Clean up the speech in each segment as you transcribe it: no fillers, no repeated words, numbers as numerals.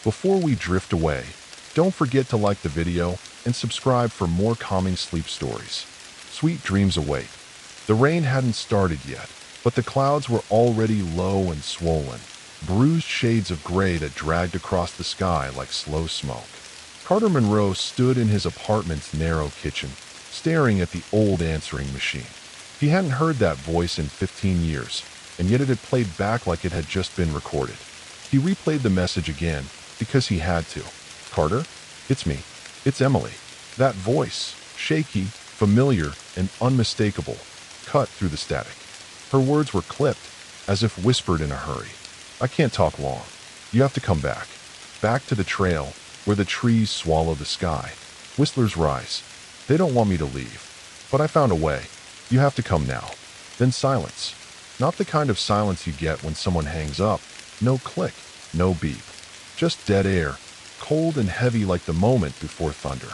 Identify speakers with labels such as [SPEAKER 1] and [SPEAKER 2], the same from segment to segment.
[SPEAKER 1] Before we drift away, don't forget to like the video and subscribe for more calming sleep stories. Sweet dreams await. The rain hadn't started yet, but the clouds were already low and swollen, bruised shades of gray that dragged across the sky like slow smoke. Carter Monroe stood in his apartment's narrow kitchen, staring at the old answering machine. He hadn't heard that voice in 15 years, and yet it had played back like it had just been recorded. He replayed the message again because he had to. "Carter? It's me. It's Emily." That voice, shaky, familiar, and unmistakable, cut through the static. Her words were clipped, as if whispered in a hurry. "I can't talk long. You have to come back. Back to the trail, where the trees swallow the sky. Whistlers rise. They don't want me to leave. But I found a way. You have to come now." Then silence. Not the kind of silence you get when someone hangs up. No click, no beep. Just dead air, cold and heavy like the moment before thunder.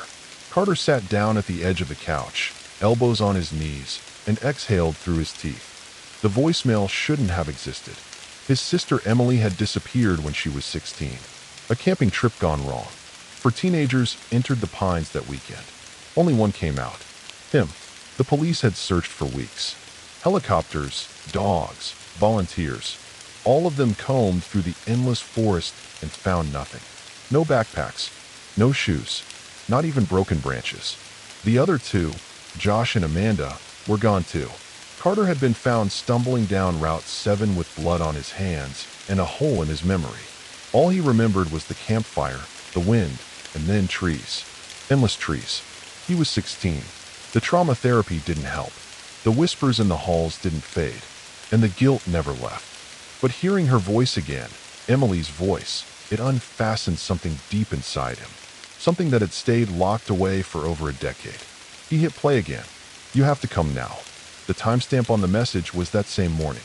[SPEAKER 1] Carter sat down at the edge of the couch, elbows on his knees, and exhaled through his teeth. The voicemail shouldn't have existed. His sister Emily had disappeared when she was 16. A camping trip gone wrong. Four teenagers entered the pines that weekend. Only one came out. Him. The police had searched for weeks. Helicopters, dogs, volunteers. All of them combed through the endless forest and found nothing. No backpacks, no shoes, not even broken branches. The other two, Josh and Amanda, were gone too. Carter had been found stumbling down Route 7 with blood on his hands and a hole in his memory. All he remembered was the campfire, the wind, and then trees. Endless trees. He was 16. The trauma therapy didn't help. The whispers in the halls didn't fade, and the guilt never left. But hearing her voice again, Emily's voice, it unfastened something deep inside him. Something that had stayed locked away for over a decade. He hit play again. "You have to come now." The timestamp on the message was that same morning.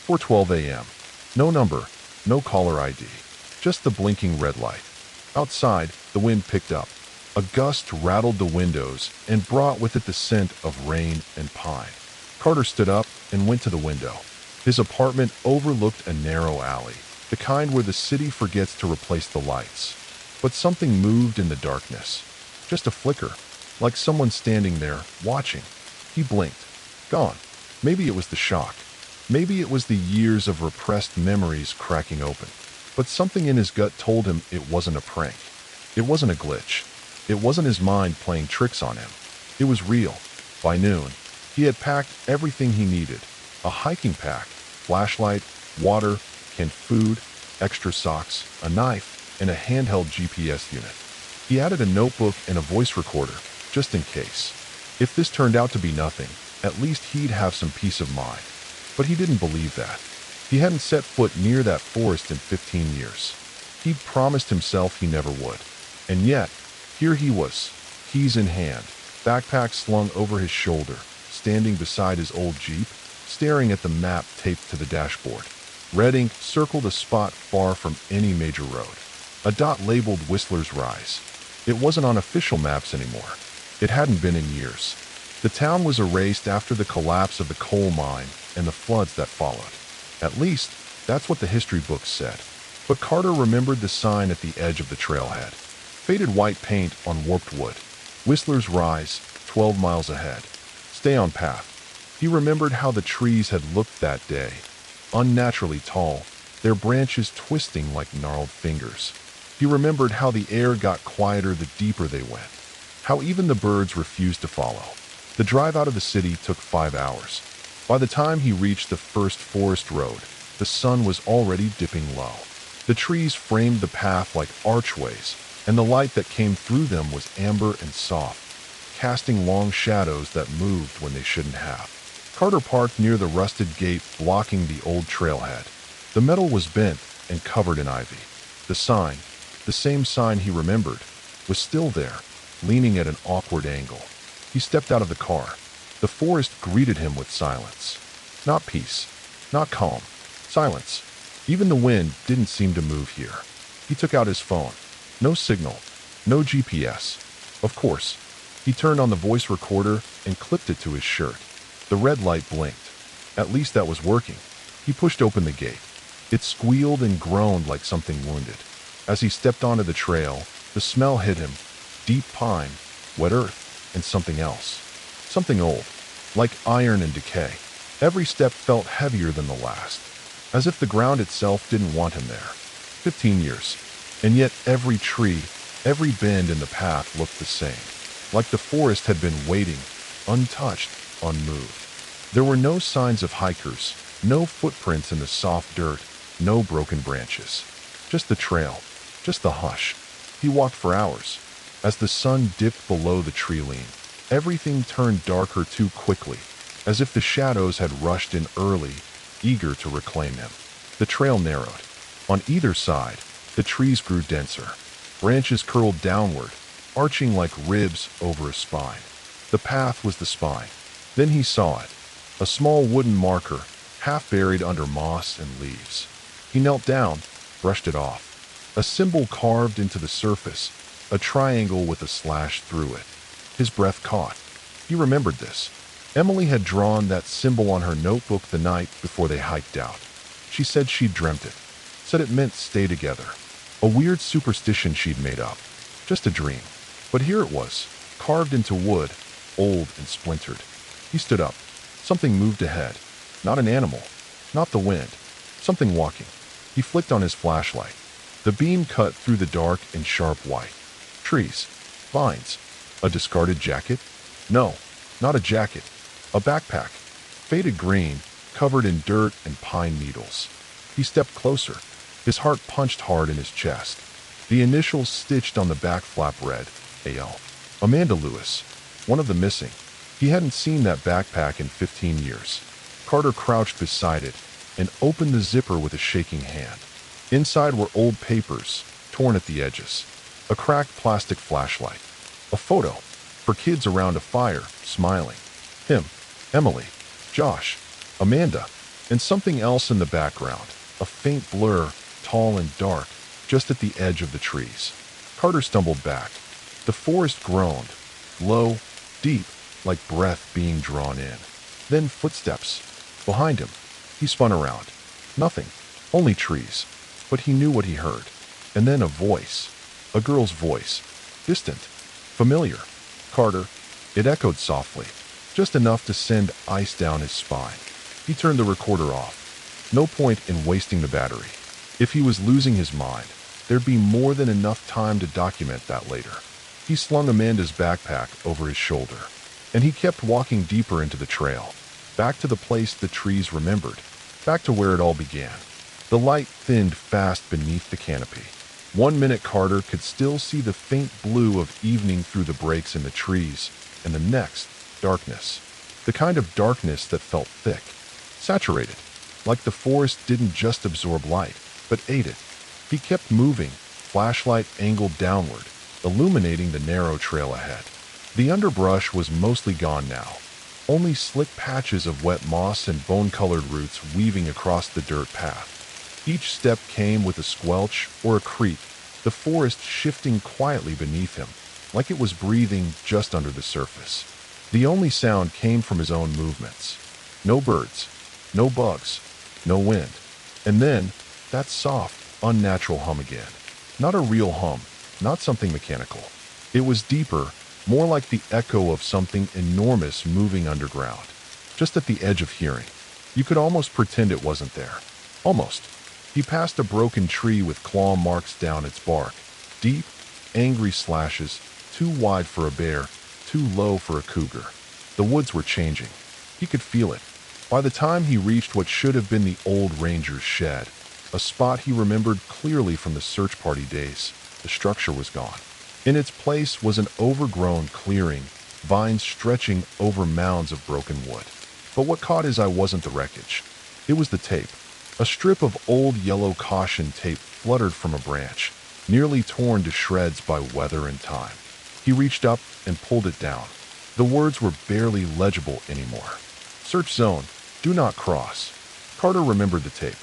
[SPEAKER 1] 4:12 a.m. No number, no caller ID. Just the blinking red light. Outside, the wind picked up. A gust rattled the windows and brought with it the scent of rain and pine. Carter stood up and went to the window. His apartment overlooked a narrow alley, the kind where the city forgets to replace the lights. But something moved in the darkness. Just a flicker, like someone standing there, watching. He blinked. Gone. Maybe it was the shock. Maybe it was the years of repressed memories cracking open. But something in his gut told him it wasn't a prank. It wasn't a glitch. It wasn't his mind playing tricks on him. It was real. By noon, he had packed everything he needed. A hiking pack, flashlight, water, canned food, extra socks, a knife, and a handheld GPS unit. He added a notebook and a voice recorder, just in case. If this turned out to be nothing, at least he'd have some peace of mind. But he didn't believe that. He hadn't set foot near that forest in 15 years. He'd promised himself he never would. And yet, here he was, keys in hand, backpack slung over his shoulder, standing beside his old Jeep, staring at the map taped to the dashboard. Red ink circled a spot far from any major road. A dot labeled Whistler's Rise. It wasn't on official maps anymore. It hadn't been in years. The town was erased after the collapse of the coal mine and the floods that followed. At least, that's what the history books said. But Carter remembered the sign at the edge of the trailhead. Faded white paint on warped wood. Whistler's Rise, 12 miles ahead. Stay on path. He remembered how the trees had looked that day. Unnaturally tall, their branches twisting like gnarled fingers. He remembered how the air got quieter the deeper they went. How even the birds refused to follow. The drive out of the city took 5 hours. By the time he reached the first forest road, the sun was already dipping low. The trees framed the path like archways, and the light that came through them was amber and soft, casting long shadows that moved when they shouldn't have. Carter parked near the rusted gate blocking the old trailhead. The metal was bent and covered in ivy. The sign, the same sign he remembered, was still there, leaning at an awkward angle. He stepped out of the car. The forest greeted him with silence. Not peace, not calm, silence. Even the wind didn't seem to move here. He took out his phone. No signal, no GPS. Of course, he turned on the voice recorder and clipped it to his shirt. The red light blinked. At least that was working. He pushed open the gate. It squealed and groaned like something wounded. As he stepped onto the trail, the smell hit him. Deep pine, wet earth, and something else. Something old, like iron and decay. Every step felt heavier than the last, as if the ground itself didn't want him there. 15 years. And yet every tree, every bend in the path looked the same. Like the forest had been waiting, untouched, unmoved. There were no signs of hikers, no footprints in the soft dirt, no broken branches. Just the trail, just the hush. He walked for hours. As the sun dipped below the tree line, everything turned darker too quickly, as if the shadows had rushed in early, eager to reclaim him. The trail narrowed. On either side, the trees grew denser. Branches curled downward, arching like ribs over a spine. The path was the spine. Then he saw it, a small wooden marker, half buried under moss and leaves. He knelt down, brushed it off. A symbol carved into the surface, a triangle with a slash through it. His breath caught. He remembered this. Emily had drawn that symbol on her notebook the night before they hiked out. She said she'd dreamt it, said it meant stay together. A weird superstition she'd made up. Just a dream. But here it was, carved into wood, old and splintered. He stood up. Something moved ahead. Not an animal. Not the wind. Something walking. He flicked on his flashlight. The beam cut through the dark and sharp white. Trees. Vines. A discarded jacket? No, not a jacket. A backpack. Faded green, covered in dirt and pine needles. He stepped closer. His heart punched hard in his chest. The initials stitched on the back flap read, A.L. Amanda Lewis. One of the missing. He hadn't seen that backpack in 15 years. Carter crouched beside it and opened the zipper with a shaking hand. Inside were old papers, torn at the edges. A cracked plastic flashlight. A photo. For kids around a fire, smiling. Him, Emily, Josh, Amanda, and something else in the background. A faint blur, tall and dark, just at the edge of the trees. Carter stumbled back. The forest groaned, low, deep, like breath being drawn in. Then footsteps. Behind him. He spun around. Nothing. Only trees. But he knew what he heard. And then a voice. A girl's voice. Distant. Familiar. Carter. It echoed softly. Just enough to send ice down his spine. He turned the recorder off. No point in wasting the battery. If he was losing his mind, there'd be more than enough time to document that later. He slung Amanda's backpack over his shoulder, and he kept walking deeper into the trail, back to the place the trees remembered, back to where it all began. The light thinned fast beneath the canopy. 1 minute Carter could still see the faint blue of evening through the breaks in the trees, and the next, darkness. The kind of darkness that felt thick, saturated, like the forest didn't just absorb light, but ate it. He kept moving, flashlight angled downward, illuminating the narrow trail ahead. The underbrush was mostly gone now, only slick patches of wet moss and bone-colored roots weaving across the dirt path. Each step came with a squelch or a creak, the forest shifting quietly beneath him, like it was breathing just under the surface. The only sound came from his own movements. No birds, no bugs, no wind. And then, that soft, unnatural hum again. Not a real hum, not something mechanical. It was deeper, more like the echo of something enormous moving underground. Just at the edge of hearing. You could almost pretend it wasn't there. Almost. He passed a broken tree with claw marks down its bark. Deep, angry slashes, too wide for a bear, too low for a cougar. The woods were changing. He could feel it. By the time he reached what should have been the old ranger's shed, a spot he remembered clearly from the search party days, the structure was gone. In its place was an overgrown clearing, vines stretching over mounds of broken wood. But what caught his eye wasn't the wreckage. It was the tape. A strip of old yellow caution tape fluttered from a branch, nearly torn to shreds by weather and time. He reached up and pulled it down. The words were barely legible anymore. Search zone. Do not cross. Carter remembered the tape.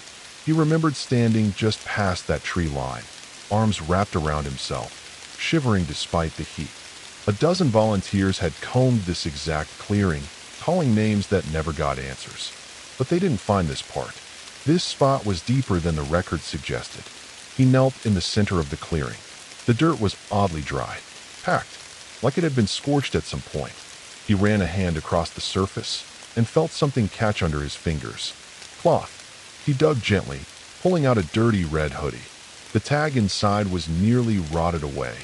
[SPEAKER 1] He remembered standing just past that tree line, arms wrapped around himself, shivering despite the heat. A dozen volunteers had combed this exact clearing, calling names that never got answers. But they didn't find this part. This spot was deeper than the record suggested. He knelt in the center of the clearing. The dirt was oddly dry, packed, like it had been scorched at some point. He ran a hand across the surface and felt something catch under his fingers. Cloth. He dug gently, pulling out a dirty red hoodie. The tag inside was nearly rotted away,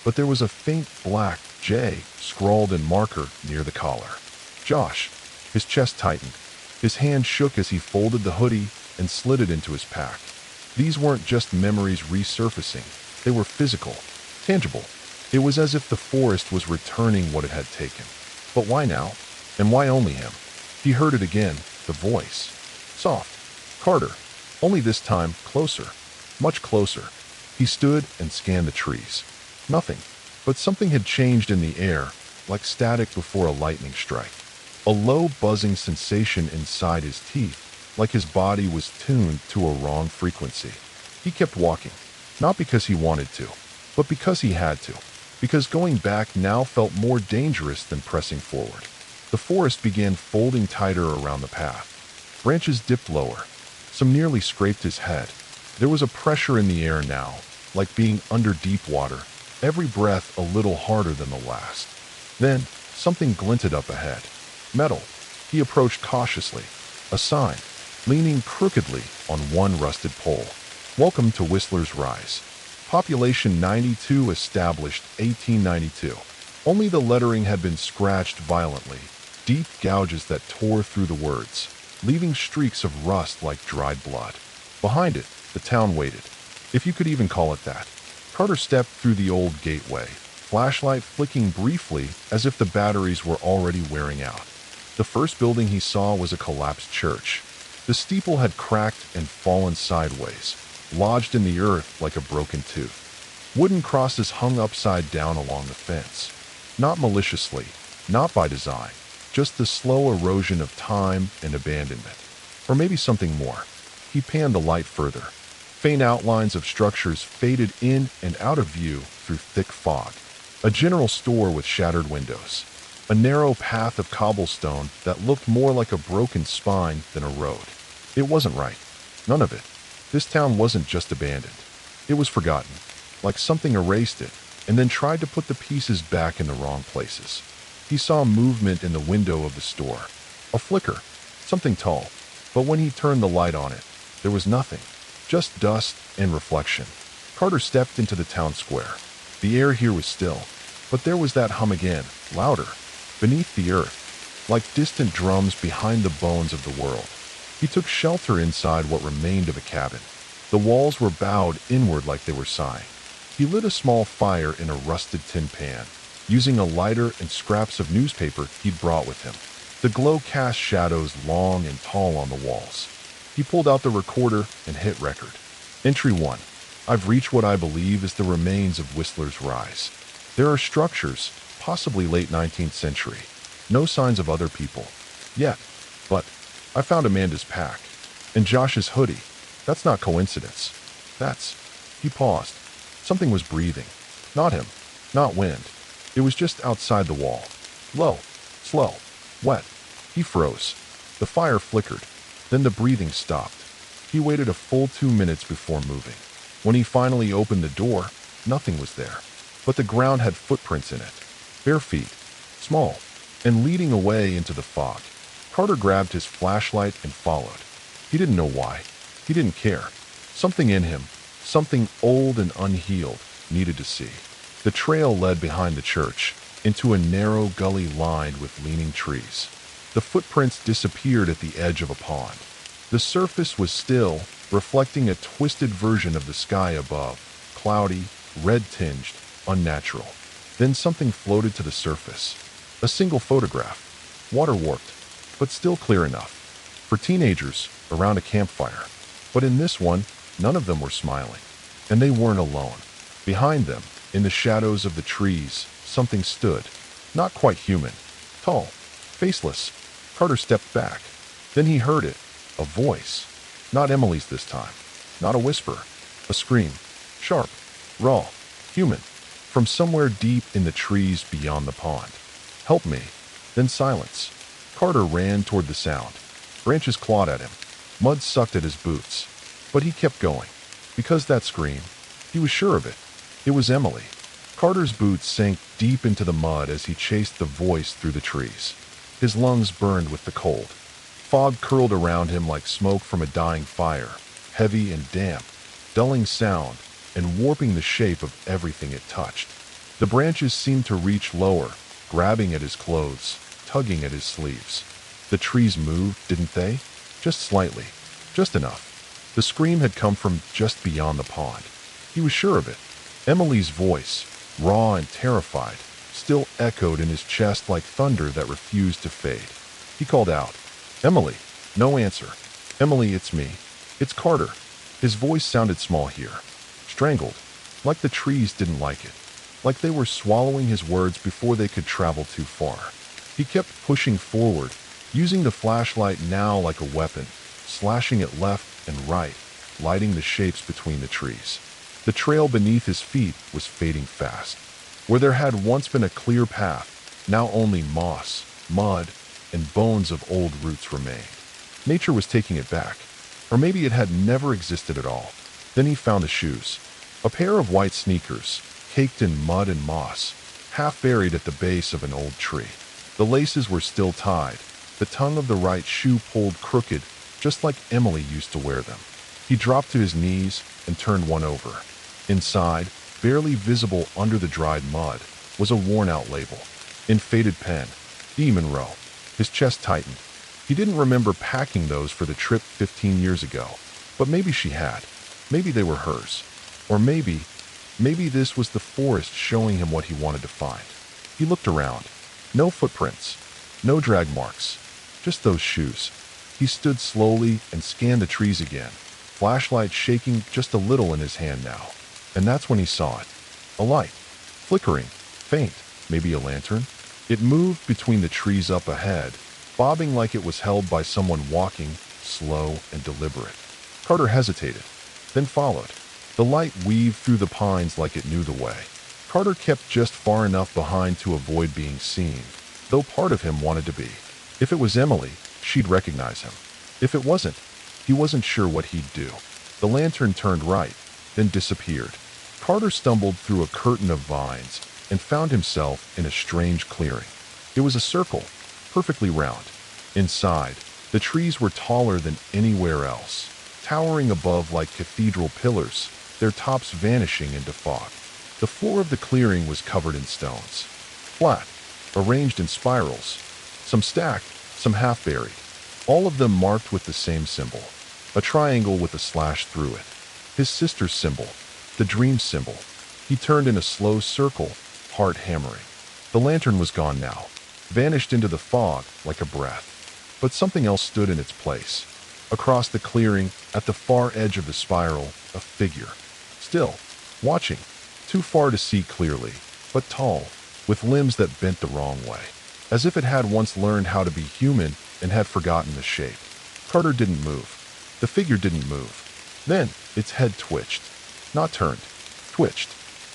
[SPEAKER 1] but there was a faint black J scrawled in marker near the collar. Josh. His chest tightened. His hand shook as he folded the hoodie and slid it into his pack. These weren't just memories resurfacing. They were physical, tangible. It was as if the forest was returning what it had taken. But why now? And why only him? He heard it again, the voice. Soft. Carter. Only this time closer. Much closer. He stood and scanned the trees. Nothing. But something had changed in the air, like static before a lightning strike. A low buzzing sensation inside his teeth, like his body was tuned to a wrong frequency. He kept walking, not because he wanted to, but because he had to. Because going back now felt more dangerous than pressing forward. The forest began folding tighter around the path. Branches dipped lower. Some nearly scraped his head. There was a pressure in the air now, like being under deep water, every breath a little harder than the last. Then, something glinted up ahead. Metal. He approached cautiously. A sign, leaning crookedly on one rusted pole. Welcome to Whistler's Rise. Population 92, established 1892. Only the lettering had been scratched violently, deep gouges that tore through the words, leaving streaks of rust like dried blood. Behind it, the town waited, if you could even call it that. Carter stepped through the old gateway, flashlight flicking briefly as if the batteries were already wearing out. The first building he saw was a collapsed church. The steeple had cracked and fallen sideways, lodged in the earth like a broken tooth. Wooden crosses hung upside down along the fence. Not maliciously, not by design, just the slow erosion of time and abandonment. Or maybe something more. He panned the light further. Faint outlines of structures faded in and out of view through thick fog. A general store with shattered windows. A narrow path of cobblestone that looked more like a broken spine than a road. It wasn't right. None of it. This town wasn't just abandoned. It was forgotten, like something erased it, and then tried to put the pieces back in the wrong places. He saw movement in the window of the store. A flicker. Something tall. But when he turned the light on it, there was nothing. Just dust and reflection. Carter stepped into the town square. The air here was still, but there was that hum again, louder, beneath the earth, like distant drums behind the bones of the world. He took shelter inside what remained of a cabin. The walls were bowed inward like they were sighing. He lit a small fire in a rusted tin pan, using a lighter and scraps of newspaper he'd brought with him. The glow cast shadows long and tall on the walls. He pulled out the recorder and hit record. Entry 1. I've reached what I believe is the remains of Whistler's Rise. There are structures, possibly late 19th century. No signs of other people. Yet. But I found Amanda's pack. And Josh's hoodie. That's not coincidence. That's... He paused. Something was breathing. Not him. Not wind. It was just outside the wall. Low. Slow. Wet. He froze. The fire flickered. Then the breathing stopped. He waited a full 2 minutes before moving. When he finally opened the door, nothing was there. But the ground had footprints in it. Bare feet. Small. And leading away into the fog. Carter grabbed his flashlight and followed. He didn't know why. He didn't care. Something in him, something old and unhealed, needed to see. The trail led behind the church, into a narrow gully lined with leaning trees. The footprints disappeared at the edge of a pond. The surface was still, reflecting a twisted version of the sky above, cloudy, red-tinged, unnatural. Then something floated to the surface. A single photograph, water-warped, but still clear enough. For teenagers, around a campfire. But in this one, none of them were smiling. And they weren't alone. Behind them, in the shadows of the trees, something stood. Not quite human. Tall. Faceless. Carter stepped back. Then he heard it. A voice. Not Emily's this time. Not a whisper. A scream. Sharp. Raw. Human. From somewhere deep in the trees beyond the pond. Help me. Then silence. Carter ran toward the sound. Branches clawed at him. Mud sucked at his boots. But he kept going. Because that scream, he was sure of it. It was Emily. Carter's boots sank deep into the mud as he chased the voice through the trees. His lungs burned with the cold. Fog curled around him like smoke from a dying fire, heavy and damp, dulling sound and warping the shape of everything it touched. The branches seemed to reach lower, grabbing at his clothes, tugging at his sleeves. The trees moved, didn't they? Just slightly, just enough. The scream had come from just beyond the pond. He was sure of it. Emily's voice, raw and terrified, still echoed in his chest like thunder that refused to fade. He called out, "Emily!" No answer. "Emily, it's me. It's Carter." His voice sounded small here, strangled, like the trees didn't like it, like they were swallowing his words before they could travel too far. He kept pushing forward, using the flashlight now like a weapon, slashing it left and right, lighting the shapes between the trees. The trail beneath his feet was fading fast. Where there had once been a clear path, now only moss, mud, and bones of old roots remained. Nature was taking it back. Or maybe it had never existed at all. Then he found the shoes. A pair of white sneakers, caked in mud and moss, half buried at the base of an old tree. The laces were still tied, the tongue of the right shoe pulled crooked, just like Emily used to wear them. He dropped to his knees and turned one over. Inside, barely visible under the dried mud, was a worn-out label. In faded pen, E. Monroe. His chest tightened. He didn't remember packing those for the trip 15 years ago. But maybe she had. Maybe they were hers. Or maybe this was the forest showing him what he wanted to find. He looked around. No footprints. No drag marks. Just those shoes. He stood slowly and scanned the trees again, flashlight shaking just a little in his hand now. And that's when he saw it. A light. Flickering. Faint. Maybe a lantern? It moved between the trees up ahead, bobbing like it was held by someone walking, slow and deliberate. Carter hesitated, then followed. The light weaved through the pines like it knew the way. Carter kept just far enough behind to avoid being seen, though part of him wanted to be. If it was Emily, she'd recognize him. If it wasn't, he wasn't sure what he'd do. The lantern turned right, then disappeared. Carter stumbled through a curtain of vines and found himself in a strange clearing. It was a circle, perfectly round. Inside, the trees were taller than anywhere else, towering above like cathedral pillars, their tops vanishing into fog. The floor of the clearing was covered in stones, flat, arranged in spirals, some stacked, some half-buried, all of them marked with the same symbol, a triangle with a slash through it. His sister's symbol, the dream symbol. He turned in a slow circle, heart hammering. The lantern was gone now, vanished into the fog like a breath. But something else stood in its place. Across the clearing, at the far edge of the spiral, a figure. Still, watching, too far to see clearly, but tall, with limbs that bent the wrong way. As if it had once learned how to be human and had forgotten the shape. Carter didn't move. The figure didn't move. Then, its head twitched. Not turned. Twitched.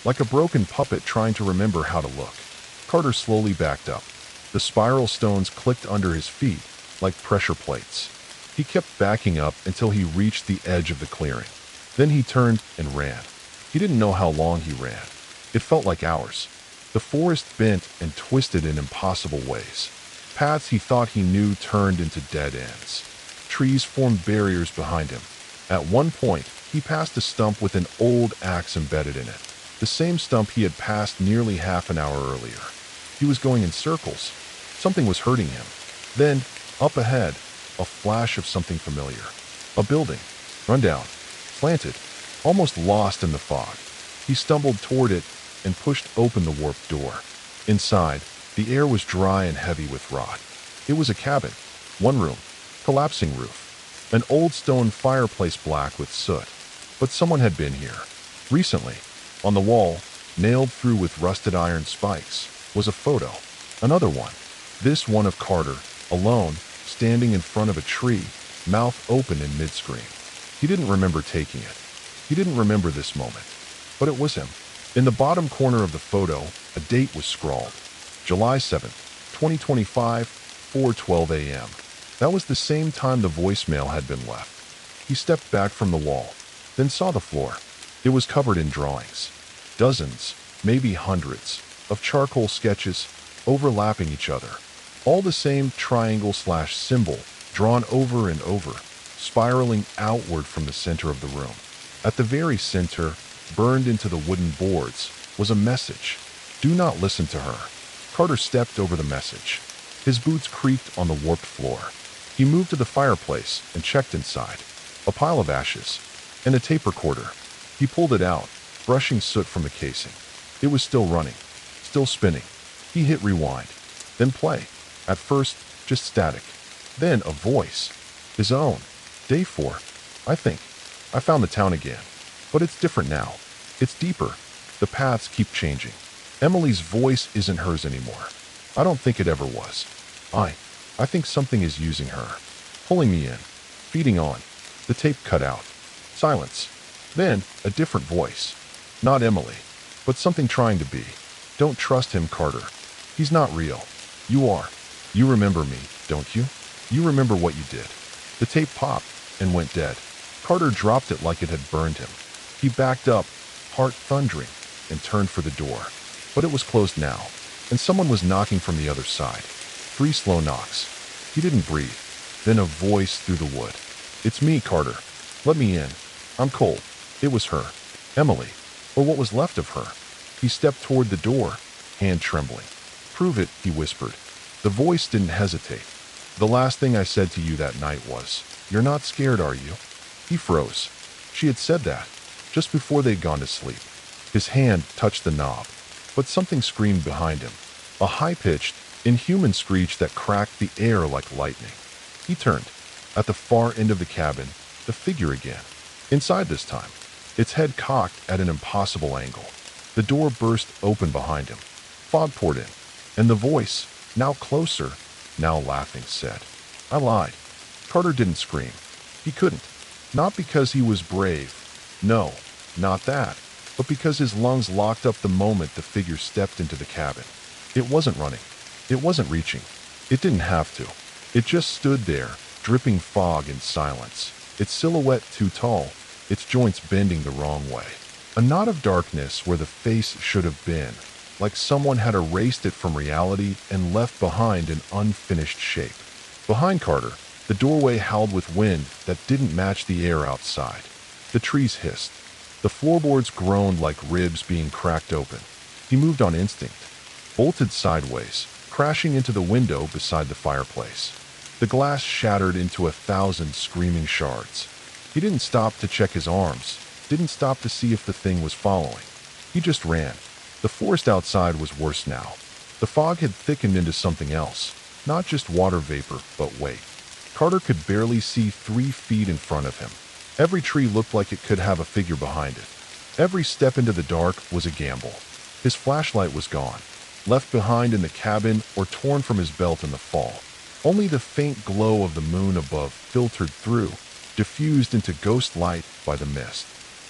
[SPEAKER 1] Like a broken puppet trying to remember how to look. Carter slowly backed up. The spiral stones clicked under his feet, like pressure plates. He kept backing up until he reached the edge of the clearing. Then he turned and ran. He didn't know how long he ran. It felt like hours. The forest bent and twisted in impossible ways. Paths he thought he knew turned into dead ends. Trees formed barriers behind him. At one point, he passed a stump with an old axe embedded in it. The same stump he had passed nearly half an hour earlier. He was going in circles. Something was hurting him. Then, up ahead, a flash of something familiar. A building, run down, slanted, almost lost in the fog. He stumbled toward it and pushed open the warped door. Inside, the air was dry and heavy with rot. It was a cabin, one room, collapsing roof, an old stone fireplace black with soot. But someone had been here. Recently, on the wall, nailed through with rusted iron spikes, was a photo. Another one. This one of Carter, alone, standing in front of a tree, mouth open in mid-scream. He didn't remember taking it. He didn't remember this moment. But it was him. In the bottom corner of the photo, a date was scrawled. July 7th, 2025, 4:12 a.m. That was the same time the voicemail had been left. He stepped back from the wall. then saw the floor. It was covered in drawings. Dozens, maybe hundreds, of charcoal sketches overlapping each other. All the same triangle/symbol, drawn over and over, spiraling outward from the center of the room. At the very center, burned into the wooden boards, was a message. Do not listen to her. Carter stepped over the message. His boots creaked on the warped floor. He moved to the fireplace and checked inside. A pile of ashes and a tape recorder. He pulled it out, brushing soot from the casing. It was still running, still spinning. He hit rewind, then play. At first, just static. Then a voice. His own. Day 4. I think. I found the town again. But it's different now. It's deeper. The paths keep changing. Emily's voice isn't hers anymore. I don't think it ever was. I think something is using her. Pulling me in. Feeding on. The tape cut out. Silence. Then, a different voice. Not Emily, but something trying to be. Don't trust him, Carter. He's not real. You are. You remember me, don't you? You remember what you did. The tape popped and went dead. Carter dropped it like it had burned him. He backed up, heart thundering, and turned for the door. But it was closed now, and someone was knocking from the other side. 3 slow knocks. He didn't breathe. Then a voice through the wood. It's me, Carter. Let me in. I'm cold. It was her. Emily. Or what was left of her. He stepped toward the door, hand trembling. Prove it, he whispered. The voice didn't hesitate. The last thing I said to you that night was, "You're not scared, are you?" He froze. She had said that, just before they'd gone to sleep. His hand touched the knob, but something screamed behind him. A high-pitched, inhuman screech that cracked the air like lightning. He turned. At the far end of the cabin, the figure again. Inside this time, its head cocked at an impossible angle. The door burst open behind him. Fog poured in, and the voice, now closer, now laughing, said, "I lied." Carter didn't scream. He couldn't. Not because he was brave. No, not that. But because his lungs locked up the moment the figure stepped into the cabin. It wasn't running. It wasn't reaching. It didn't have to. It just stood there, dripping fog and silence. Its silhouette too tall, its joints bending the wrong way. A knot of darkness where the face should have been, like someone had erased it from reality and left behind an unfinished shape. Behind Carter, the doorway howled with wind that didn't match the air outside. The trees hissed. The floorboards groaned like ribs being cracked open. He moved on instinct, bolted sideways, crashing into the window beside the fireplace. The glass shattered into 1,000 screaming shards. He didn't stop to check his arms, didn't stop to see if the thing was following. He just ran. The forest outside was worse now. The fog had thickened into something else, not just water vapor, but weight. Carter could barely see 3 feet in front of him. Every tree looked like it could have a figure behind it. Every step into the dark was a gamble. His flashlight was gone, left behind in the cabin or torn from his belt in the fall. Only the faint glow of the moon above filtered through, diffused into ghost light by the mist.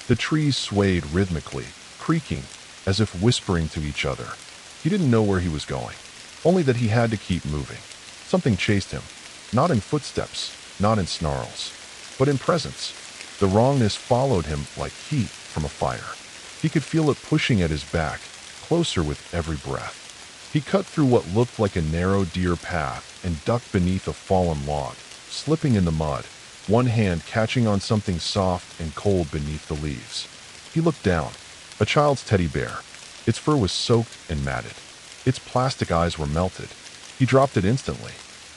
[SPEAKER 1] The trees swayed rhythmically, creaking, as if whispering to each other. He didn't know where he was going, only that he had to keep moving. Something chased him, not in footsteps, not in snarls, but in presence. The wrongness followed him like heat from a fire. He could feel it pushing at his back, closer with every breath. He cut through what looked like a narrow deer path and ducked beneath a fallen log, slipping in the mud, one hand catching on something soft and cold beneath the leaves. He looked down. A child's teddy bear. Its fur was soaked and matted. Its plastic eyes were melted. He dropped it instantly.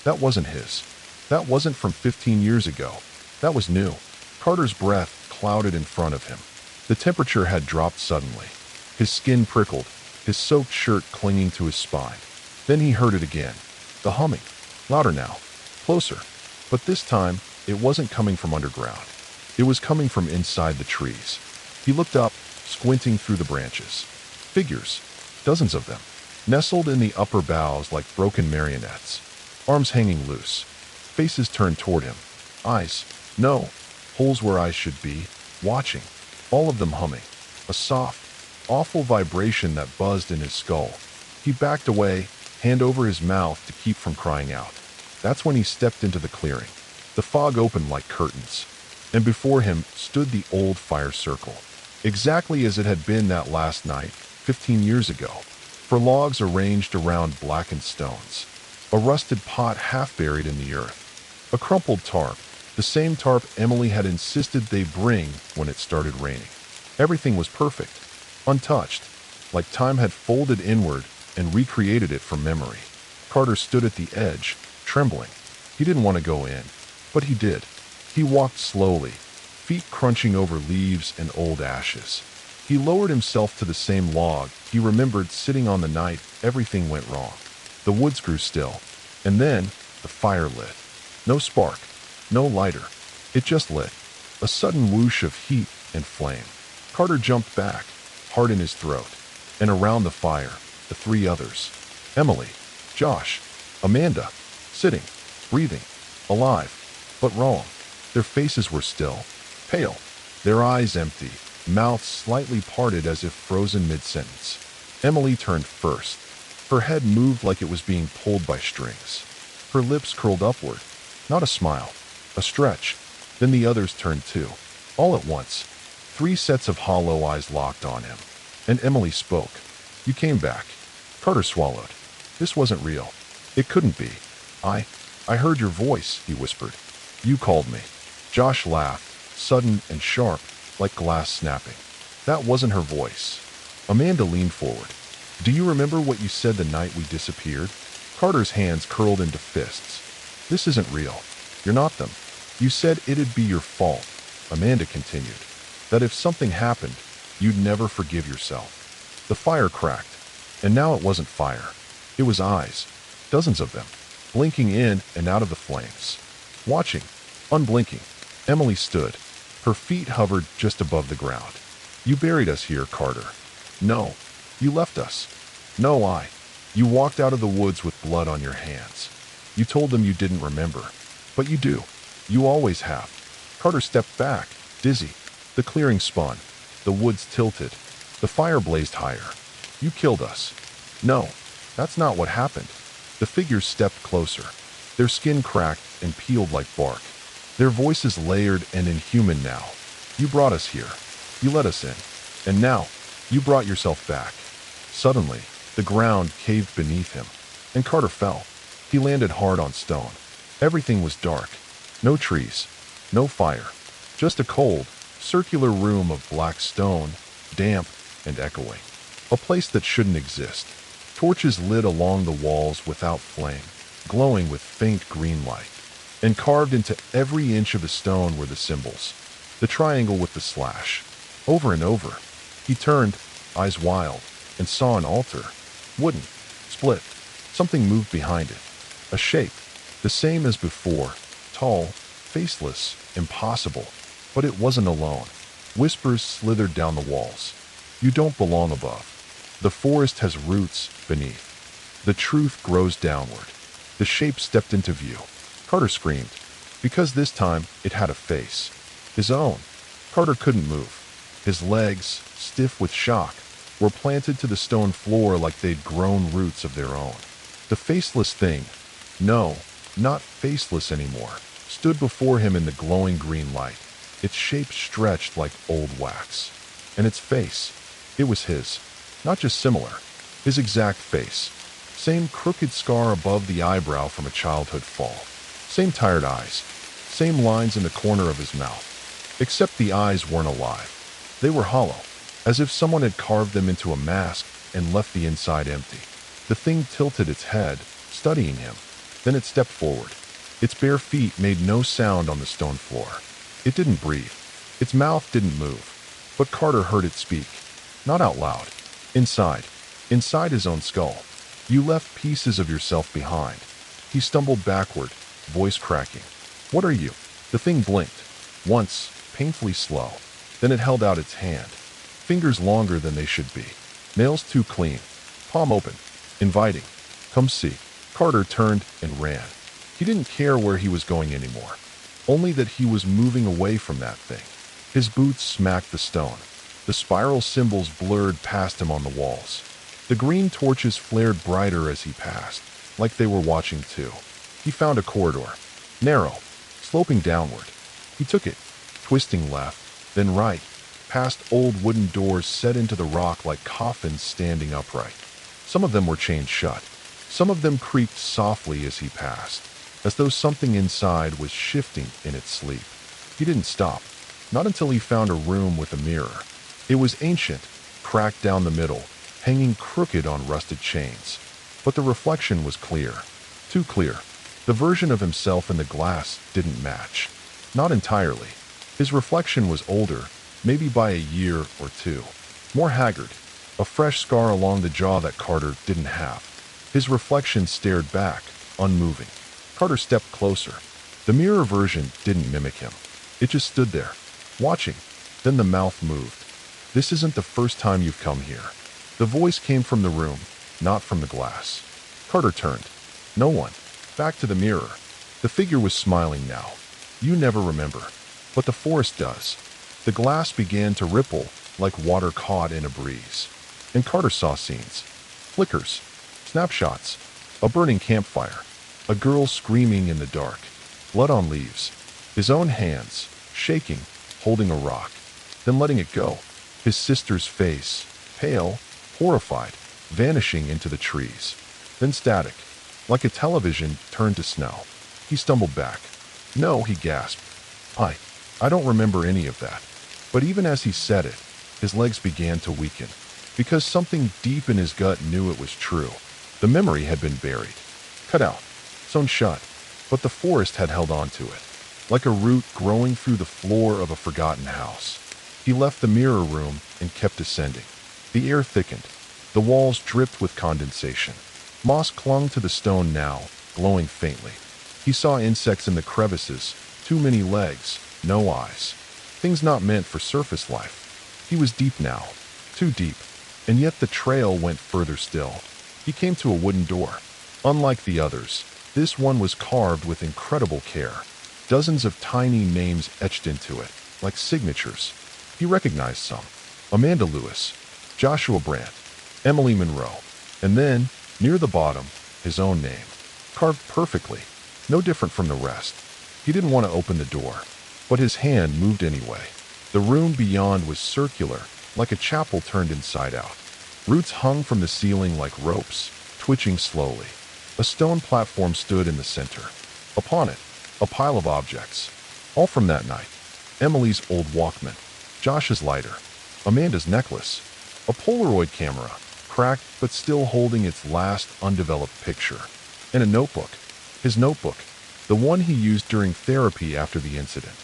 [SPEAKER 1] That wasn't his. That wasn't from 15 years ago. That was new. Carter's breath clouded in front of him. The temperature had dropped suddenly. His skin prickled, his soaked shirt clinging to his spine. Then he heard it again. The humming. Louder now. Closer. But this time, it wasn't coming from underground. It was coming from inside the trees. He looked up, squinting through the branches. Figures. Dozens of them. Nestled in the upper boughs like broken marionettes. Arms hanging loose. Faces turned toward him. Eyes. No. Holes where eyes should be. Watching. All of them humming. A soft, awful vibration that buzzed in his skull. He backed away, hand over his mouth to keep from crying out. That's when he stepped into the clearing. The fog opened like curtains. and before him stood the old fire circle, exactly as it had been that last night, 15 years ago, for logs arranged around blackened stones, a rusted pot half buried in the earth, a crumpled tarp, the same tarp Emily had insisted they bring when it started raining. Everything was perfect, untouched, like time had folded inward and recreated it from memory. Carter stood at the edge, trembling. He didn't want to go in, but he did. He walked slowly, feet crunching over leaves and old ashes. He lowered himself to the same log he remembered sitting on the night everything went wrong. The woods grew still, and then the fire lit. No spark, no lighter. It just lit. A sudden whoosh of heat and flame. Carter jumped back, heart in his throat, and around the fire, the three others. Emily, Josh, Amanda, sitting, breathing, alive, but wrong. Their faces were still, pale, their eyes empty, mouths slightly parted as if frozen mid-sentence. Emily turned first. Her head moved like it was being pulled by strings. Her lips curled upward. Not a smile, a stretch. Then the others turned too. All at once, three sets of hollow eyes locked on him. And Emily spoke. "You came back." Carter swallowed. This wasn't real. It couldn't be. I heard your voice," he whispered. "You called me." Josh laughed, sudden and sharp, like glass snapping. That wasn't her voice. Amanda leaned forward. "Do you remember what you said the night we disappeared?" Carter's hands curled into fists. "This isn't real. You're not them. You said it'd be your fault," Amanda continued. "That if something happened, you'd never forgive yourself." The fire cracked, and now it wasn't fire. It was eyes, dozens of them, blinking in and out of the flames. Watching, unblinking, Emily stood. Her feet hovered just above the ground. "You buried us here, Carter." "No. You left us." "No, You walked out of the woods with blood on your hands. You told them you didn't remember. But you do. You always have." Carter stepped back, dizzy. The clearing spun. The woods tilted. The fire blazed higher. "You killed us." "No, that's not what happened." The figures stepped closer. Their skin cracked and peeled like bark. Their voices layered and inhuman now. "You brought us here. You let us in. And now, you brought yourself back." Suddenly, the ground caved beneath him, and Carter fell. He landed hard on stone. Everything was dark. No trees. No fire. Just a cold, circular room of black stone, damp and echoing. A place that shouldn't exist. Torches lit along the walls without flame, glowing with faint green light. And carved into every inch of the stone were the symbols. The triangle with the slash. Over and over. He turned, eyes wild, and saw an altar. Wooden. Split. Something moved behind it. A shape. The same as before. Tall. Faceless. Impossible. But it wasn't alone. Whispers slithered down the walls. "You don't belong above. The forest has roots beneath. The truth grows downward." The shape stepped into view. Carter screamed, because this time it had a face. His own. Carter couldn't move. His legs, stiff with shock, were planted to the stone floor like they'd grown roots of their own. The faceless thing, no, not faceless anymore, stood before him in the glowing green light. Its shape stretched like old wax. And its face, it was his. Not just similar, his exact face. Same crooked scar above the eyebrow from a childhood fall. Same tired eyes. Same lines in the corner of his mouth. Except the eyes weren't alive. They were hollow, as if someone had carved them into a mask and left the inside empty. The thing tilted its head, studying him. Then it stepped forward. Its bare feet made no sound on the stone floor. It didn't breathe. Its mouth didn't move. But Carter heard it speak. Not out loud. Inside his own skull. "You left pieces of yourself behind." He stumbled backward, voice cracking. "What are you?" The thing blinked. Once, painfully slow. Then it held out its hand. Fingers longer than they should be. Nails too clean. Palm open. Inviting. "Come see." Carter turned and ran. He didn't care where he was going anymore. Only that he was moving away from that thing. His boots smacked the stone. The spiral symbols blurred past him on the walls. The green torches flared brighter as he passed, like they were watching too. He found a corridor. Narrow. Sloping downward. He took it. twisting left, then right, past old wooden doors set into the rock like coffins standing upright. Some of them were chained shut. Some of them creaked softly as he passed, as though something inside was shifting in its sleep. He didn't stop, not until he found a room with a mirror. It was ancient, cracked down the middle, hanging crooked on rusted chains. But the reflection was clear. Too clear. The version of himself in the glass didn't match. Not entirely. His reflection was older, maybe by a year or two. More haggard. A fresh scar along the jaw that Carter didn't have. His reflection stared back, unmoving. Carter stepped closer. The mirror version didn't mimic him. It just stood there, watching. Then the mouth moved. "This isn't the first time you've come here." The voice came from the room, not from the glass. Carter turned. No one. Back to the mirror. The figure was smiling now. "You never remember. But the forest does." The glass began to ripple, like water caught in a breeze. And Carter saw scenes. Flickers. Snapshots. A burning campfire. A girl screaming in the dark. Blood on leaves. His own hands, shaking, holding a rock. Then letting it go. His sister's face, pale, horrified, vanishing into the trees. Then static. Like a television turned to snow. He stumbled back. "No," he gasped. I don't remember any of that." But even as he said it, his legs began to weaken. Because something deep in his gut knew it was true. The memory had been buried. Cut out. Sewn shut. But the forest had held on to it. Like a root growing through the floor of a forgotten house. He left the mirror room and kept ascending. The air thickened. The walls dripped with condensation. Moss clung to the stone now, glowing faintly. He saw insects in the crevices, too many legs, no eyes. Things not meant for surface life. He was deep now, too deep, and yet the trail went further still. He came to a wooden door. Unlike the others, this one was carved with incredible care. Dozens of tiny names etched into it, like signatures. He recognized some. Amanda Lewis, Joshua Brandt, Emily Monroe, and then, near the bottom, his own name. Carved perfectly, no different from the rest. He didn't want to open the door, but his hand moved anyway. The room beyond was circular, like a chapel turned inside out. Roots hung from the ceiling like ropes, twitching slowly. A stone platform stood in the center. Upon it, a pile of objects, all from that night. Emily's old Walkman, Josh's lighter, Amanda's necklace, a Polaroid camera, cracked but still holding its last undeveloped picture, and a notebook. His notebook, the one he used during therapy after the incident,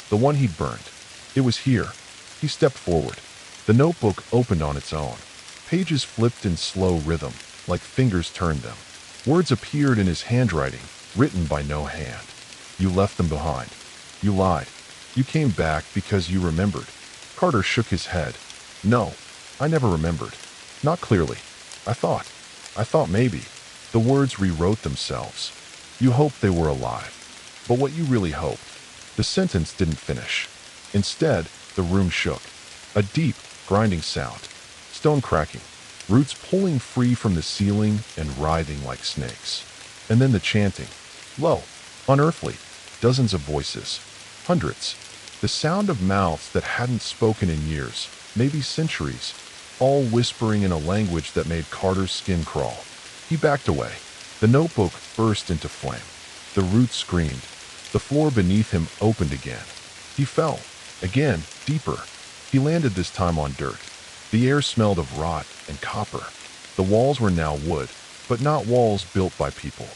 [SPEAKER 1] the one he'd burned. It was here. He stepped forward. The notebook opened on its own. Pages flipped in slow rhythm, like fingers turned them. Words appeared in his handwriting, written by no hand. "You left them behind. You lied. You came back because you remembered." Carter shook his head. "No, I never remembered. Not clearly. I thought maybe." The words rewrote themselves. "You hoped they were alive. But what you really hoped." The sentence didn't finish. Instead, the room shook. A deep, grinding sound. Stone cracking. Roots pulling free from the ceiling and writhing like snakes. And then the chanting. Low. Unearthly. Dozens of voices. Hundreds. The sound of mouths that hadn't spoken in years, maybe centuries, all whispering in a language that made Carter's skin crawl. He backed away. The notebook burst into flame. The roots screamed. The floor beneath him opened again. He fell. Again, deeper. He landed this time on dirt. The air smelled of rot and copper. The walls were now wood, but not walls built by people.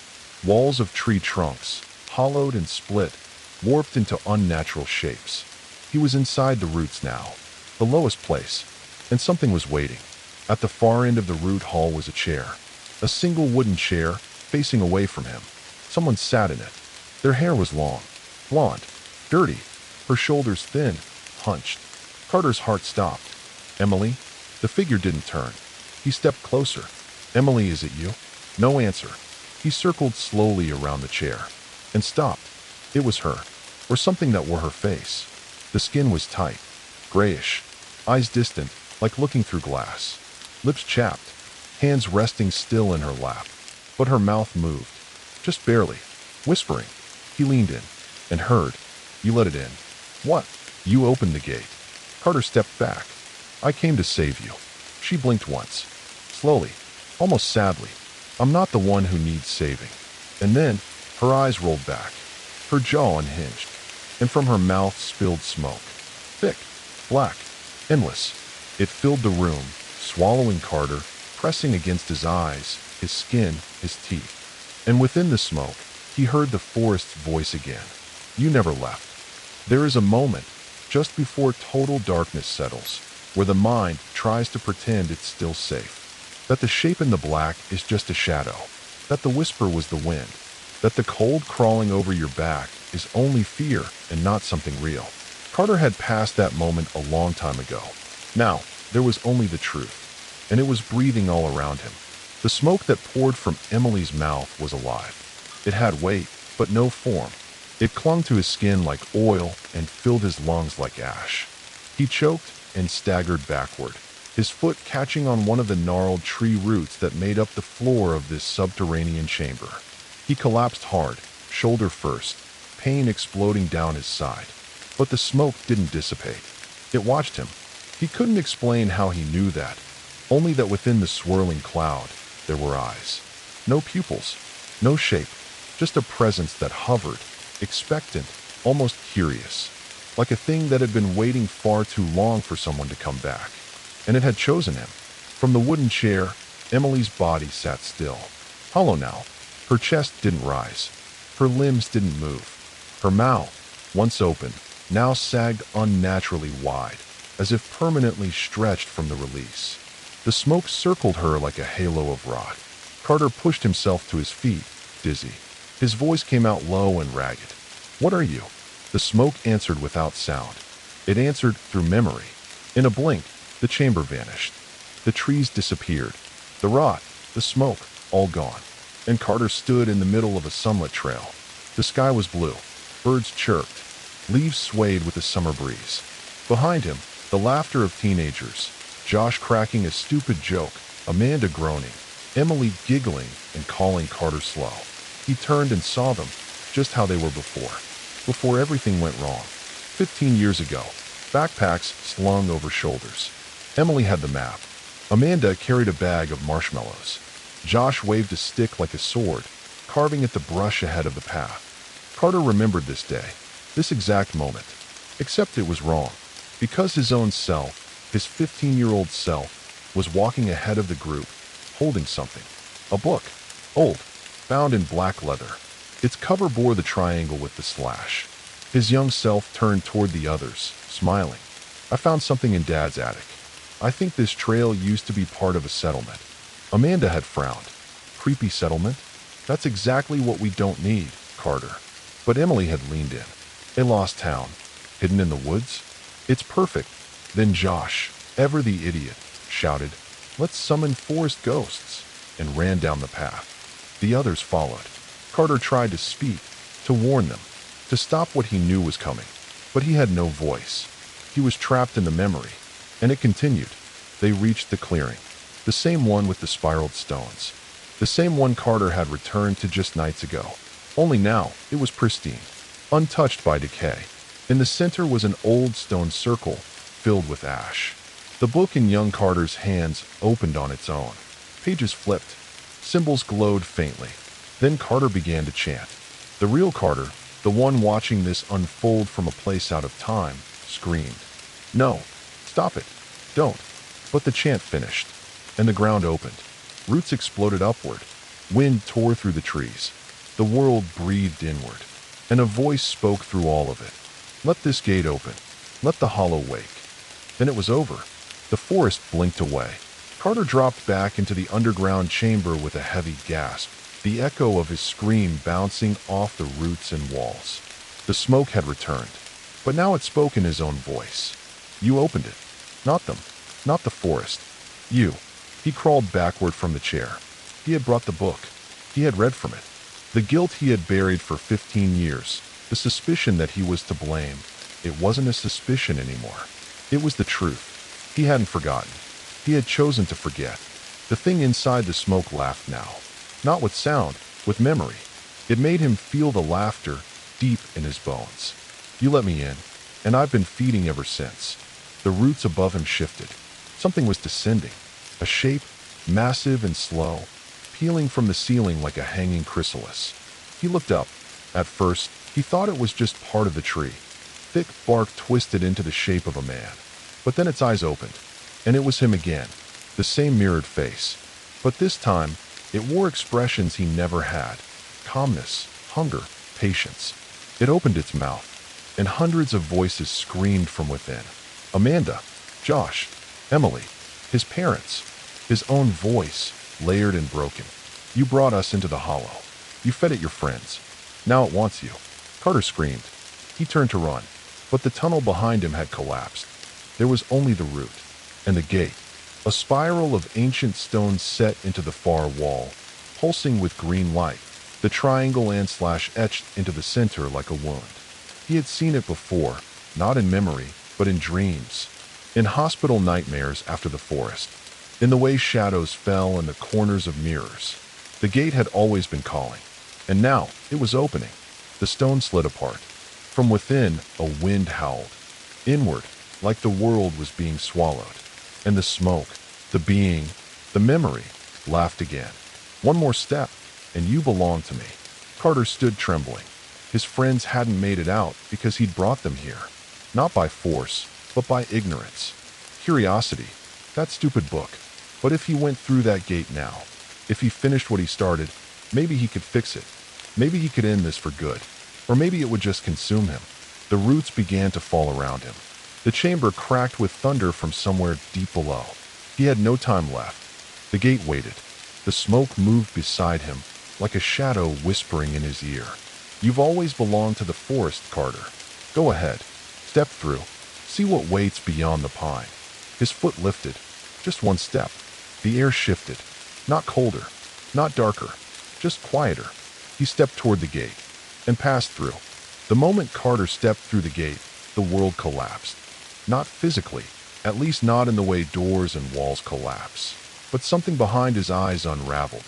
[SPEAKER 1] Walls of tree trunks, hollowed and split, warped into unnatural shapes. He was inside the roots now, the lowest place, and something was waiting. At the far end of the root hall was a chair. A single wooden chair, facing away from him. Someone sat in it. Their hair was long, blonde, dirty, her shoulders thin, hunched. Carter's heart stopped. "Emily?" The figure didn't turn. He stepped closer. "Emily, is it you?" No answer. He circled slowly around the chair and stopped. It was her, or something that wore her face. The skin was tight, grayish, eyes distant, like looking through glass. Lips chapped, hands resting still in her lap. But her mouth moved, just barely, whispering. He leaned in and heard. "You let it in." "What?" You opened the gate. Carter stepped back. I came to save you. She blinked once. Slowly, almost sadly. I'm not the one who needs saving. And then, her eyes rolled back. Her jaw unhinged. And from her mouth spilled smoke. Thick, black, endless. It filled the room, swallowing Carter, pressing against his eyes, his skin, his teeth. And within the smoke, he heard the forest's voice again. You never left. There is a moment, just before total darkness settles, where the mind tries to pretend it's still safe. That the shape in the black is just a shadow. That the whisper was the wind. That the cold crawling over your back is only fear and not something real. Carter had passed that moment a long time ago. Now, there was only the truth, and it was breathing all around him. The smoke that poured from Emily's mouth was alive. It had weight, but no form. It clung to his skin like oil and filled his lungs like ash. He choked and staggered backward, his foot catching on one of the gnarled tree roots that made up the floor of this subterranean chamber. He collapsed hard, shoulder first, pain exploding down his side. But the smoke didn't dissipate. It watched him. He couldn't explain how he knew that, only that within the swirling cloud, there were eyes. No pupils, no shape, just a presence that hovered, expectant, almost curious, like a thing that had been waiting far too long for someone to come back. And it had chosen him. From the wooden chair, Emily's body sat still, hollow now. Her chest didn't rise. Her limbs didn't move. Her mouth, once open, now sagged unnaturally wide, as if permanently stretched from the release. The smoke circled her like a halo of rot. Carter pushed himself to his feet, dizzy. His voice came out low and ragged. What are you? The smoke answered without sound. It answered through memory. In a blink, the chamber vanished. The trees disappeared. The rot, the smoke, all gone. And Carter stood in the middle of a sunlit trail. The sky was blue. Birds chirped. Leaves swayed with the summer breeze. Behind him, the laughter of teenagers. Josh cracking a stupid joke, Amanda groaning, Emily giggling and calling Carter slow. He turned and saw them, just how they were before everything went wrong. 15 years ago, backpacks slung over shoulders. Emily had the map. Amanda carried a bag of marshmallows. Josh waved a stick like a sword, carving at the brush ahead of the path. Carter remembered this day, this exact moment, except it was wrong, because his own self, his 15-year-old self, was walking ahead of the group, holding something. A book, old, bound in black leather. Its cover bore the triangle with the slash. His young self turned toward the others, smiling. I found something in Dad's attic. I think this trail used to be part of a settlement. Amanda had frowned. Creepy settlement? That's exactly what we don't need, Carter. But Emily had leaned in. A lost town, hidden in the woods? It's perfect. Then Josh, ever the idiot, shouted, "Let's summon forest ghosts," and ran down the path. The others followed. Carter tried to speak, to warn them, to stop what he knew was coming. But he had no voice. He was trapped in the memory. And it continued. They reached the clearing. The same one with the spiraled stones. The same one Carter had returned to just nights ago. Only now, it was pristine, untouched by decay. In the center was an old stone circle, filled with ash. The book in young Carter's hands opened on its own. Pages flipped. Symbols glowed faintly. Then Carter began to chant. The real Carter, the one watching this unfold from a place out of time, screamed, "No! Stop it! Don't!" But the chant finished, and the ground opened. Roots exploded upward. Wind tore through the trees. The world breathed inward, and a voice spoke through all of it. Let this gate open. Let the hollow wake. Then it was over. The forest blinked away. Carter dropped back into the underground chamber with a heavy gasp, the echo of his scream bouncing off the roots and walls. The smoke had returned, but now it spoke in his own voice. You opened it. Not them. Not the forest. You. He crawled backward from the chair. He had brought the book. He had read from it. The guilt he had buried for 15 years, the suspicion that he was to blame, it wasn't a suspicion anymore. It was the truth. He hadn't forgotten. He had chosen to forget. The thing inside the smoke laughed now. Not with sound, with memory. It made him feel the laughter deep in his bones. You let me in. and I've been feeding ever since." The roots above him shifted. Something was descending. A shape, massive and slow, peeling from the ceiling like a hanging chrysalis. He looked up. At first, he thought it was just part of the tree. Thick bark twisted into the shape of a man. But then its eyes opened, and it was him again, the same mirrored face. But this time, it wore expressions he never had: calmness, hunger, patience. It opened its mouth, and hundreds of voices screamed from within. Amanda, Josh, Emily, his parents, his own voice, layered and broken. "You brought us into the hollow. You fed it your friends. Now it wants you." Carter screamed. He turned to run, but the tunnel behind him had collapsed. There was only the root, and the gate, a spiral of ancient stone set into the far wall, pulsing with green light, the triangle and slash etched into the center like a wound. He had seen it before, not in memory, but in dreams, in hospital nightmares after the forest, in the way shadows fell in the corners of mirrors. The gate had always been calling, and now it was opening. The stone slid apart. From within, a wind howled. Inward, like the world was being swallowed. And the smoke, the being, the memory, laughed again. "One more step, and you belong to me." Carter stood trembling. His friends hadn't made it out because he'd brought them here. Not by force, but by ignorance. Curiosity, that stupid book. But if he went through that gate now, if he finished what he started, maybe he could fix it. Maybe he could end this for good. Or maybe it would just consume him. The roots began to fall around him. The chamber cracked with thunder from somewhere deep below. He had no time left. The gate waited. The smoke moved beside him, like a shadow whispering in his ear. "You've always belonged to the forest, Carter. Go ahead. Step through. See what waits beyond the pine." His foot lifted. Just one step. The air shifted. Not colder, not darker, just quieter. He stepped toward the gate and passed through. The moment Carter stepped through the gate, the world collapsed. Not physically, at least not in the way doors and walls collapse, but something behind his eyes unraveled,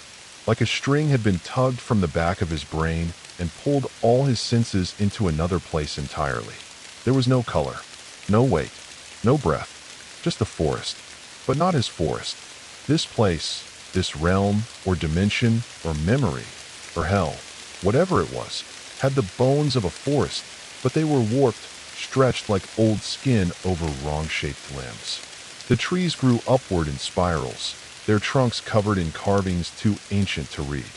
[SPEAKER 1] like a string had been tugged from the back of his brain and pulled all his senses into another place entirely. There was no color, no weight, no breath, just the forest, but not his forest. This place, this realm, or dimension, or memory, or hell, whatever it was, had the bones of a forest, but they were warped, stretched like old skin over wrong-shaped limbs. The trees grew upward in spirals, their trunks covered in carvings too ancient to read.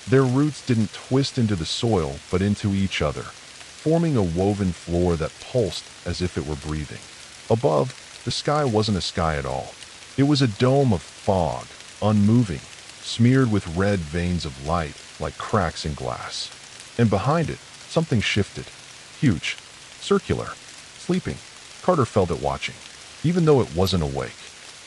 [SPEAKER 1] Their roots didn't twist into the soil, but into each other, forming a woven floor that pulsed as if it were breathing. Above, the sky wasn't a sky at all. It was a dome of fog, unmoving, smeared with red veins of light like cracks in glass. And behind it, something shifted. Huge, circular, sleeping. Carter felt it watching, even though it wasn't awake,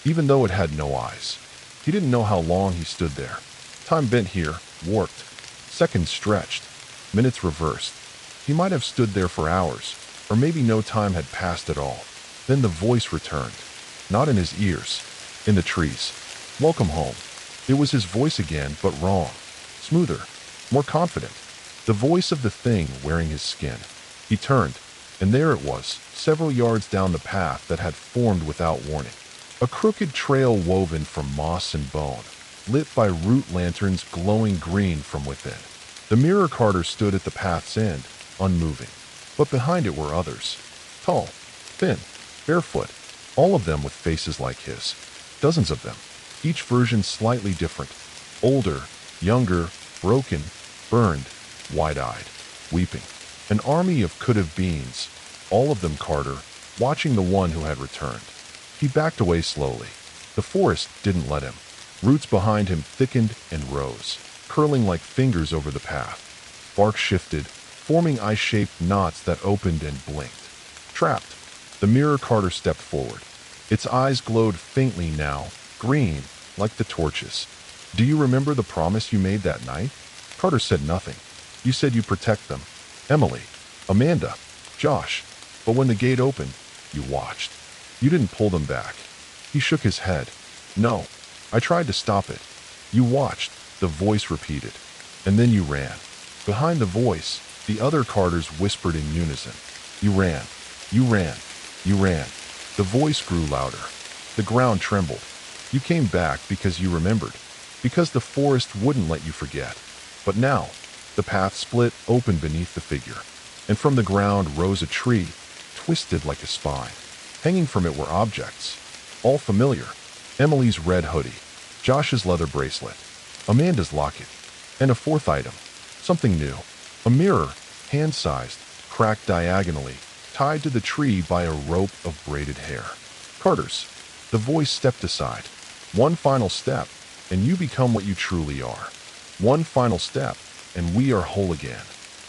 [SPEAKER 1] even though it had no eyes. He didn't know how long he stood there. Time bent here, warped. Seconds stretched. Minutes reversed. He might have stood there for hours, or maybe no time had passed at all. Then the voice returned. Not in his ears, in the trees. "Welcome home." It was his voice again, but wrong. Smoother, more confident. The voice of the thing wearing his skin. He turned, and there it was, several yards down the path that had formed without warning. A crooked trail woven from moss and bone, lit by root lanterns glowing green from within. The mirror Carter stood at the path's end, unmoving. But behind it were others. Tall, thin, barefoot, all of them with faces like his. Dozens of them, each version slightly different. Older, younger, broken, burned, wide-eyed, weeping. An army of could-have-beens, all of them Carter, watching the one who had returned. He backed away slowly. The forest didn't let him. Roots behind him thickened and rose, curling like fingers over the path. Bark shifted, forming eye-shaped knots that opened and blinked. Trapped, the mirror Carter stepped forward. Its eyes glowed faintly now, green, like the torches. "Do you remember the promise you made that night?" Carter said nothing. "You said you'd protect them. Emily, Amanda, Josh. But when the gate opened, you watched. You didn't pull them back." He shook his head. "No, I tried to stop it. You watched," the voice repeated. "And then you ran." Behind the voice, the other Carters whispered in unison. "You ran. You ran. You ran. The voice grew louder. The ground trembled. You came back because you remembered, because the forest wouldn't let you forget. But now, the path split open beneath the figure, and from the ground rose a tree, twisted like a spine. Hanging from it were objects, all familiar. Emily's red hoodie, Josh's leather bracelet, Amanda's locket, and a fourth item, something new. A mirror, hand-sized, cracked diagonally, tied to the tree by a rope of braided hair. Carter's. The voice stepped aside. One final step, and you become what you truly are. One final step, and we are whole again.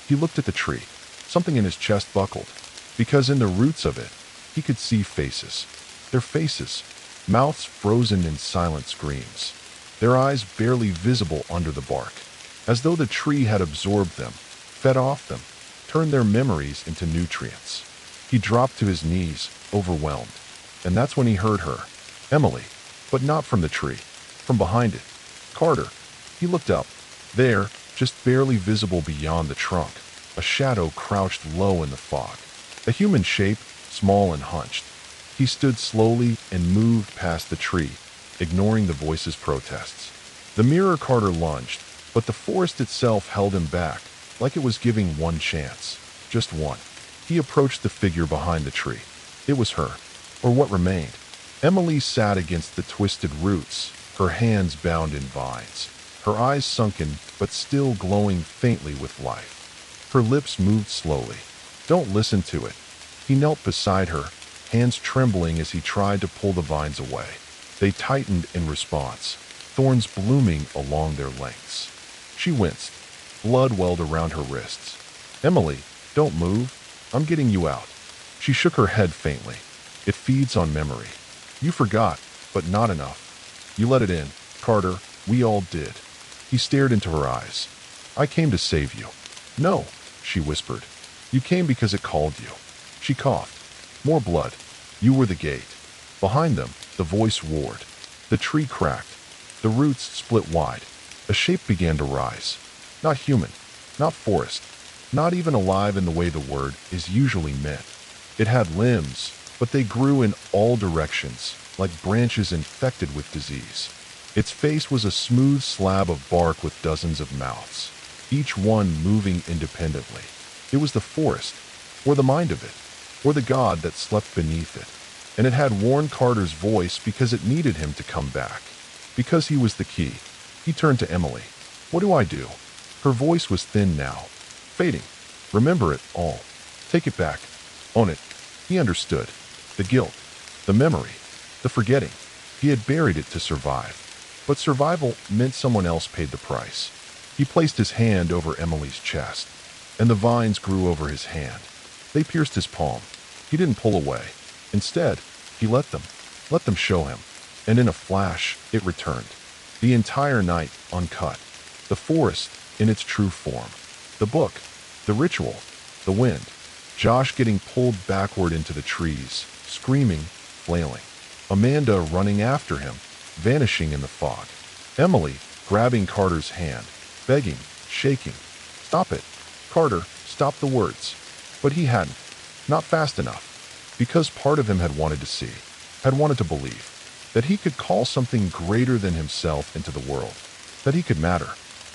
[SPEAKER 1] He looked at the tree. Something in his chest buckled, because in the roots of it, he could see faces. Their faces, mouths frozen in silent screams, their eyes barely visible under the bark, as though the tree had absorbed them, fed off them, turned their memories into nutrients. He dropped to his knees, overwhelmed, and that's when he heard her. Emily, but not from the tree, from behind it. Carter. He looked up. There, just barely visible beyond the trunk, a shadow crouched low in the fog. A human shape, small and hunched. He stood slowly and moved past the tree, ignoring the voice's protests. The mirror Carter lunged, but the forest itself held him back, like it was giving one chance. Just one. He approached the figure behind the tree. It was her, or what remained. Emily sat against the twisted roots, her hands bound in vines, her eyes sunken but still glowing faintly with life. Her lips moved slowly. Don't listen to it. He knelt beside her, hands trembling as he tried to pull the vines away. They tightened in response, thorns blooming along their lengths. She winced. Blood welled around her wrists. Emily, don't move. I'm getting you out. She shook her head faintly. It feeds on memory. You forgot, but not enough. You let it in, Carter. We all did. He stared into her eyes. I came to save you. No, she whispered. You came because it called you. She coughed. More blood. You were the gate. Behind them, the voice roared. The tree cracked. The roots split wide. A shape began to rise. Not human. Not forest. Not even alive in the way the word is usually meant. It had limbs, but they grew in all directions, like branches infected with disease. Its face was a smooth slab of bark with dozens of mouths, each one moving independently. It was the forest, or the mind of it, or the god that slept beneath it. And it had warned Carter's voice because it needed him to come back. Because he was the key. He turned to Emily. What do I do? Her voice was thin now, fading. Remember it all. Take it back. Own it. He understood. The guilt, the memory, the forgetting. He had buried it to survive. But survival meant someone else paid the price. He placed his hand over Emily's chest, and the vines grew over his hand. They pierced his palm. He didn't pull away. Instead, he let them show him. And in a flash, it returned. The entire night, uncut. The forest, in its true form. The book, the ritual, the wind. Josh getting pulled backward into the trees, screaming, flailing. Amanda running after him, vanishing in the fog. Emily grabbing Carter's hand, begging, shaking. Stop it. Carter, stop the words. But he hadn't. Not fast enough. Because part of him had wanted to see, had wanted to believe, that he could call something greater than himself into the world, that he could matter.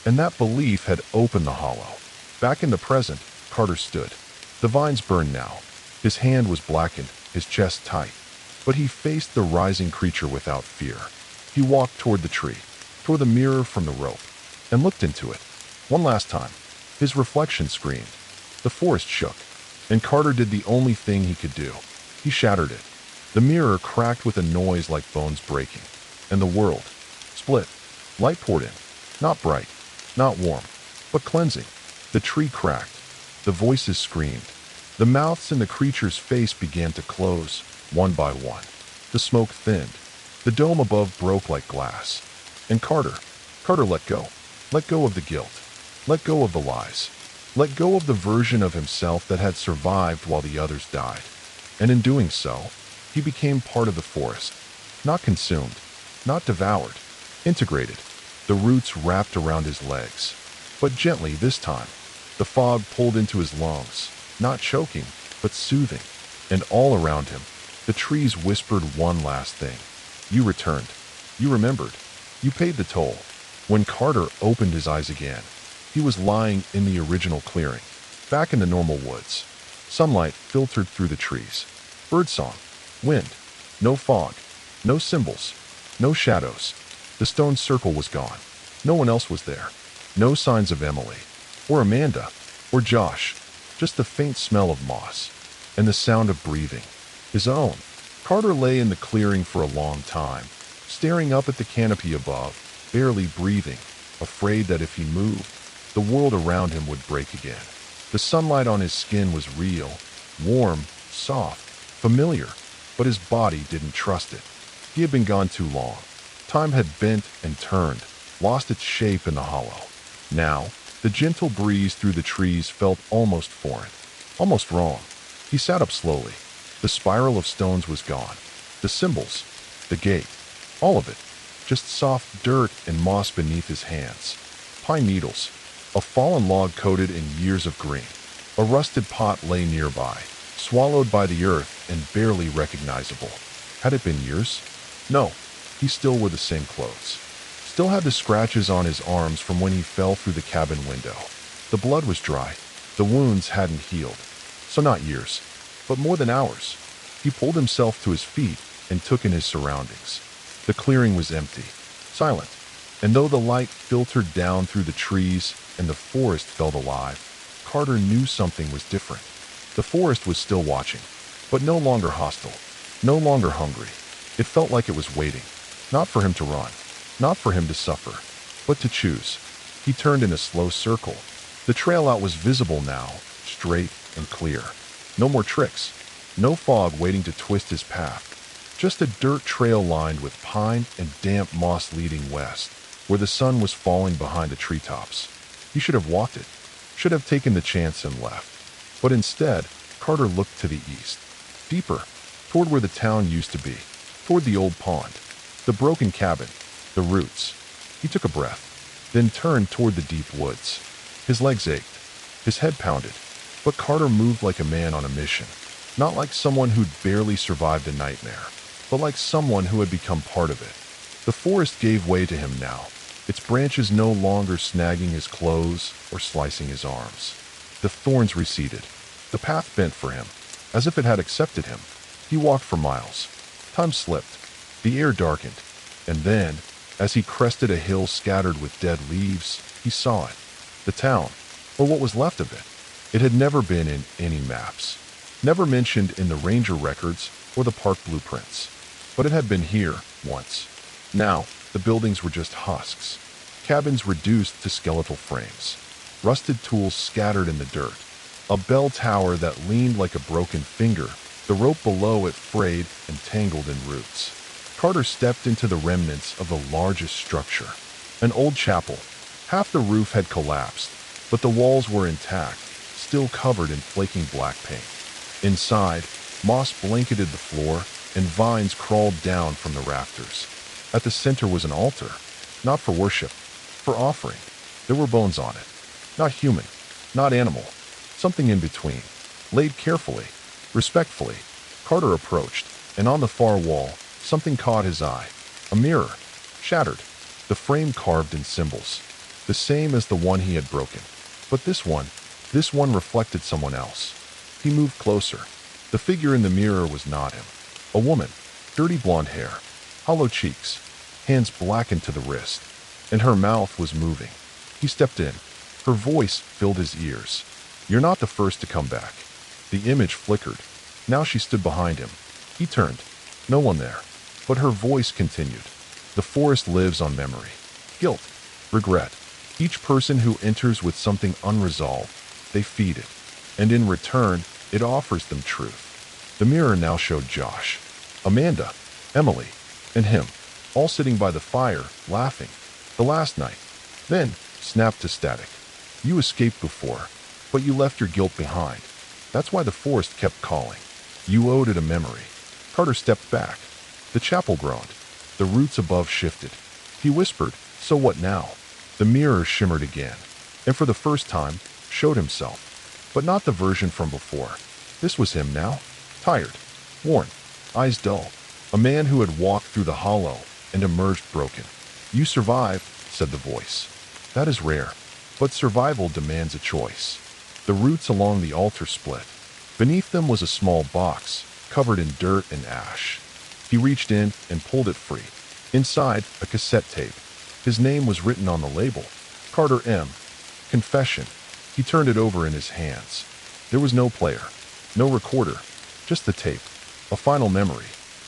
[SPEAKER 1] And that belief had opened the hollow. Back in the present, Carter stood. The vines burned now. His hand was blackened, his chest tight. But he faced the rising creature without fear. He walked toward the tree, toward the mirror from the rope, and looked into it. One last time. His reflection screamed. The forest shook, and Carter did the only thing he could do. He shattered it. The mirror cracked with a noise like bones breaking, and the world split. Light poured in, not bright, not warm, but cleansing. The tree cracked. The voices screamed. The mouths in the creature's face began to close, one by one. The smoke thinned. The dome above broke like glass. And Carter let go. Let go of the guilt. Let go of the lies. Let go of the version of himself that had survived while the others died. And in doing so, he became part of the forest. Not consumed, not devoured, integrated. The roots wrapped around his legs. But gently this time. The fog pulled into his lungs, not choking, but soothing. And all around him, the trees whispered one last thing. You returned. You remembered. You paid the toll. When Carter opened his eyes again, he was lying in the original clearing, back in the normal woods. Sunlight filtered through the trees. Birdsong. Wind. No fog. No symbols. No shadows. The stone circle was gone. No one else was there. No signs of Emily, or Amanda, or Josh. Just the faint smell of moss, and the sound of breathing. His own. Carter lay in the clearing for a long time, staring up at the canopy above, barely breathing, afraid that if he moved, the world around him would break again. The sunlight on his skin was real, warm, soft, familiar, but his body didn't trust it. He had been gone too long. Time had bent and turned, lost its shape in the hollow. Now, the gentle breeze through the trees felt almost foreign, almost wrong. He sat up slowly. The spiral of stones was gone. The symbols, the gate, all of it. Just soft dirt and moss beneath his hands. Pine needles, a fallen log coated in years of green. A rusted pot lay nearby, swallowed by the earth and barely recognizable. Had it been years? No, he still wore the same clothes. Still had the scratches on his arms from when he fell through the cabin window. The blood was dry. The wounds hadn't healed. So not years, but more than hours. He pulled himself to his feet and took in his surroundings. The clearing was empty, silent, and though the light filtered down through the trees and the forest felt alive, Carter knew something was different. The forest was still watching, but no longer hostile, no longer hungry. It felt like it was waiting, not for him to run, not for him to suffer, but to choose. He turned in a slow circle. The trail out was visible now, straight and clear. No more tricks, no fog waiting to twist his path. Just a dirt trail lined with pine and damp moss leading west, where the sun was falling behind the treetops. He should have walked it, should have taken the chance and left. But instead, Carter looked to the east, deeper, toward where the town used to be, toward the old pond, the broken cabin, the roots. He took a breath, then turned toward the deep woods. His legs ached, his head pounded, but Carter moved like a man on a mission, not like someone who'd barely survived a nightmare, but like someone who had become part of it. The forest gave way to him now, its branches no longer snagging his clothes or slicing his arms. The thorns receded. The path bent for him, as if it had accepted him. He walked for miles. Time slipped. The air darkened. And then, as he crested a hill scattered with dead leaves, he saw it. The town, or what was left of it. It had never been in any maps, never mentioned in the ranger records or the park blueprints. But it had been here once. Now, the buildings were just husks, cabins reduced to skeletal frames, rusted tools scattered in the dirt, a bell tower that leaned like a broken finger, the rope below it frayed and tangled in roots. Carter stepped into the remnants of the largest structure, an old chapel. Half the roof had collapsed, but the walls were intact, still covered in flaking black paint. Inside, moss blanketed the floor, and vines crawled down from the rafters. At the center was an altar, not for worship, for offering. There were bones on it. Not human, not animal, something in between, laid carefully, respectfully. Carter approached, and on the far wall, something caught his eye. A mirror, shattered, the frame carved in symbols, the same as the one he had broken. But this one reflected someone else. He moved closer. The figure in the mirror was not him. A woman, dirty blonde hair, hollow cheeks, hands blackened to the wrist, and her mouth was moving. He stepped in. Her voice filled his ears. "You're not the first to come back." The image flickered. Now she stood behind him. He turned. No one there. But her voice continued. "The forest lives on memory, guilt, regret. Each person who enters with something unresolved, they feed it. And in return, it offers them truth." The mirror now showed Josh, Amanda, Emily, and him, all sitting by the fire, laughing. The last night. Then, snapped to static. "You escaped before, but you left your guilt behind. That's why the forest kept calling. You owed it a memory." Carter stepped back. The chapel groaned. The roots above shifted. He whispered, "So what now?" The mirror shimmered again, and for the first time, showed himself. But not the version from before. This was him now. Tired, worn, eyes dull. A man who had walked through the hollow and emerged broken. "You survived," said the voice. "That is rare, but survival demands a choice." The roots along the altar split. Beneath them was a small box, covered in dirt and ash. He reached in and pulled it free. Inside, a cassette tape. His name was written on the label. Carter M. Confession. He turned it over in his hands. There was no player, no recorder, just the tape. A final memory,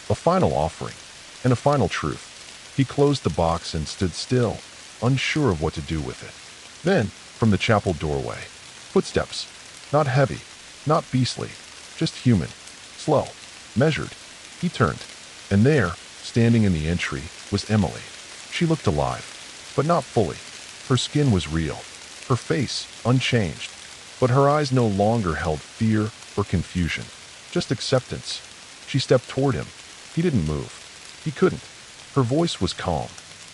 [SPEAKER 1] a final offering, and a final truth. He closed the box and stood still, unsure of what to do with it. Then, from the chapel doorway, footsteps. Not heavy, not beastly, just human. Slow, measured. He turned, and there, standing in the entry, was Emily. She looked alive, but not fully. Her skin was real, her face unchanged, but her eyes no longer held fear or confusion, just acceptance. She stepped toward him. He didn't move. He couldn't. Her voice was calm.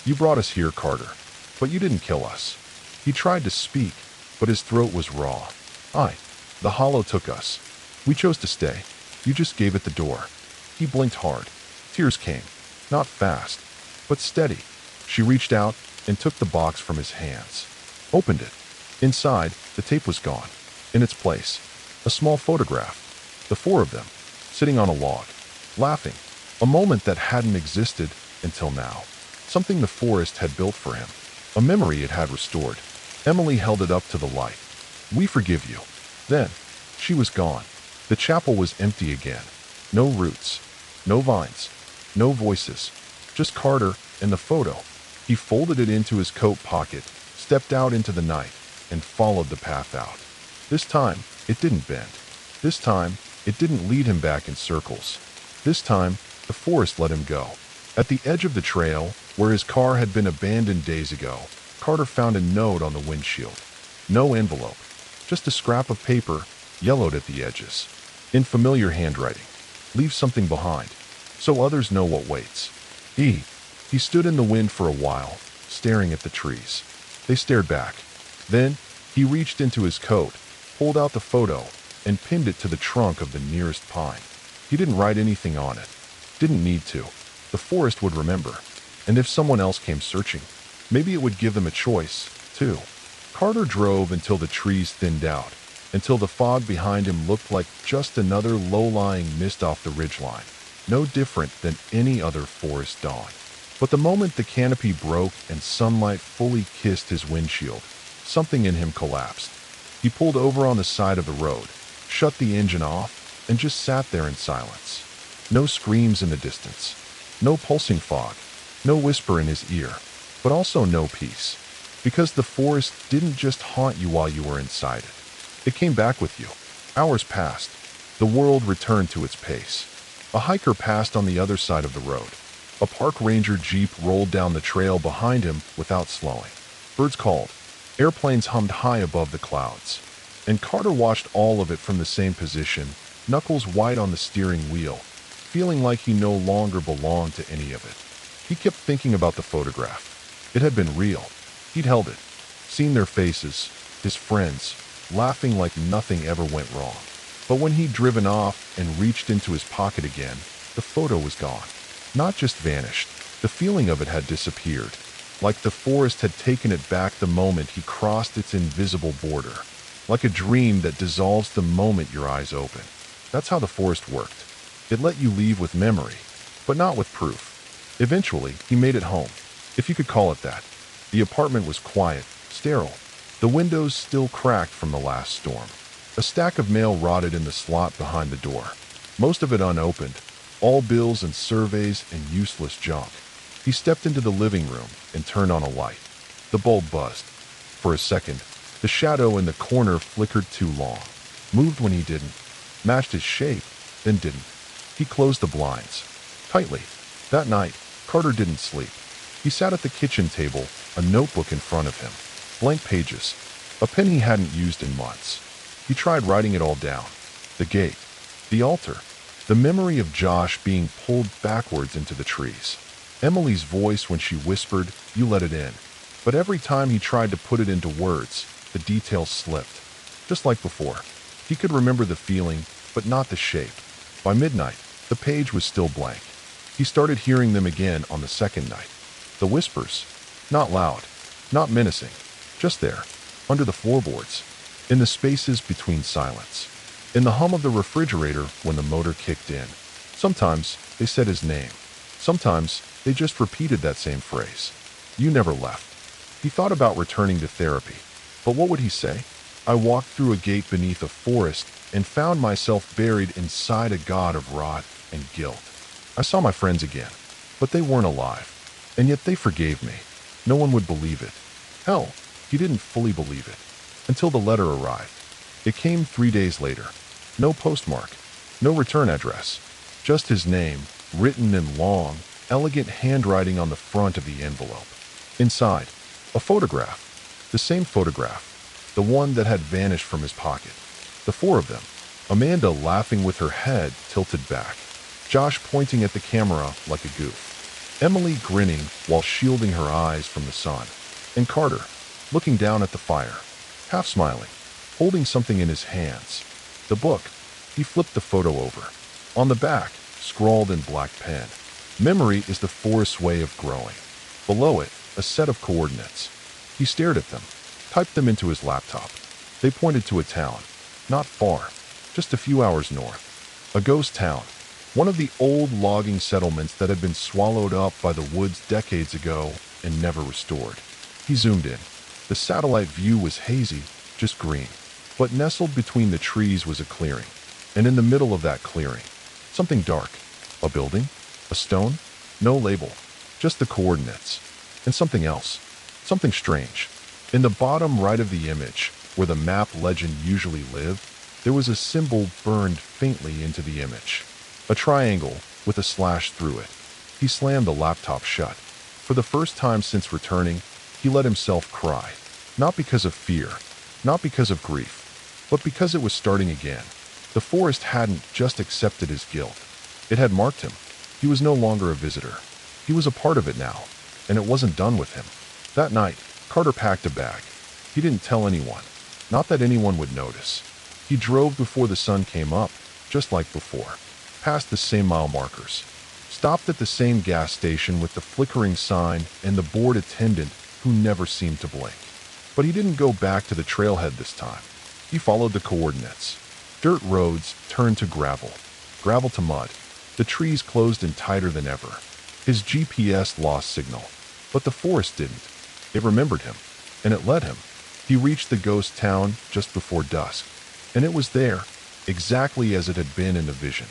[SPEAKER 1] "You brought us here, Carter, but you didn't kill us." He tried to speak, but his throat was raw. The hollow took us. We chose to stay. You just gave it the door." He blinked hard. Tears came, not fast, but steady. She reached out and took the box from his hands. Opened it. Inside, the tape was gone. In its place, a small photograph. The four of them, sitting on a log, laughing. A moment that hadn't existed until now. Something the forest had built for him. A memory it had restored. Emily held it up to the light. "We forgive you." Then, she was gone. The chapel was empty again. No roots, no vines, no voices. Just Carter and the photo. He folded it into his coat pocket, stepped out into the night, and followed the path out. This time, it didn't bend. This time, it didn't lead him back in circles. This time, the forest let him go. At the edge of the trail, where his car had been abandoned days ago, Carter found a note on the windshield. No envelope, just a scrap of paper, yellowed at the edges. In familiar handwriting. "Leave something behind, so others know what waits." He stood in the wind for a while, staring at the trees. They stared back. Then, he reached into his coat, pulled out the photo, and pinned it to the trunk of the nearest pine. He didn't write anything on it. Didn't need to. The forest would remember. And if someone else came searching, maybe it would give them a choice, too. Carter drove until the trees thinned out, until the fog behind him looked like just another low-lying mist off the ridgeline, no different than any other forest dawn. But the moment the canopy broke and sunlight fully kissed his windshield, something in him collapsed. He pulled over on the side of the road, shut the engine off, and just sat there in silence. No screams in the distance, no pulsing fog, no whisper in his ear, but also no peace. Because the forest didn't just haunt you while you were inside it. It came back with you. Hours passed. The world returned to its pace. A hiker passed on the other side of the road. A park ranger jeep rolled down the trail behind him without slowing. Birds called. Airplanes hummed high above the clouds. And Carter watched all of it from the same position, knuckles white on the steering wheel, feeling like he no longer belonged to any of it. He kept thinking about the photograph. It had been real. He'd held it, seen their faces, his friends, laughing like nothing ever went wrong. But when he'd driven off and reached into his pocket again, the photo was gone. Not just vanished, the feeling of it had disappeared, like the forest had taken it back the moment he crossed its invisible border, like a dream that dissolves the moment your eyes open. That's how the forest worked. It let you leave with memory, but not with proof. Eventually, he made it home, if you could call it that. The apartment was quiet, sterile, the windows still cracked from the last storm. A stack of mail rotted in the slot behind the door, most of it unopened, all bills and surveys and useless junk. He stepped into the living room and turned on a light. The bulb buzzed. For a second, the shadow in the corner flickered too long, moved when he didn't, matched his shape, then didn't. He closed the blinds, tightly. That night, Carter didn't sleep. He sat at the kitchen table, a notebook in front of him, blank pages, a pen he hadn't used in months. He tried writing it all down. The gate, the altar, the memory of Josh being pulled backwards into the trees. Emily's voice when she whispered, "You let it in." But every time he tried to put it into words, the details slipped. Just like before. He could remember the feeling, but not the shape. By midnight, the page was still blank. He started hearing them again on the second night. The whispers, not loud, not menacing, just there, under the floorboards, in the spaces between silence, in the hum of the refrigerator when the motor kicked in. Sometimes they said his name. Sometimes they just repeated that same phrase. You never left. He thought about returning to therapy. But what would he say? I walked through a gate beneath a forest and found myself buried inside a god of rot and guilt. I saw my friends again, but they weren't alive. And yet they forgave me. No one would believe it. Hell, he didn't fully believe it. Until the letter arrived. It came 3 days later. No postmark, no return address. Just his name, written in long, elegant handwriting on the front of the envelope. Inside, a photograph. The same photograph. The one that had vanished from his pocket. The four of them. Amanda laughing with her head tilted back. Josh pointing at the camera like a goof. Emily grinning while shielding her eyes from the sun. And Carter, looking down at the fire, half smiling, holding something in his hands. The book. He flipped the photo over. On the back, scrawled in black pen, memory is the forest's way of growing. Below it, a set of coordinates. He stared at them, typed them into his laptop. They pointed to a town, not far, just a few hours north. A ghost town, one of the old logging settlements that had been swallowed up by the woods decades ago and never restored. He zoomed in. The satellite view was hazy, just green. But nestled between the trees was a clearing. And in the middle of that clearing, something dark. A building? A stone? No label. Just the coordinates. And something else. Something strange. In the bottom right of the image, where the map legend usually lived, there was a symbol burned faintly into the image. A triangle with a slash through it. He slammed the laptop shut. For the first time since returning, he let himself cry. Not because of fear, not because of grief, but because it was starting again. The forest hadn't just accepted his guilt. It had marked him. He was no longer a visitor. He was a part of it now, and it wasn't done with him. That night, Carter packed a bag. He didn't tell anyone. Not that anyone would notice. He drove before the sun came up, just like before. Past the same mile markers. Stopped at the same gas station with the flickering sign and the bored attendant who never seemed to blink. But he didn't go back to the trailhead this time. He followed the coordinates. Dirt roads turned to gravel. Gravel to mud. The trees closed in tighter than ever. His GPS lost signal. But the forest didn't. It remembered him. And it led him. He reached the ghost town just before dusk. And it was there, exactly as it had been in the vision.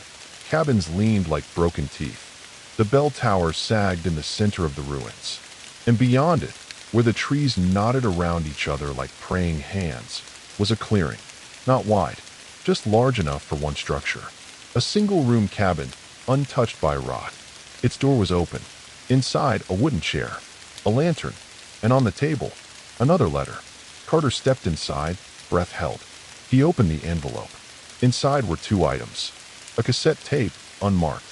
[SPEAKER 1] Cabins leaned like broken teeth. The bell tower sagged in the center of the ruins. And beyond it, where the trees knotted around each other like praying hands, was a clearing. Not wide, just large enough for one structure. A single-room cabin, untouched by rot. Its door was open. Inside, a wooden chair, a lantern, and on the table, another letter. Carter stepped inside, breath held. He opened the envelope. Inside were 2 items. A cassette tape, unmarked.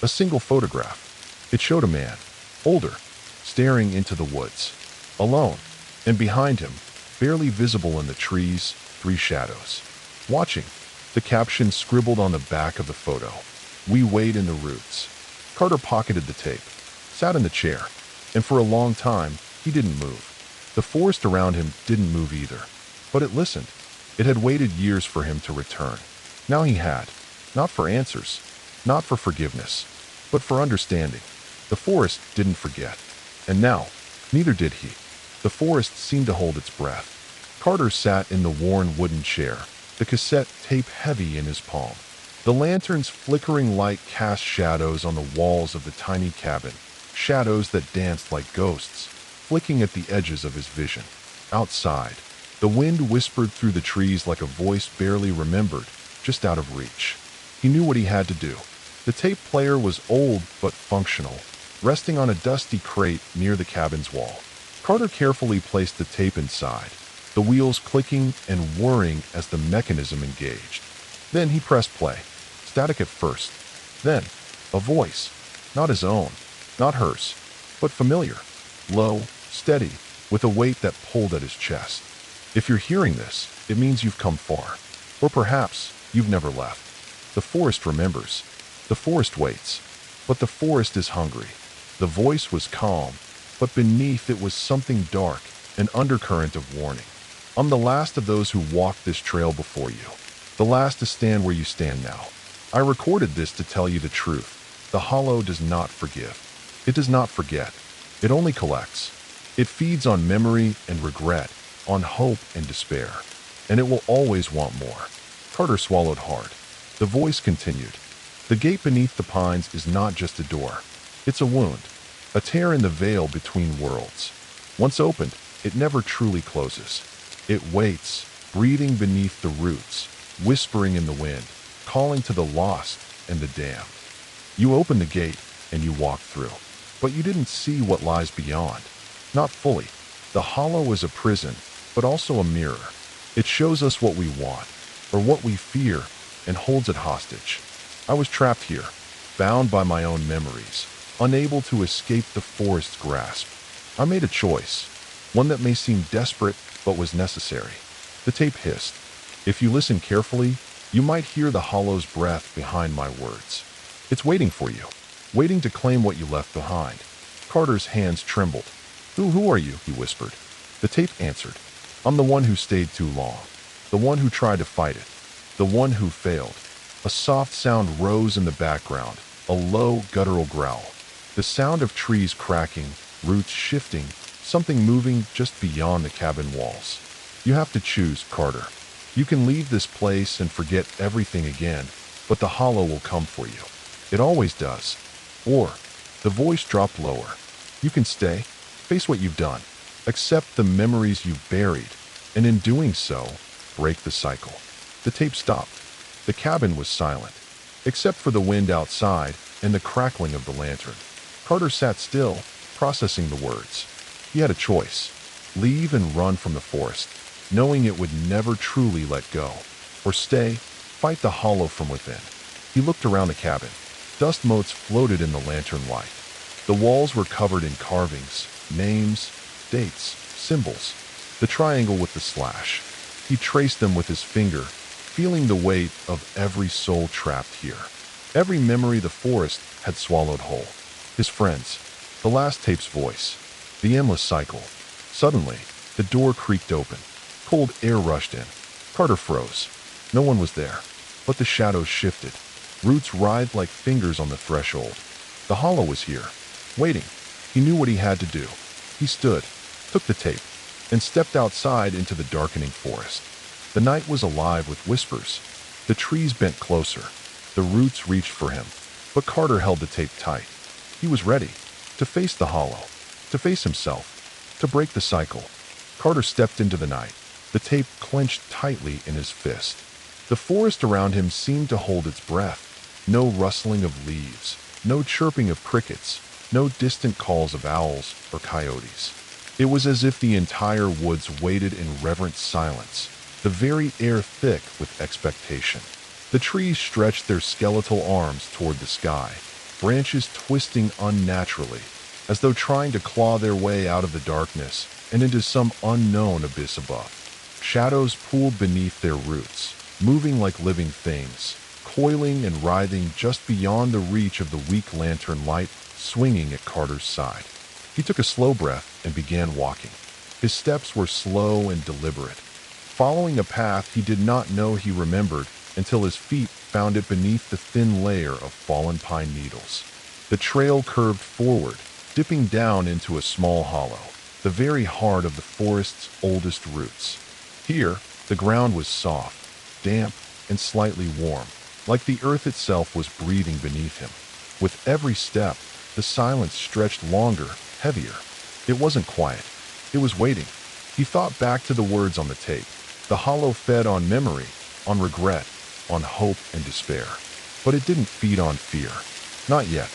[SPEAKER 1] A single photograph. It showed a man, older, staring into the woods. Alone. And behind him, barely visible in the trees, 3 shadows. Watching. The caption scribbled on the back of the photo. We wait in the roots. Carter pocketed the tape, sat in the chair, and for a long time, he didn't move. The forest around him didn't move either. But it listened. It had waited years for him to return. Now he had. Not for answers, not for forgiveness, but for understanding. The forest didn't forget. And now, neither did he. The forest seemed to hold its breath. Carter sat in the worn wooden chair, the cassette tape heavy in his palm. The lantern's flickering light cast shadows on the walls of the tiny cabin, shadows that danced like ghosts, flicking at the edges of his vision. Outside, the wind whispered through the trees like a voice barely remembered, just out of reach. He knew what he had to do. The tape player was old but functional, resting on a dusty crate near the cabin's wall. Carter carefully placed the tape inside, the wheels clicking and whirring as the mechanism engaged. Then he pressed play, static at first. Then, a voice, not his own, not hers, but familiar, low, steady, with a weight that pulled at his chest. If you're hearing this, it means you've come far. Or perhaps you've never left. The forest remembers, The forest waits, but the forest is hungry. The voice was calm, but beneath it was something dark, an undercurrent of warning. I'm the last of those who walked this trail before you, the last to stand where you stand now. I recorded this to tell you the truth. The hollow does not forgive. It does not forget. It only collects. It feeds on memory and regret, on hope and despair. And it will always want more. Carter swallowed hard. The voice continued. The gate beneath the pines is not just a door. It's a wound, a tear in the veil between worlds. Once opened, it never truly closes. It waits, breathing beneath the roots, whispering in the wind, calling to the lost and the damned. You open the gate and you walk through, but you didn't see what lies beyond. Not fully. The hollow is a prison, but also a mirror. It shows us what we want, or what we fear, and holds it hostage. I was trapped here, bound by my own memories, unable to escape the forest's grasp. I made a choice, one that may seem desperate, but was necessary. The tape hissed. If you listen carefully, you might hear the hollow's breath behind my words. It's waiting for you, waiting to claim what you left behind. Carter's hands trembled. Who are you? He whispered. The tape answered. I'm the one who stayed too long, the one who tried to fight it, the one who failed. A soft sound rose in the background, a low, guttural growl. The sound of trees cracking, roots shifting, something moving just beyond the cabin walls. You have to choose, Carter. You can leave this place and forget everything again, but the hollow will come for you. It always does. Or, the voice dropped lower. You can stay, face what you've done, accept the memories you've buried, and in doing so, break the cycle. The tape stopped. The cabin was silent, except for the wind outside and the crackling of the lantern. Carter sat still, processing the words. He had a choice. Leave and run from the forest, knowing it would never truly let go. Or stay, fight the hollow from within. He looked around the cabin. Dust motes floated in the lantern light. The walls were covered in carvings, names, dates, symbols. The triangle with the slash. He traced them with his finger, feeling the weight of every soul trapped here. Every memory the forest had swallowed whole. His friends, the last tape's voice, the endless cycle. Suddenly, the door creaked open. Cold air rushed in. Carter froze. No one was there, but the shadows shifted. Roots writhed like fingers on the threshold. The hollow was here, waiting. He knew what he had to do. He stood, took the tape, and stepped outside into the darkening forest. The night was alive with whispers. The trees bent closer. The roots reached for him, but Carter held the tape tight. He was ready to face the hollow, to face himself, to break the cycle. Carter stepped into the night, the tape clenched tightly in his fist. The forest around him seemed to hold its breath. No rustling of leaves, no chirping of crickets, no distant calls of owls or coyotes. It was as if the entire woods waited in reverent silence, the very air thick with expectation. The trees stretched their skeletal arms toward the sky, branches twisting unnaturally, as though trying to claw their way out of the darkness and into some unknown abyss above. Shadows pooled beneath their roots, moving like living things, coiling and writhing just beyond the reach of the weak lantern light swinging at Carter's side. He took a slow breath and began walking. His steps were slow and deliberate, following a path he did not know he remembered until his feet found it beneath the thin layer of fallen pine needles. The trail curved forward, dipping down into a small hollow, the very heart of the forest's oldest roots. Here, the ground was soft, damp, and slightly warm, like the earth itself was breathing beneath him. With every step, the silence stretched longer, heavier. It wasn't quiet. It was waiting. He thought back to the words on the tape. The hollow fed on memory, on regret, on hope and despair. But it didn't feed on fear. Not yet.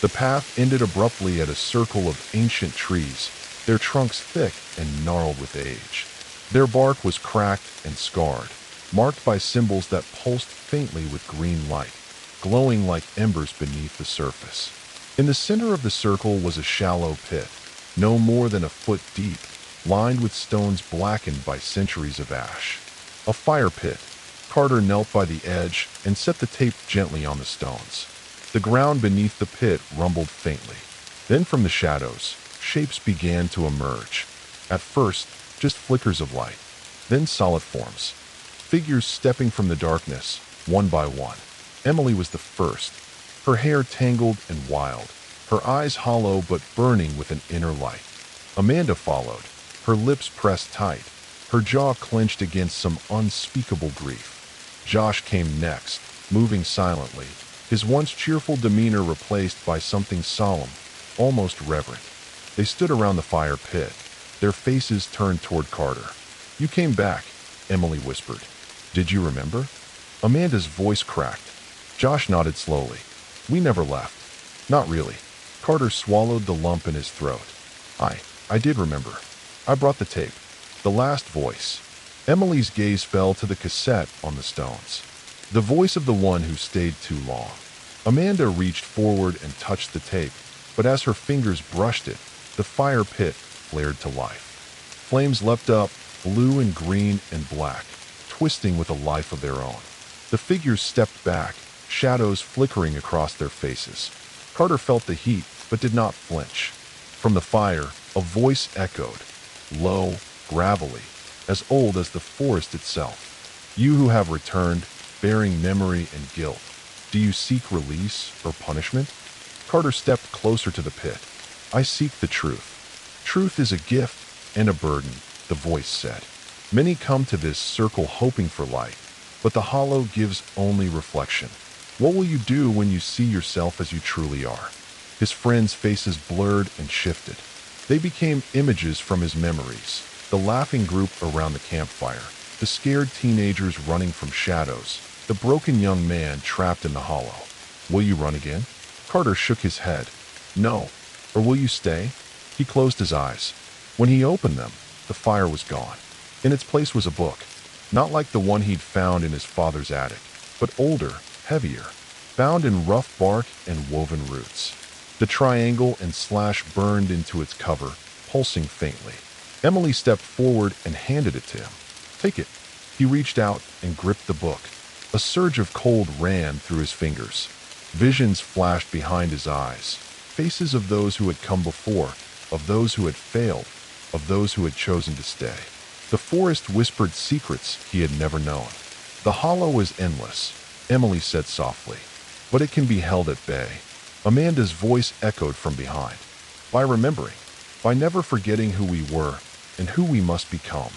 [SPEAKER 1] The path ended abruptly at a circle of ancient trees, their trunks thick and gnarled with age. Their bark was cracked and scarred, marked by symbols that pulsed faintly with green light, glowing like embers beneath the surface. In the center of the circle was a shallow pit, no more than a foot deep, lined with stones blackened by centuries of ash. A fire pit. Carter knelt by the edge and set the tape gently on the stones. The ground beneath the pit rumbled faintly. Then from the shadows, shapes began to emerge. At first, just flickers of light, then solid forms. Figures stepping from the darkness, one by one. Emily was the first, her hair tangled and wild, her eyes hollow but burning with an inner light. Amanda followed, her lips pressed tight, her jaw clenched against some unspeakable grief. Josh came next, moving silently, his once cheerful demeanor replaced by something solemn, almost reverent. They stood around the fire pit, their faces turned toward Carter. "You came back," Emily whispered. "Did you remember?" Amanda's voice cracked. Josh nodded slowly. "We never left." "Not really." Carter swallowed the lump in his throat. I did remember. I brought the tape. The last voice." Emily's gaze fell to the cassette on the stones. The voice of the one who stayed too long. Amanda reached forward and touched the tape, but as her fingers brushed it, the fire pit flared to life. Flames leapt up, blue and green and black, twisting with a life of their own. The figures stepped back, shadows flickering across their faces. Carter felt the heat, but did not flinch. From the fire, a voice echoed, low, gravelly, as old as the forest itself. "You who have returned, bearing memory and guilt, do you seek release or punishment?" Carter stepped closer to the pit. "I seek the truth. Truth is a gift and a burden," the voice said. "Many come to this circle hoping for light, but the hollow gives only reflection. What will you do when you see yourself as you truly are?" His friends' faces blurred and shifted. They became images from his memories. The laughing group around the campfire, the scared teenagers running from shadows, the broken young man trapped in the hollow. "Will you run again?" Carter shook his head. "No. Or will you stay?" He closed his eyes. When he opened them, the fire was gone. In its place was a book, not like the one he'd found in his father's attic, but older, heavier, bound in rough bark and woven roots. The triangle and slash burned into its cover, pulsing faintly. Emily stepped forward and handed it to him. "Take it." He reached out and gripped the book. A surge of cold ran through his fingers. Visions flashed behind his eyes, faces of those who had come before, of those who had failed, of those who had chosen to stay. The forest whispered secrets he had never known. "The hollow is endless," Emily said softly, "but it can be held at bay." Amanda's voice echoed from behind. "By remembering, by never forgetting who we were and who we must become,"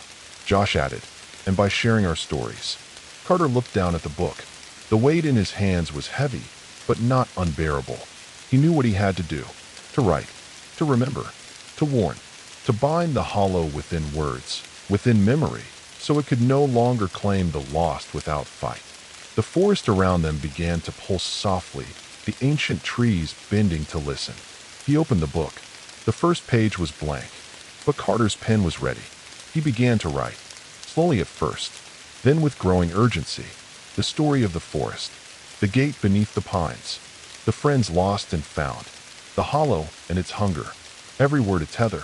[SPEAKER 1] Josh added, "and by sharing our stories." Carter looked down at the book. The weight in his hands was heavy, but not unbearable. He knew what he had to do: to write, to remember, to warn, to bind the hollow within words, within memory, so it could no longer claim the lost without fight. The forest around them began to pulse softly, the ancient trees bending to listen. He opened the book. The first page was blank, but Carter's pen was ready. He began to write, slowly at first, then with growing urgency. The story of the forest, the gate beneath the pines, the friends lost and found, the hollow and its hunger, every word a tether,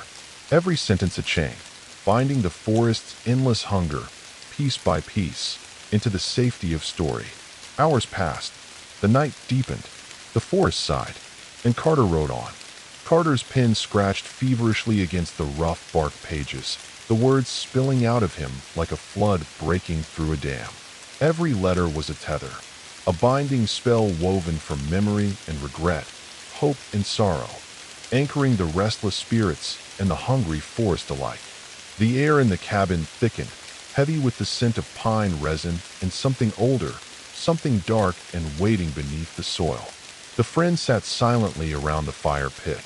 [SPEAKER 1] every sentence a chain, binding the forest's endless hunger, piece by piece, into the safety of story. Hours passed. The night deepened. The forest sighed, and Carter wrote on. Carter's pen scratched feverishly against the rough bark pages, the words spilling out of him like a flood breaking through a dam. Every letter was a tether, a binding spell woven from memory and regret, hope and sorrow, anchoring the restless spirits and the hungry forest alike. The air in the cabin thickened, heavy with the scent of pine resin and something older, something dark and waiting beneath the soil. The friends sat silently around the fire pit,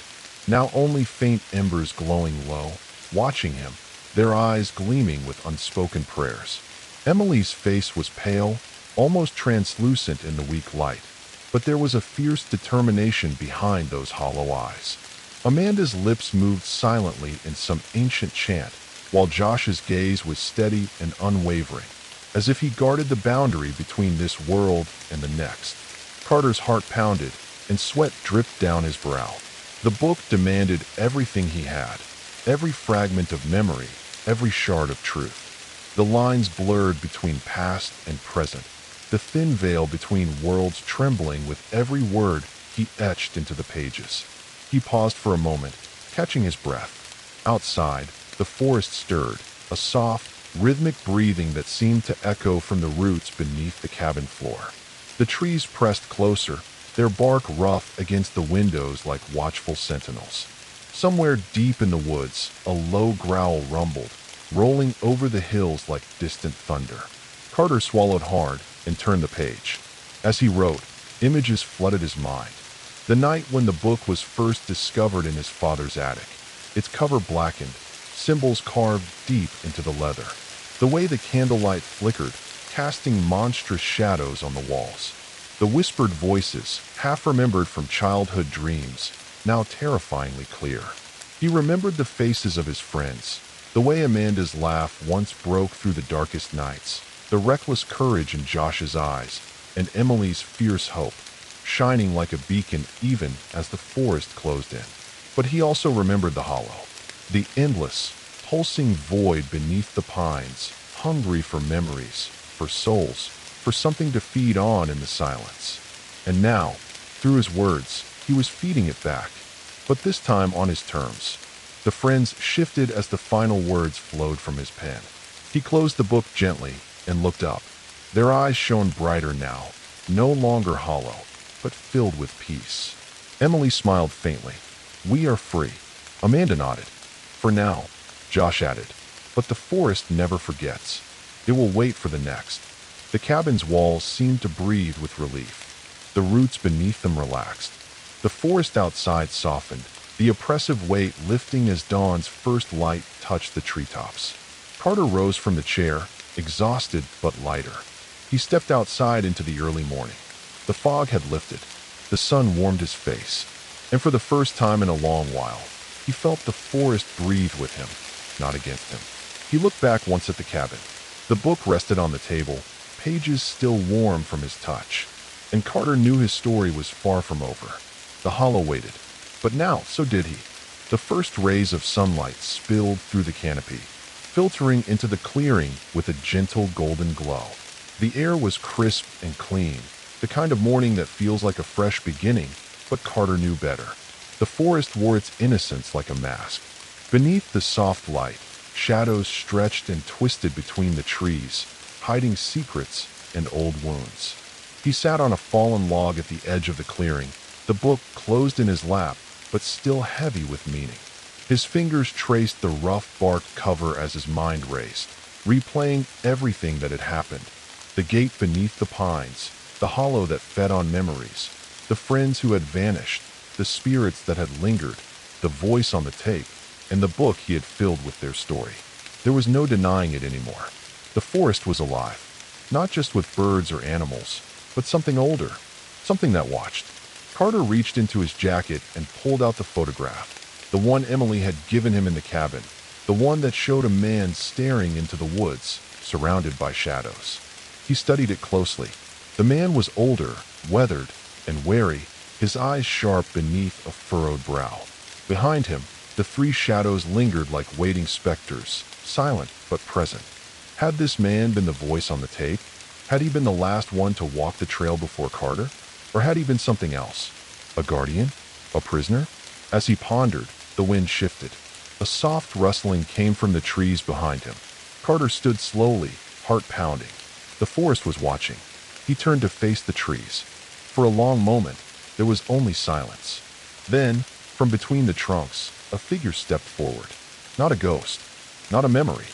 [SPEAKER 1] now only faint embers glowing low, watching him, their eyes gleaming with unspoken prayers. Emily's face was pale, almost translucent in the weak light, but there was a fierce determination behind those hollow eyes. Amanda's lips moved silently in some ancient chant, while Josh's gaze was steady and unwavering, as if he guarded the boundary between this world and the next. Carter's heart pounded, and sweat dripped down his brow. The book demanded everything he had, every fragment of memory, every shard of truth. The lines blurred between past and present, the thin veil between worlds trembling with every word he etched into the pages. He paused for a moment, catching his breath. Outside, the forest stirred, a soft, rhythmic breathing that seemed to echo from the roots beneath the cabin floor. The trees pressed closer, their bark rough against the windows like watchful sentinels. Somewhere deep in the woods, a low growl rumbled, rolling over the hills like distant thunder. Carter swallowed hard and turned the page. As he wrote, images flooded his mind. The night when the book was first discovered in his father's attic. Its cover blackened, symbols carved deep into the leather. The way the candlelight flickered, casting monstrous shadows on the walls. The whispered voices, half remembered from childhood dreams, now terrifyingly clear. He remembered the faces of his friends, the way Amanda's laugh once broke through the darkest nights, the reckless courage in Josh's eyes, and Emily's fierce hope, shining like a beacon even as the forest closed in. But he also remembered the hollow, the endless, pulsing void beneath the pines, hungry for memories, for souls, for something to feed on in the silence. And now, through his words, he was feeding it back, but this time on his terms. The friends shifted as the final words flowed from his pen. He closed the book gently and looked up. Their eyes shone brighter now, no longer hollow, but filled with peace. Emily smiled faintly. "We are free." Amanda nodded. "For now," Josh added. "But the forest never forgets. It will wait for the next." The cabin's walls seemed to breathe with relief. The roots beneath them relaxed. The forest outside softened, the oppressive weight lifting as dawn's first light touched the treetops. Carter rose from the chair, exhausted but lighter. He stepped outside into the early morning. The fog had lifted. The sun warmed his face. And for the first time in a long while, he felt the forest breathe with him, not against him. He looked back once at the cabin. The book rested on the table, pages still warm from his touch. And Carter knew his story was far from over. The hollow waited. But now, so did he. The first rays of sunlight spilled through the canopy, filtering into the clearing with a gentle golden glow. The air was crisp and clean, the kind of morning that feels like a fresh beginning, but Carter knew better. The forest wore its innocence like a mask. Beneath the soft light, shadows stretched and twisted between the trees, hiding secrets and old wounds. He sat on a fallen log at the edge of the clearing, the book closed in his lap, but still heavy with meaning. His fingers traced the rough bark cover as his mind raced, replaying everything that had happened. The gate beneath the pines, the hollow that fed on memories, the friends who had vanished, the spirits that had lingered, the voice on the tape, and the book he had filled with their story. There was no denying it anymore. The forest was alive, not just with birds or animals, but something older, something that watched. Carter reached into his jacket and pulled out the photograph, the one Emily had given him in the cabin, the one that showed a man staring into the woods, surrounded by shadows. He studied it closely. The man was older, weathered, and wary, his eyes sharp beneath a furrowed brow. Behind him, the three shadows lingered like waiting specters, silent but present. Had this man been the voice on the tape? Had he been the last one to walk the trail before Carter? Or had he been something else? A guardian? A prisoner? As he pondered, the wind shifted. A soft rustling came from the trees behind him. Carter stood slowly, heart pounding. The forest was watching. He turned to face the trees. For a long moment, there was only silence. Then, from between the trunks, a figure stepped forward. Not a ghost, not a memory.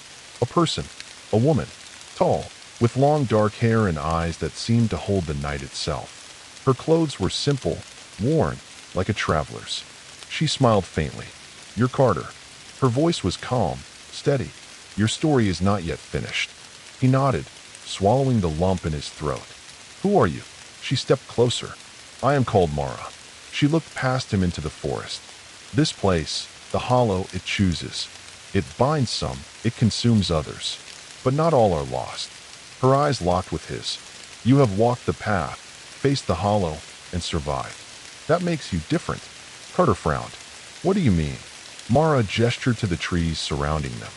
[SPEAKER 1] A person, a woman, tall, with long dark hair and eyes that seemed to hold the night itself. Her clothes were simple, worn, like a traveler's. She smiled faintly. "You're Carter." Her voice was calm, steady. "Your story is not yet finished." He nodded, swallowing the lump in his throat. "Who are you?" She stepped closer. "I am called Mara." She looked past him into the forest. This place, the hollow, it chooses. It binds some, it consumes others. But not all are lost. Her eyes locked with his. "You have walked the path, faced the hollow, and survived. That makes you different." Carter frowned. "What do you mean?" Mara gestured to the trees surrounding them.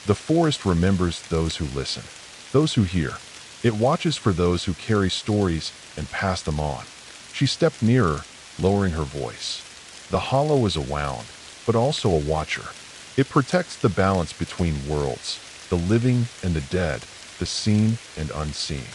[SPEAKER 1] "The forest remembers those who listen, those who hear. It watches for those who carry stories and pass them on." She stepped nearer, lowering her voice. The hollow is a wound, but also a watcher. It protects the balance between worlds, the living and the dead, the seen and unseen.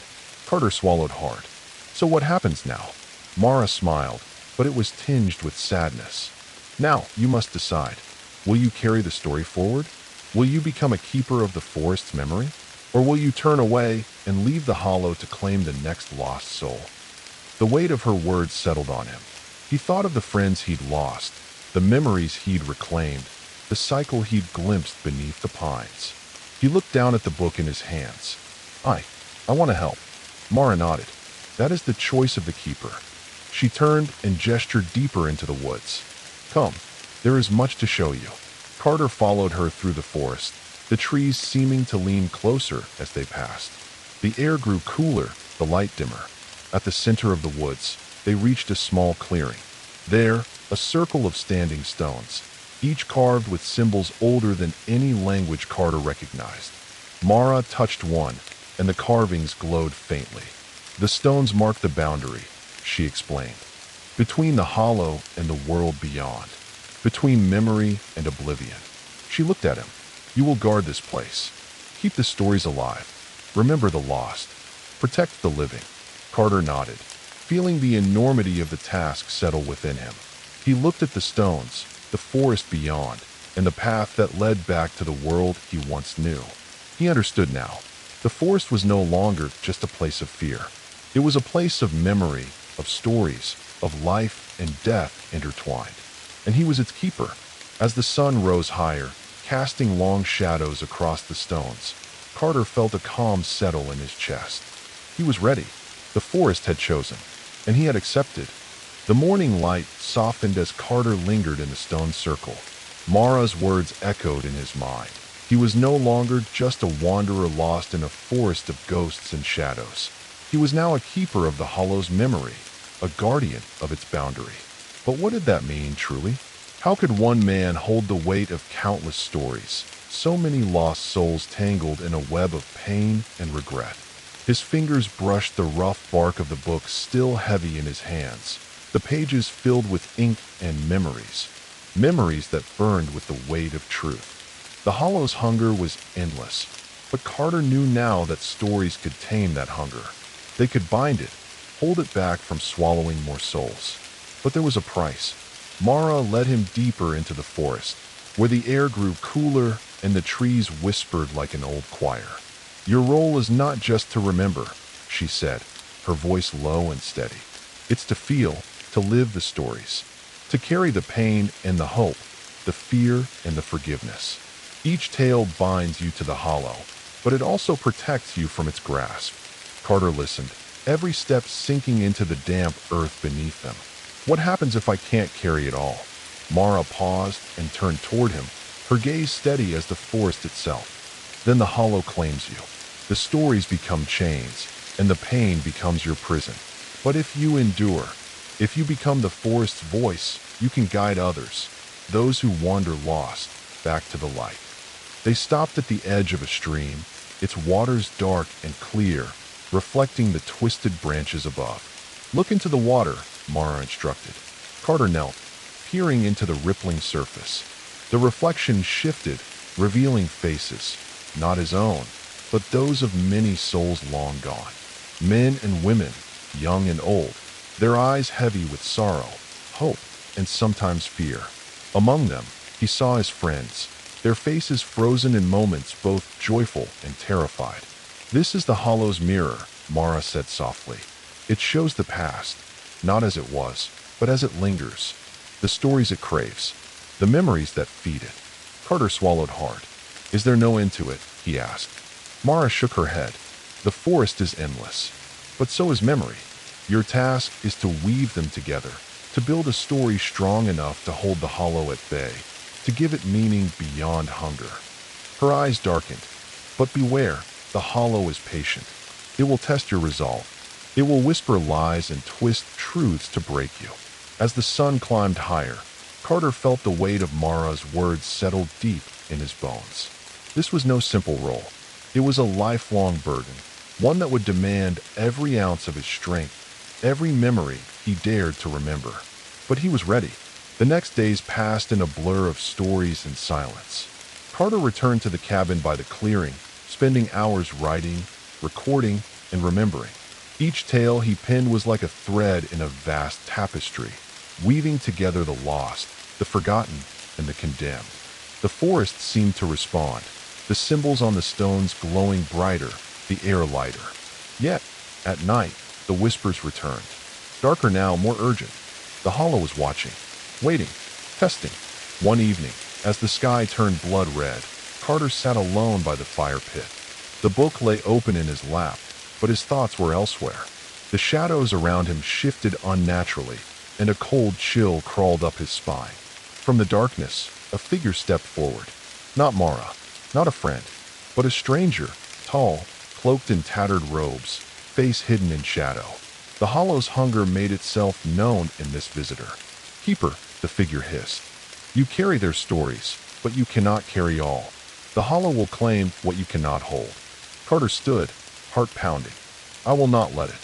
[SPEAKER 1] Carter swallowed hard. So what happens now? Mara smiled, but it was tinged with sadness. Now, you must decide. Will you carry the story forward? Will you become a keeper of the forest's memory? Or will you turn away and leave the hollow to claim the next lost soul? The weight of her words settled on him. He thought of the friends he'd lost, the memories he'd reclaimed, the cycle he'd glimpsed beneath the pines. He looked down at the book in his hands. I want to help. Mara nodded. That is the choice of the keeper. She turned and gestured deeper into the woods. Come, there is much to show you. Carter followed her through the forest, the trees seeming to lean closer as they passed. The air grew cooler, the light dimmer. At the center of the woods, they reached a small clearing. There, a circle of standing stones, each carved with symbols older than any language Carter recognized. Mara touched one, and the carvings glowed faintly. The stones marked the boundary, she explained, between the hollow and the world beyond, between memory and oblivion. She looked at him. You will guard this place. Keep the stories alive. Remember the lost. Protect the living. Carter nodded, feeling the enormity of the task settle within him. He looked at the stones, the forest beyond, and the path that led back to the world he once knew. He understood now. The forest was no longer just a place of fear. It was a place of memory, of stories, of life and death intertwined. And he was its keeper. As the sun rose higher, casting long shadows across the stones, Carter felt a calm settle in his chest. He was ready. The forest had chosen, and he had accepted. The morning light softened as Carter lingered in the stone circle. Mara's words echoed in his mind. He was no longer just a wanderer lost in a forest of ghosts and shadows. He was now a keeper of the hollow's memory, a guardian of its boundary. But what did that mean, truly? How could one man hold the weight of countless stories, so many lost souls tangled in a web of pain and regret? His fingers brushed the rough bark of the book still heavy in his hands, the pages filled with ink and memories, memories that burned with the weight of truth. The hollow's hunger was endless, but Carter knew now that stories could tame that hunger. They could bind it, hold it back from swallowing more souls. But there was a price. Mara led him deeper into the forest, where the air grew cooler and the trees whispered like an old choir. Your role is not just to remember, she said, her voice low and steady. It's to feel, to live the stories, to carry the pain and the hope, the fear and the forgiveness. Each tale binds you to the hollow, but it also protects you from its grasp. Carter listened, every step sinking into the damp earth beneath them. What happens if I can't carry it all? Mara paused and turned toward him, her gaze steady as the forest itself. Then the hollow claims you. The stories become chains, and the pain becomes your prison. But if you endure, if you become the forest's voice, you can guide others, those who wander lost, back to the light. They stopped at the edge of a stream, its waters dark and clear, reflecting the twisted branches above. Look into the water, Mara instructed. Carter knelt, peering into the rippling surface. The reflection shifted, revealing faces, not his own, but those of many souls long gone. Men and women, young and old, their eyes heavy with sorrow, hope, and sometimes fear. Among them, he saw his friends, their faces frozen in moments both joyful and terrified. This is the hollow's mirror, Mara said softly. It shows the past, not as it was, but as it lingers. The stories it craves, the memories that feed it. Carter swallowed hard. Is there no end to it? He asked. Mara shook her head. The forest is endless, but so is memory. Your task is to weave them together, to build a story strong enough to hold the hollow at bay, to give it meaning beyond hunger. Her eyes darkened. But beware, the hollow is patient. It will test your resolve. It will whisper lies and twist truths to break you. As the sun climbed higher, Carter felt the weight of Mara's words settle deep in his bones. This was no simple role. It was a lifelong burden, one that would demand every ounce of his strength, every memory he dared to remember. But he was ready. The next days passed in a blur of stories and silence. Carter returned to the cabin by the clearing, spending hours writing, recording, and remembering. Each tale he penned was like a thread in a vast tapestry, weaving together the lost, the forgotten, and the condemned. The forest seemed to respond, the symbols on the stones glowing brighter, the air lighter. Yet, at night, the whispers returned. Darker now, more urgent. The hollow was watching, waiting, testing. One evening, as the sky turned blood red, Carter sat alone by the fire pit. The book lay open in his lap, but his thoughts were elsewhere. The shadows around him shifted unnaturally, and a cold chill crawled up his spine. From the darkness, a figure stepped forward. Not Mara, not a friend, but a stranger, tall, cloaked in tattered robes, face hidden in shadow. The hollow's hunger made itself known in this visitor. "Keeper," the figure hissed. "You carry their stories, but you cannot carry all. The hollow will claim what you cannot hold." Carter stood, heart pounding. "I will not let it."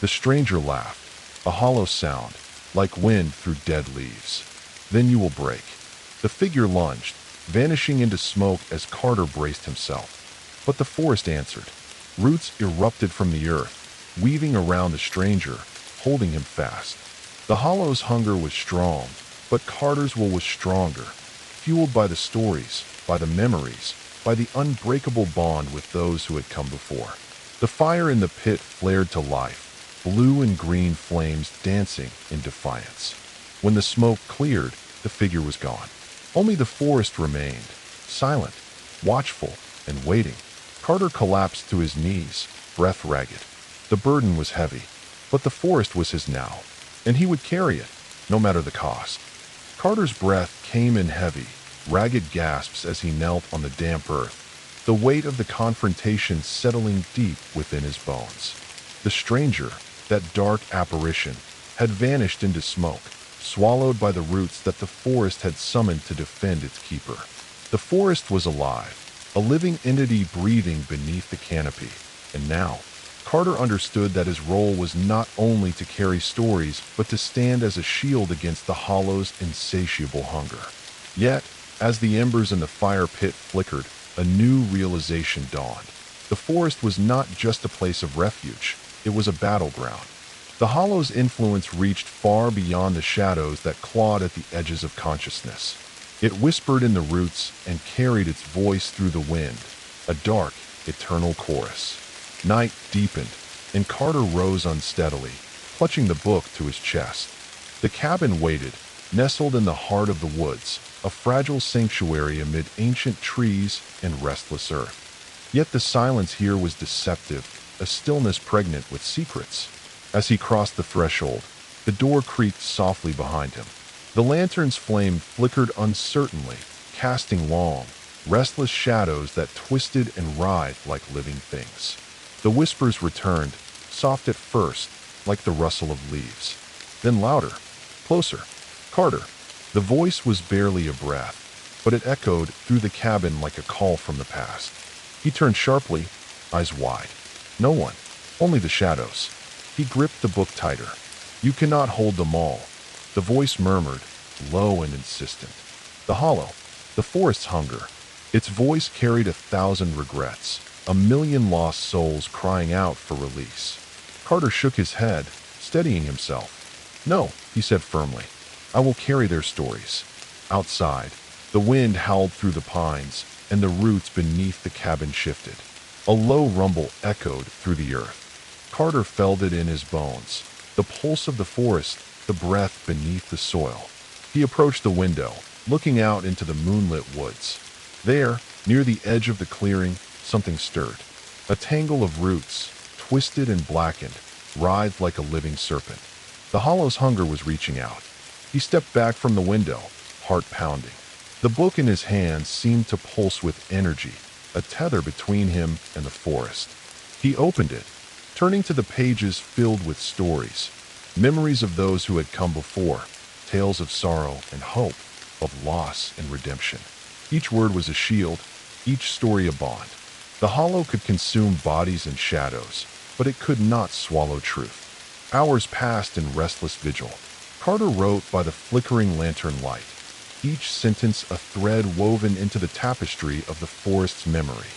[SPEAKER 1] The stranger laughed, a hollow sound, like wind through dead leaves. "Then you will break." The figure lunged, vanishing into smoke as Carter braced himself. But the forest answered. Roots erupted from the earth, weaving around the stranger, holding him fast. The hollow's hunger was strong, but Carter's will was stronger, fueled by the stories, by the memories, by the unbreakable bond with those who had come before. The fire in the pit flared to life, blue and green flames dancing in defiance. When the smoke cleared, the figure was gone. Only the forest remained, silent, watchful, and waiting. Carter collapsed to his knees, breath ragged. The burden was heavy, but the forest was his now, and he would carry it, no matter the cost. Carter's breath came in heavy, ragged gasps as he knelt on the damp earth, the weight of the confrontation settling deep within his bones. The stranger, that dark apparition, had vanished into smoke, swallowed by the roots that the forest had summoned to defend its keeper. The forest was alive, a living entity breathing beneath the canopy, and now, Carter understood that his role was not only to carry stories, but to stand as a shield against the hollow's insatiable hunger. Yet, as the embers in the fire pit flickered, a new realization dawned. The forest was not just a place of refuge, it was a battleground. The hollow's influence reached far beyond the shadows that clawed at the edges of consciousness. It whispered in the roots and carried its voice through the wind, a dark, eternal chorus. Night deepened, and Carter rose unsteadily, clutching the book to his chest. The cabin waited, nestled in the heart of the woods, a fragile sanctuary amid ancient trees and restless earth. Yet the silence here was deceptive, a stillness pregnant with secrets. As he crossed the threshold, the door creaked softly behind him. The lantern's flame flickered uncertainly, casting long, restless shadows that twisted and writhed like living things. The whispers returned, soft at first, like the rustle of leaves. Then louder, closer. "Carter." The voice was barely a breath, but it echoed through the cabin like a call from the past. He turned sharply, eyes wide. No one, only the shadows. He gripped the book tighter. "You cannot hold them all," the voice murmured, low and insistent. The hollow, the forest's hunger. Its voice carried 1,000 regrets, a million lost souls crying out for release. Carter shook his head, steadying himself. "No," he said firmly. "I will carry their stories." Outside, the wind howled through the pines, and the roots beneath the cabin shifted. A low rumble echoed through the earth. Carter felt it in his bones, the pulse of the forest, the breath beneath the soil. He approached the window, looking out into the moonlit woods. There, near the edge of the clearing, something stirred. A tangle of roots, twisted and blackened, writhed like a living serpent. The hollow's hunger was reaching out. He stepped back from the window, heart pounding. The book in his hands seemed to pulse with energy, a tether between him and the forest. He opened it, turning to the pages filled with stories, memories of those who had come before, tales of sorrow and hope, of loss and redemption. Each word was a shield, each story a bond. The hollow could consume bodies and shadows, but it could not swallow truth. Hours passed in restless vigil. Carter wrote by the flickering lantern light, each sentence a thread woven into the tapestry of the forest's memory.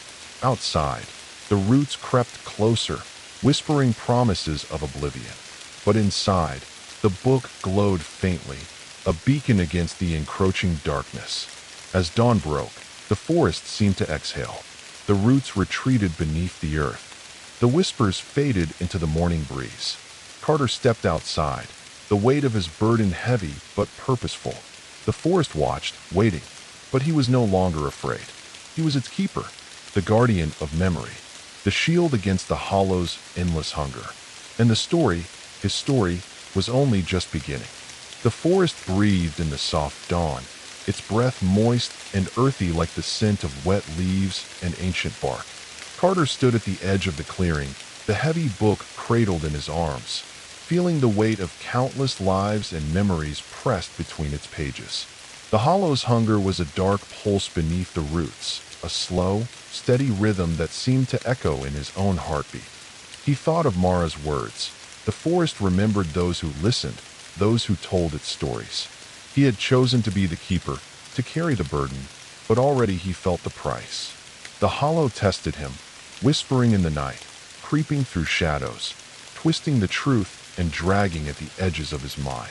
[SPEAKER 1] Outside, the roots crept closer, whispering promises of oblivion. But inside, the book glowed faintly, a beacon against the encroaching darkness. As dawn broke, the forest seemed to exhale. The roots retreated beneath the earth. The whispers faded into the morning breeze. Carter stepped outside, the weight of his burden heavy but purposeful. The forest watched, waiting, but he was no longer afraid. He was its keeper, the guardian of memory, the shield against the hollow's endless hunger. And his story, was only just beginning. The forest breathed in the soft dawn, its breath moist and earthy like the scent of wet leaves and ancient bark. Carter stood at the edge of the clearing, the heavy book cradled in his arms, feeling the weight of countless lives and memories pressed between its pages. The hollow's hunger was a dark pulse beneath the roots, a slow, steady rhythm that seemed to echo in his own heartbeat. He thought of Mara's words. The forest remembered those who listened, those who told its stories. He had chosen to be the keeper, to carry the burden, but already he felt the price. The hollow tested him, whispering in the night, creeping through shadows, twisting the truth and dragging at the edges of his mind.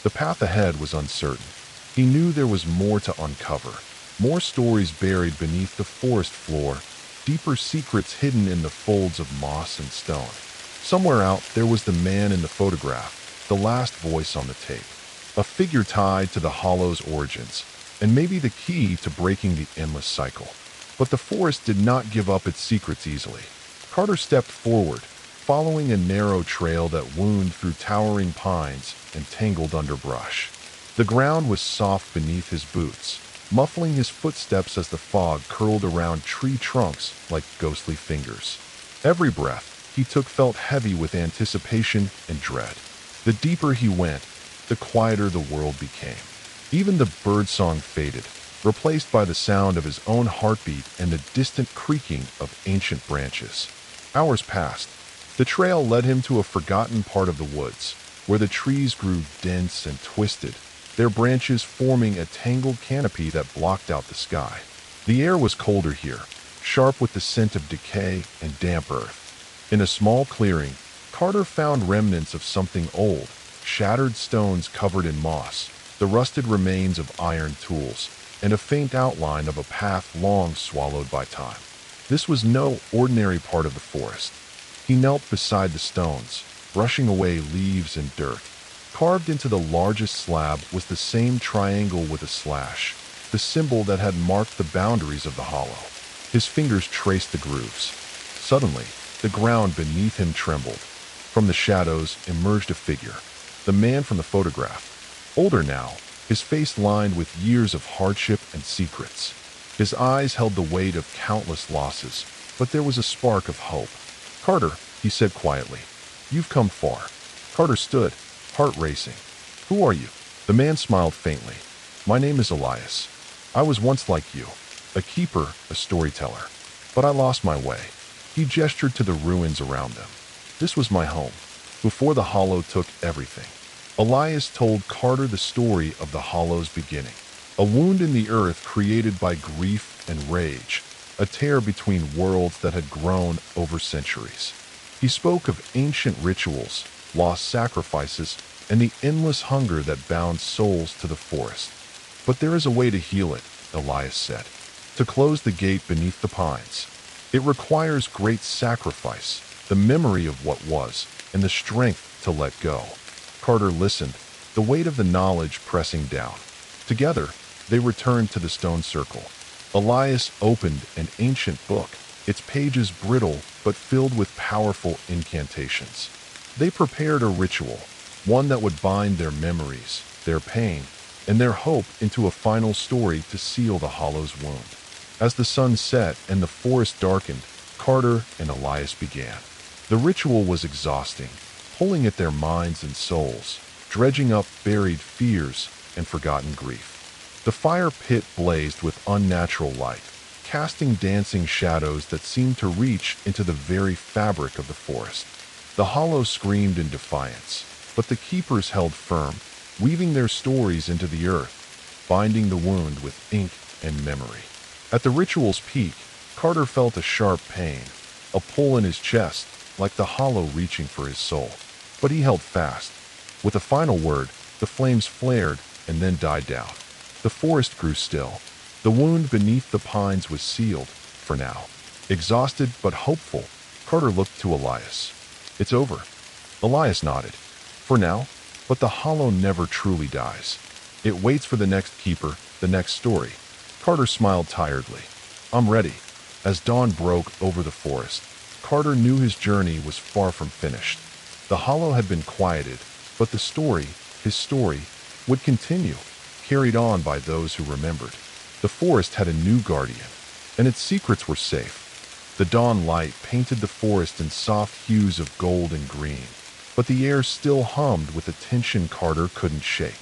[SPEAKER 1] The path ahead was uncertain. He knew there was more to uncover, more stories buried beneath the forest floor, deeper secrets hidden in the folds of moss and stone. Somewhere out there was the man in the photograph, the last voice on the tape, a figure tied to the hollow's origins, and maybe the key to breaking the endless cycle. But the forest did not give up its secrets easily. Carter stepped forward, following a narrow trail that wound through towering pines and tangled underbrush. The ground was soft beneath his boots, muffling his footsteps as the fog curled around tree trunks like ghostly fingers. Every breath he took felt heavy with anticipation and dread. The deeper he went, the quieter the world became. Even the birdsong faded, replaced by the sound of his own heartbeat and the distant creaking of ancient branches. Hours passed. The trail led him to a forgotten part of the woods, where the trees grew dense and twisted, their branches forming a tangled canopy that blocked out the sky. The air was colder here, sharp with the scent of decay and damp earth. In a small clearing, Carter found remnants of something old, shattered stones covered in moss, the rusted remains of iron tools, and a faint outline of a path long swallowed by time. This was no ordinary part of the forest. He knelt beside the stones, brushing away leaves and dirt. Carved into the largest slab was the same triangle with a slash, the symbol that had marked the boundaries of the hollow. His fingers traced the grooves. Suddenly, the ground beneath him trembled. From the shadows emerged a figure, the man from the photograph. Older now, his face lined with years of hardship and secrets. His eyes held the weight of countless losses, but there was a spark of hope. "Carter," he said quietly, "you've come far." Carter stood, heart racing. "Who are you?" The man smiled faintly. "My name is Elias. I was once like you, a keeper, a storyteller. But I lost my way." He gestured to the ruins around them. "This was my home, before the hollow took everything." Elias told Carter the story of the hollow's beginning, a wound in the earth created by grief and rage, a tear between worlds that had grown over centuries. He spoke of ancient rituals, lost sacrifices, and the endless hunger that bound souls to the forest. "But there is a way to heal it," Elias said, "to close the gate beneath the pines. It requires great sacrifice, the memory of what was, and the strength to let go." Carter listened, the weight of the knowledge pressing down. Together, they returned to the stone circle. Elias opened an ancient book, its pages brittle but filled with powerful incantations. They prepared a ritual, one that would bind their memories, their pain, and their hope into a final story to seal the hollow's wound. As the sun set and the forest darkened, Carter and Elias began. The ritual was exhausting, pulling at their minds and souls, dredging up buried fears and forgotten grief. The fire pit blazed with unnatural light, casting dancing shadows that seemed to reach into the very fabric of the forest. The hollow screamed in defiance, but the keepers held firm, weaving their stories into the earth, binding the wound with ink and memory. At the ritual's peak, Carter felt a sharp pain, a pull in his chest, like the hollow reaching for his soul. But he held fast. With a final word, the flames flared and then died down. The forest grew still. The wound beneath the pines was sealed, for now. Exhausted but hopeful, Carter looked to Elias. "It's over." Elias nodded. "For now, but the hollow never truly dies. It waits for the next keeper, the next story." Carter smiled tiredly. "I'm ready." As dawn broke over the forest, Carter knew his journey was far from finished. The hollow had been quieted, but the story, his story, would continue, carried on by those who remembered. The forest had a new guardian, and its secrets were safe. The dawn light painted the forest in soft hues of gold and green, but the air still hummed with a tension Carter couldn't shake.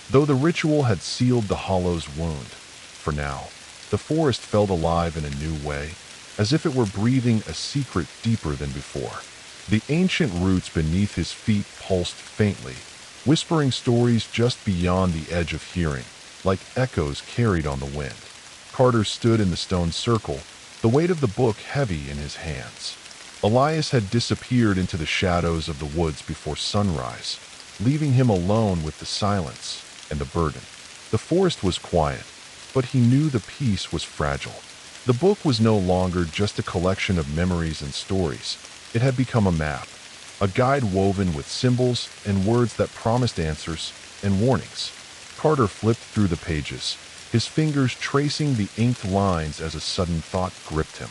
[SPEAKER 1] Though the ritual had sealed the hollow's wound, for now, the forest felt alive in a new way, as if it were breathing a secret deeper than before. The ancient roots beneath his feet pulsed faintly, whispering stories just beyond the edge of hearing, like echoes carried on the wind. Carter stood in the stone circle, the weight of the book heavy in his hands. Elias had disappeared into the shadows of the woods before sunrise, leaving him alone with the silence and the burden. The forest was quiet, but he knew the peace was fragile. The book was no longer just a collection of memories and stories. It had become a map, a guide woven with symbols and words that promised answers and warnings. Carter flipped through the pages, his fingers tracing the inked lines as a sudden thought gripped him.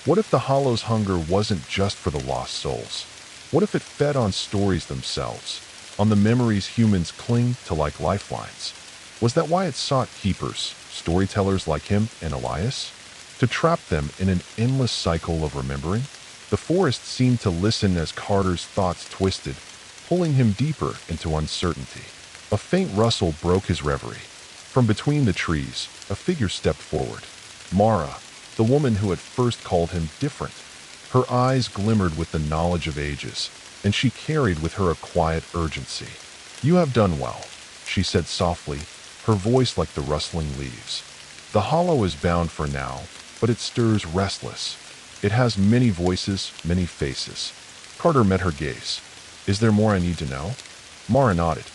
[SPEAKER 1] What if the hollow's hunger wasn't just for the lost souls? What if it fed on stories themselves, on the memories humans cling to like lifelines? Was that why it sought keepers, storytellers like him and Elias? To trap them in an endless cycle of remembering? The forest seemed to listen as Carter's thoughts twisted, pulling him deeper into uncertainty. A faint rustle broke his reverie. From between the trees, a figure stepped forward. Mara, the woman who had first called him different. Her eyes glimmered with the knowledge of ages, and she carried with her a quiet urgency. "You have done well," she said softly, her voice like the rustling leaves. "The hollow is bound for now, but it stirs restless. It has many voices, many faces." Carter met her gaze. "Is there more I need to know?" Mara nodded.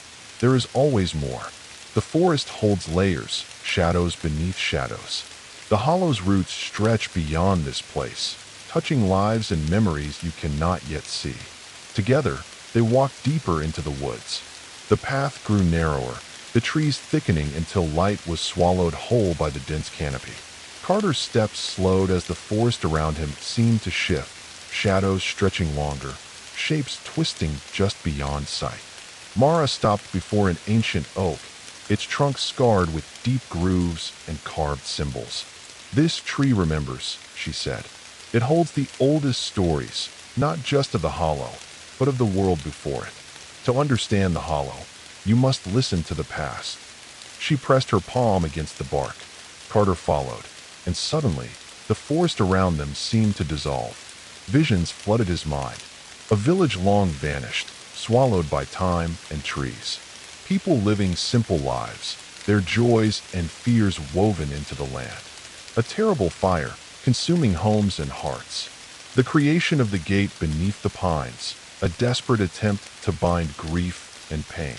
[SPEAKER 1] "There is always more. The forest holds layers, shadows beneath shadows. The hollow's roots stretch beyond this place, touching lives and memories you cannot yet see." Together, they walked deeper into the woods. The path grew narrower, the trees thickening until light was swallowed whole by the dense canopy. Carter's steps slowed as the forest around him seemed to shift, shadows stretching longer, shapes twisting just beyond sight. Mara stopped before an ancient oak, its trunk scarred with deep grooves and carved symbols. "This tree remembers," she said. "It holds the oldest stories, not just of the hollow, but of the world before it. To understand the hollow, you must listen to the past." She pressed her palm against the bark. Carter followed, and suddenly, the forest around them seemed to dissolve. Visions flooded his mind. A village long vanished, swallowed by time and trees. People living simple lives, their joys and fears woven into the land. A terrible fire, consuming homes and hearts. The creation of the gate beneath the pines, a desperate attempt to bind grief and pain.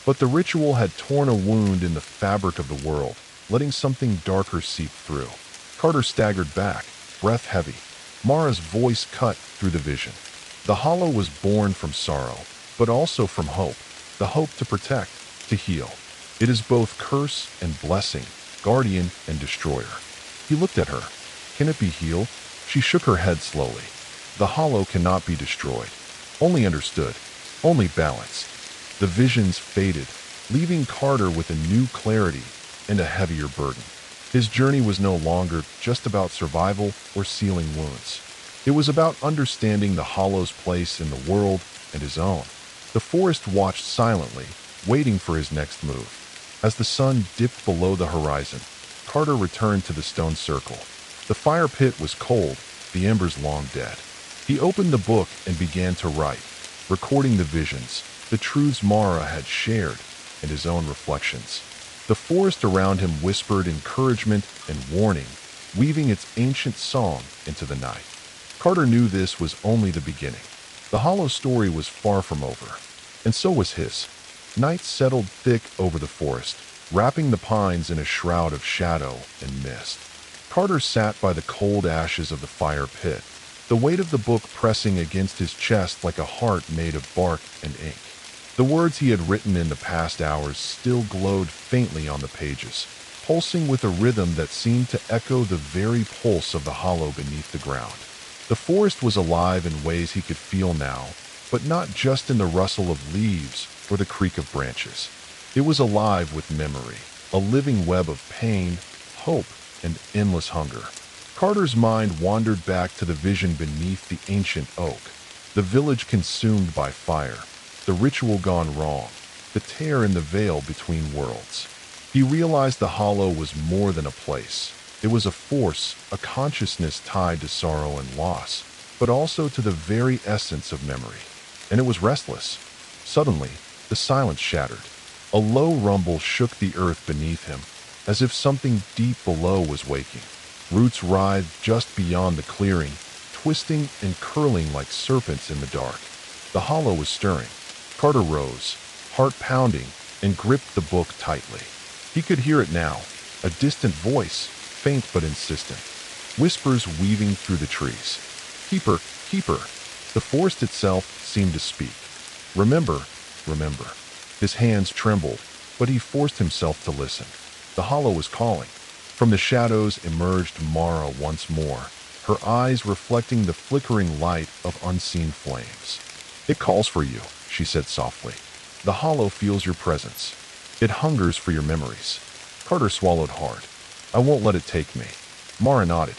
[SPEAKER 1] But the ritual had torn a wound in the fabric of the world, letting something darker seep through. Carter staggered back, breath heavy. Mara's voice cut through the vision. The hollow was born from sorrow, but also from hope. The hope to protect, to heal. It is both curse and blessing, guardian and destroyer. He looked at her. "Can it be healed?" She shook her head slowly. "The hollow cannot be destroyed. Only understood. Only balanced." The visions faded, leaving Carter with a new clarity and a heavier burden. His journey was no longer just about survival or sealing wounds. It was about understanding the hollow's place in the world and his own. The forest watched silently, waiting for his next move. As the sun dipped below the horizon, Carter returned to the stone circle. The fire pit was cold, the embers long dead. He opened the book and began to write, recording the visions, the truths Mara had shared, and his own reflections. The forest around him whispered encouragement and warning, weaving its ancient song into the night. Carter knew this was only the beginning. The hollow story was far from over, and so was his. Night settled thick over the forest, wrapping the pines in a shroud of shadow and mist. Carter sat by the cold ashes of the fire pit, the weight of the book pressing against his chest like a heart made of bark and ink. The words he had written in the past hours still glowed faintly on the pages, pulsing with a rhythm that seemed to echo the very pulse of the hollow beneath the ground. The forest was alive in ways he could feel now, but not just in the rustle of leaves or the creak of branches. It was alive with memory, a living web of pain, hope, and endless hunger. Carter's mind wandered back to the vision beneath the ancient oak, the village consumed by fire, the ritual gone wrong, the tear in the veil between worlds. He realized the hollow was more than a place. It was a force, a consciousness tied to sorrow and loss, but also to the very essence of memory. And it was restless. Suddenly, the silence shattered. A low rumble shook the earth beneath him, as if something deep below was waking. Roots writhed just beyond the clearing, twisting and curling like serpents in the dark. The hollow was stirring. Carter rose, heart pounding, and gripped the book tightly. He could hear it now, a distant voice, faint but insistent. Whispers weaving through the trees. Keeper, keeper. The forest itself seemed to speak. Remember, remember. His hands trembled, but he forced himself to listen. The hollow was calling. From the shadows emerged Mara once more, her eyes reflecting the flickering light of unseen flames. "It calls for you," she said softly. "The hollow feels your presence. It hungers for your memories." Carter swallowed hard. "I won't let it take me." Mara nodded.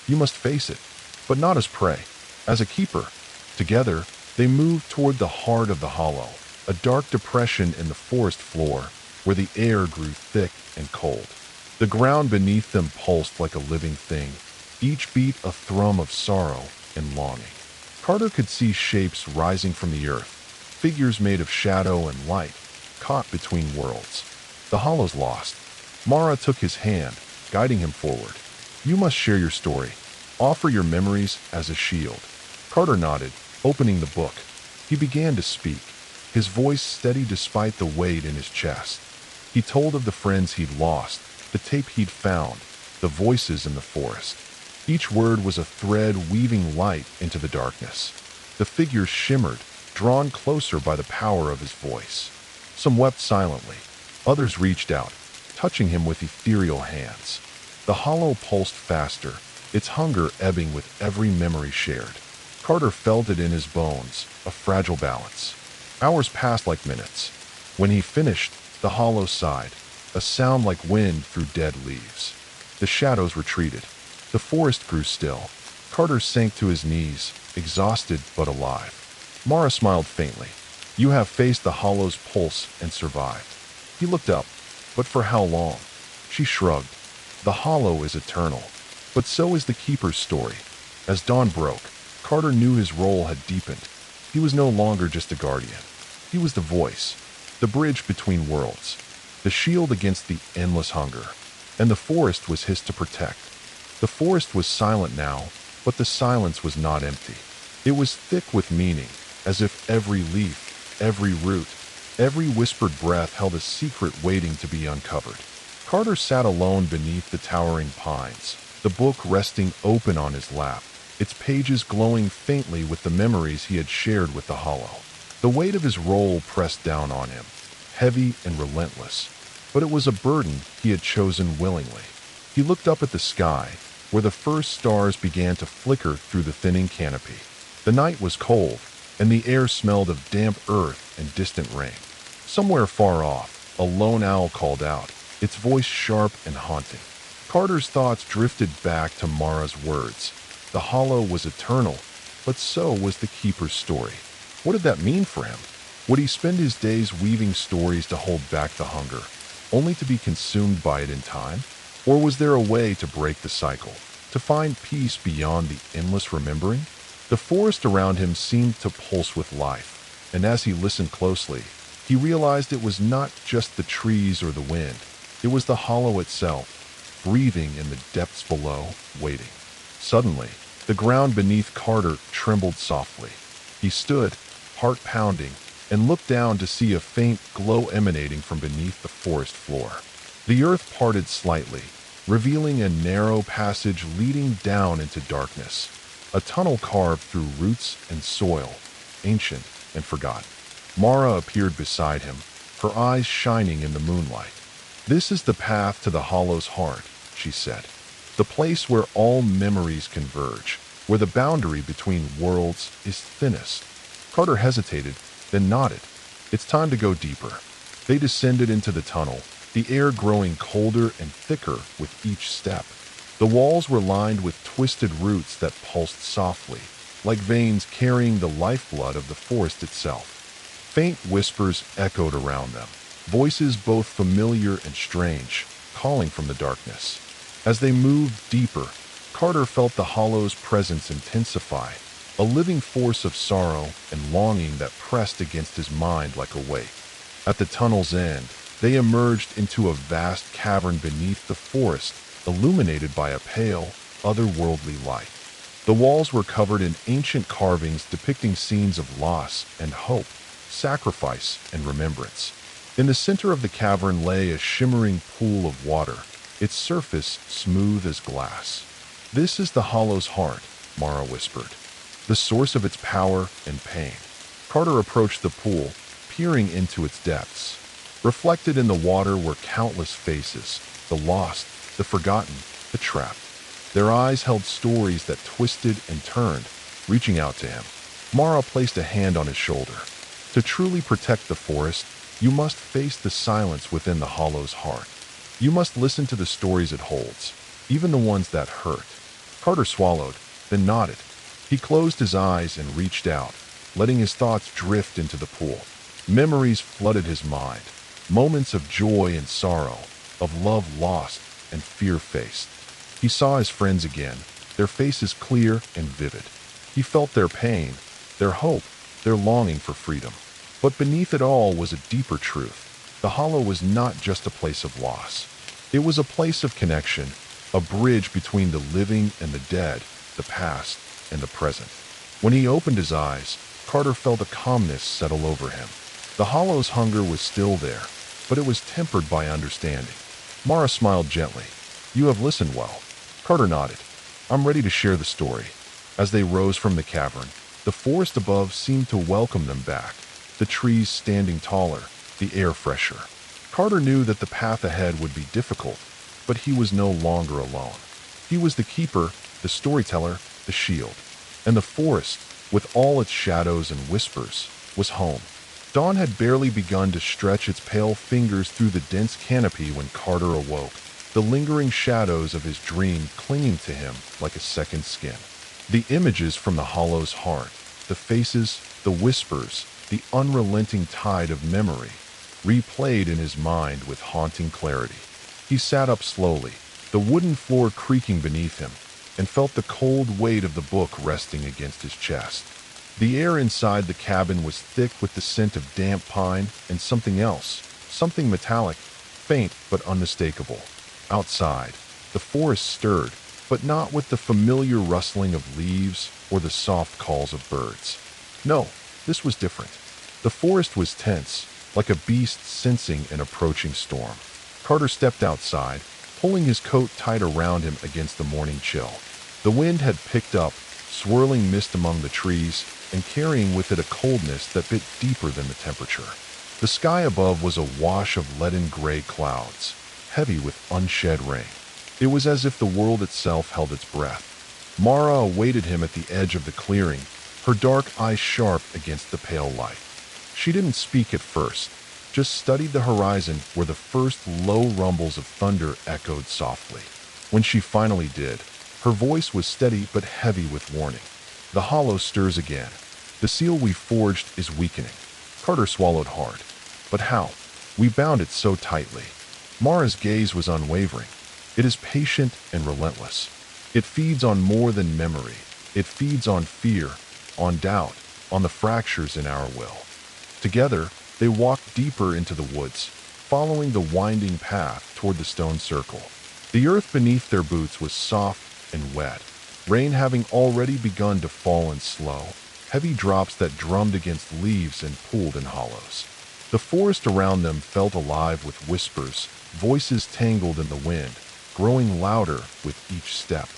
[SPEAKER 1] "You must face it, but not as prey, as a keeper." Together, they moved toward the heart of the hollow, a dark depression in the forest floor where the air grew thick and cold. The ground beneath them pulsed like a living thing, each beat a thrum of sorrow and longing. Carter could see shapes rising from the earth, figures made of shadow and light, caught between worlds. The hollow's lost. Mara took his hand, guiding him forward. "You must share your story. Offer your memories as a shield." Carter nodded, opening the book. He began to speak, his voice steady despite the weight in his chest. He told of the friends he'd lost, the tape he'd found, the voices in the forest. Each word was a thread weaving light into the darkness. The figures shimmered, drawn closer by the power of his voice. Some wept silently. Others reached out, touching him with ethereal hands. The hollow pulsed faster, its hunger ebbing with every memory shared. Carter felt it in his bones, a fragile balance. Hours passed like minutes. When he finished, the hollow sighed, a sound like wind through dead leaves. The shadows retreated. The forest grew still. Carter sank to his knees, exhausted but alive. Mara smiled faintly. "You have faced the hollow's pulse and survived." He looked up. "But for how long?" She shrugged. "The hollow is eternal, but so is the keeper's story." As dawn broke, Carter knew his role had deepened. He was no longer just a guardian. He was the voice, the bridge between worlds, the shield against the endless hunger. And the forest was his to protect. The forest was silent now, but the silence was not empty. It was thick with meaning, as if every leaf, every root, every whispered breath held a secret waiting to be uncovered. Carter sat alone beneath the towering pines, the book resting open on his lap, its pages glowing faintly with the memories he had shared with the hollow. The weight of his role pressed down on him, heavy and relentless, but it was a burden he had chosen willingly. He looked up at the sky, where the first stars began to flicker through the thinning canopy. The night was cold, and the air smelled of damp earth and distant rain. Somewhere far off, a lone owl called out, its voice sharp and haunting. Carter's thoughts drifted back to Mara's words. The hollow was eternal, but so was the keeper's story. What did that mean for him? Would he spend his days weaving stories to hold back the hunger, only to be consumed by it in time? Or was there a way to break the cycle, to find peace beyond the endless remembering? The forest around him seemed to pulse with life, and as he listened closely, He realized it was not just the trees or the wind. It was the hollow itself, breathing in the depths below, waiting. Suddenly, the ground beneath Carter trembled softly. He stood, heart pounding, and looked down to see a faint glow emanating from beneath the forest floor. The earth parted slightly, revealing a narrow passage leading down into darkness. A tunnel carved through roots and soil, ancient and forgotten. Mara appeared beside him, her eyes shining in the moonlight. "This is the path to the Hollow's heart," she said. "The place where all memories converge, where the boundary between worlds is thinnest." Carter hesitated, then nodded. "It's time to go deeper." They descended into the tunnel, the air growing colder and thicker with each step. The walls were lined with twisted roots that pulsed softly, like veins carrying the lifeblood of the forest itself. Faint whispers echoed around them, voices both familiar and strange, calling from the darkness. As they moved deeper, Carter felt the Hollow's presence intensify, a living force of sorrow and longing that pressed against his mind like a weight. At the tunnel's end, they emerged into a vast cavern beneath the forest, illuminated by a pale, otherworldly light. The walls were covered in ancient carvings depicting scenes of loss and hope, sacrifice and remembrance. In the center of the cavern lay a shimmering pool of water, its surface smooth as glass. "This is the Hollow's heart," Mara whispered, "the source of its power and pain." Carter approached the pool, peering into its depths. Reflected in the water were countless faces, the lost, the forgotten, the trapped. Their eyes held stories that twisted and turned, reaching out to him. Mara placed a hand on his shoulder. "To truly protect the forest, you must face the silence within the Hollow's heart. You must listen to the stories it holds, even the ones that hurt." Carter swallowed, then nodded. He closed his eyes and reached out, letting his thoughts drift into the pool. Memories flooded his mind, moments of joy and sorrow, of love lost and fear faced. He saw his friends again, their faces clear and vivid. He felt their pain, their hope, their longing for freedom. But beneath it all was a deeper truth. The Hollow was not just a place of loss. It was a place of connection, a bridge between the living and the dead, the past and the present. When he opened his eyes, Carter felt a calmness settle over him. The Hollow's hunger was still there, but it was tempered by understanding. Mara smiled gently. "You have listened well." Carter nodded. "I'm ready to share the story." As they rose from the cavern, the forest above seemed to welcome them back, the trees standing taller, the air fresher. Carter knew that the path ahead would be difficult, but he was no longer alone. He was the keeper, the storyteller, the shield. And the forest, with all its shadows and whispers, was home. Dawn had barely begun to stretch its pale fingers through the dense canopy when Carter awoke, the lingering shadows of his dream clinging to him like a second skin. The images from the Hollow's heart, the faces, the whispers, the unrelenting tide of memory, replayed in his mind with haunting clarity. He sat up slowly, the wooden floor creaking beneath him, and felt the cold weight of the book resting against his chest. The air inside the cabin was thick with the scent of damp pine and something else, something metallic, faint but unmistakable. Outside, the forest stirred, but not with the familiar rustling of leaves or the soft calls of birds. No, this was different. The forest was tense, like a beast sensing an approaching storm. Carter stepped outside, pulling his coat tight around him against the morning chill. The wind had picked up, swirling mist among the trees and carrying with it a coldness that bit deeper than the temperature. The sky above was awash of leaden gray clouds, heavy with unshed rain. It was as if the world itself held its breath. Mara awaited him at the edge of the clearing, her dark eyes sharp against the pale light. She didn't speak at first, just studied the horizon where the first low rumbles of thunder echoed softly. When she finally did, her voice was steady but heavy with warning. "The Hollow stirs again. The seal we forged is weakening." Carter swallowed hard. "But how? We bound it so tightly." Mara's gaze was unwavering. "It is patient and relentless. It feeds on more than memory. It feeds on fear, on doubt, on the fractures in our will. Together, They walked deeper into the woods, following the winding path toward the stone circle. The earth beneath their boots was soft and wet, rain having already begun to fall in slow, heavy drops that drummed against leaves and pooled in hollows. The forest around them felt alive with whispers, voices tangled in the wind, growing louder with each step.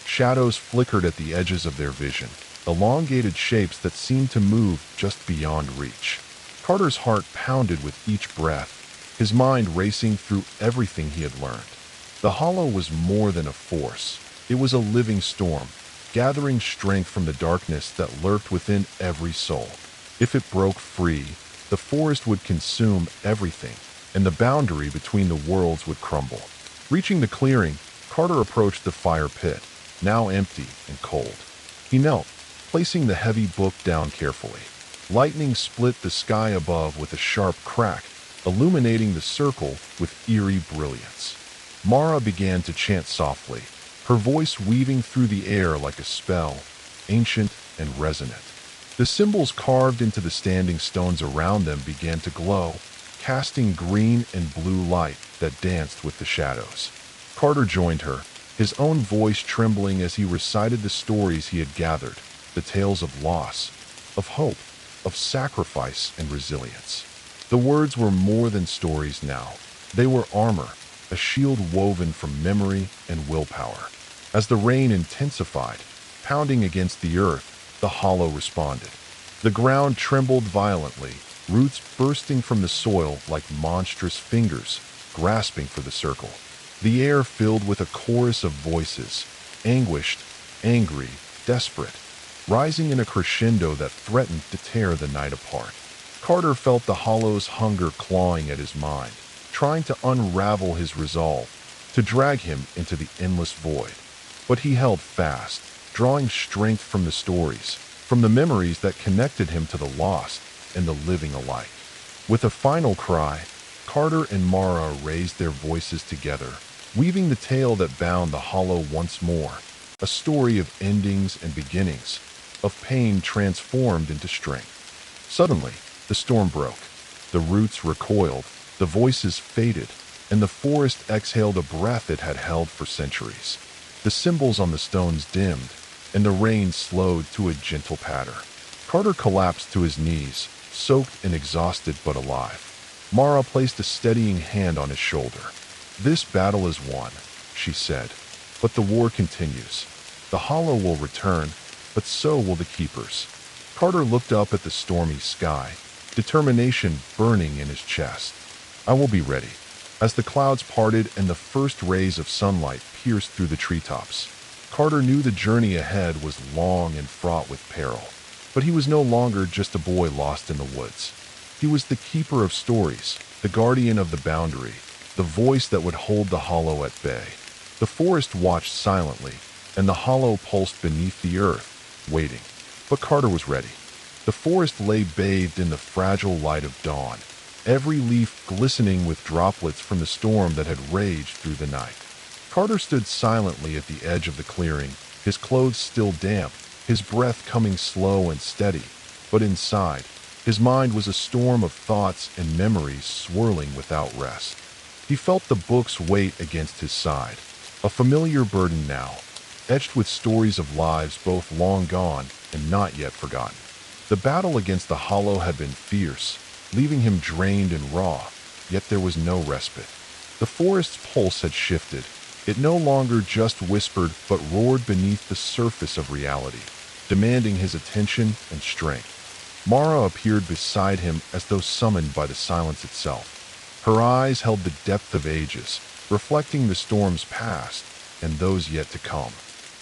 [SPEAKER 1] Shadows flickered at the edges of their vision, elongated shapes that seemed to move just beyond reach. Carter's heart pounded with each breath, his mind racing through everything he had learned. The hollow was more than a force. It was a living storm, gathering strength from the darkness that lurked within every soul. If it broke free, the forest would consume everything, and the boundary between the worlds would crumble. Reaching the clearing, Carter approached the fire pit, now empty and cold. He knelt, placing the heavy book down carefully. Lightning split the sky above with a sharp crack, illuminating the circle with eerie brilliance. Mara began to chant softly, her voice weaving through the air like a spell, ancient and resonant. The symbols carved into the standing stones around them began to glow, casting green and blue light that danced with the shadows. Carter joined her, his own voice trembling as he recited the stories he had gathered, the tales of loss, of hope, of sacrifice and resilience. The words were more than stories now. They were armor, a shield woven from memory and willpower. As the rain intensified, pounding against the earth, the hollow responded. The ground trembled violently, roots bursting from the soil like monstrous fingers, grasping for the circle. The air filled with a chorus of voices, anguished, angry, desperate, rising in a crescendo that threatened to tear the night apart. Carter felt the hollow's hunger clawing at his mind, trying to unravel his resolve, to drag him into the endless void. But he held fast, drawing strength from the stories, from the memories that connected him to the lost and the living alike. With a final cry, Carter and Mara raised their voices together, weaving the tale that bound the hollow once more, a story of endings and beginnings, of pain transformed into strength. Suddenly, the storm broke. The roots recoiled, the voices faded, and the forest exhaled a breath it had held for centuries. The symbols on the stones dimmed, and the rain slowed to a gentle patter. Carter collapsed to his knees, soaked and exhausted but alive. Mara placed a steadying hand on his shoulder. "This battle is won," she said, "but the war continues. The hollow will return, but so will the keepers." Carter looked up at the stormy sky, determination burning in his chest. "I will be ready." As the clouds parted and the first rays of sunlight pierced through the treetops, Carter knew the journey ahead was long and fraught with peril. But he was no longer just a boy lost in the woods. He was the keeper of stories, the guardian of the boundary, the voice that would hold the hollow at bay. The forest watched silently, and the hollow pulsed beneath the earth, waiting. But Carter was ready. The forest lay bathed in the fragile light of dawn, every leaf glistening with droplets from the storm that had raged through the night. Carter stood silently at the edge of the clearing, his clothes still damp, his breath coming slow and steady. But inside, his mind was a storm of thoughts and memories swirling without rest. He felt the book's weight against his side, a familiar burden now, etched with stories of lives both long gone and not yet forgotten. The battle against the hollow had been fierce, leaving him drained and raw, yet there was no respite. The forest's pulse had shifted. It no longer just whispered but roared beneath the surface of reality, demanding his attention and strength. Mara appeared beside him as though summoned by the silence itself. Her eyes held the depth of ages, reflecting the storms past and those yet to come.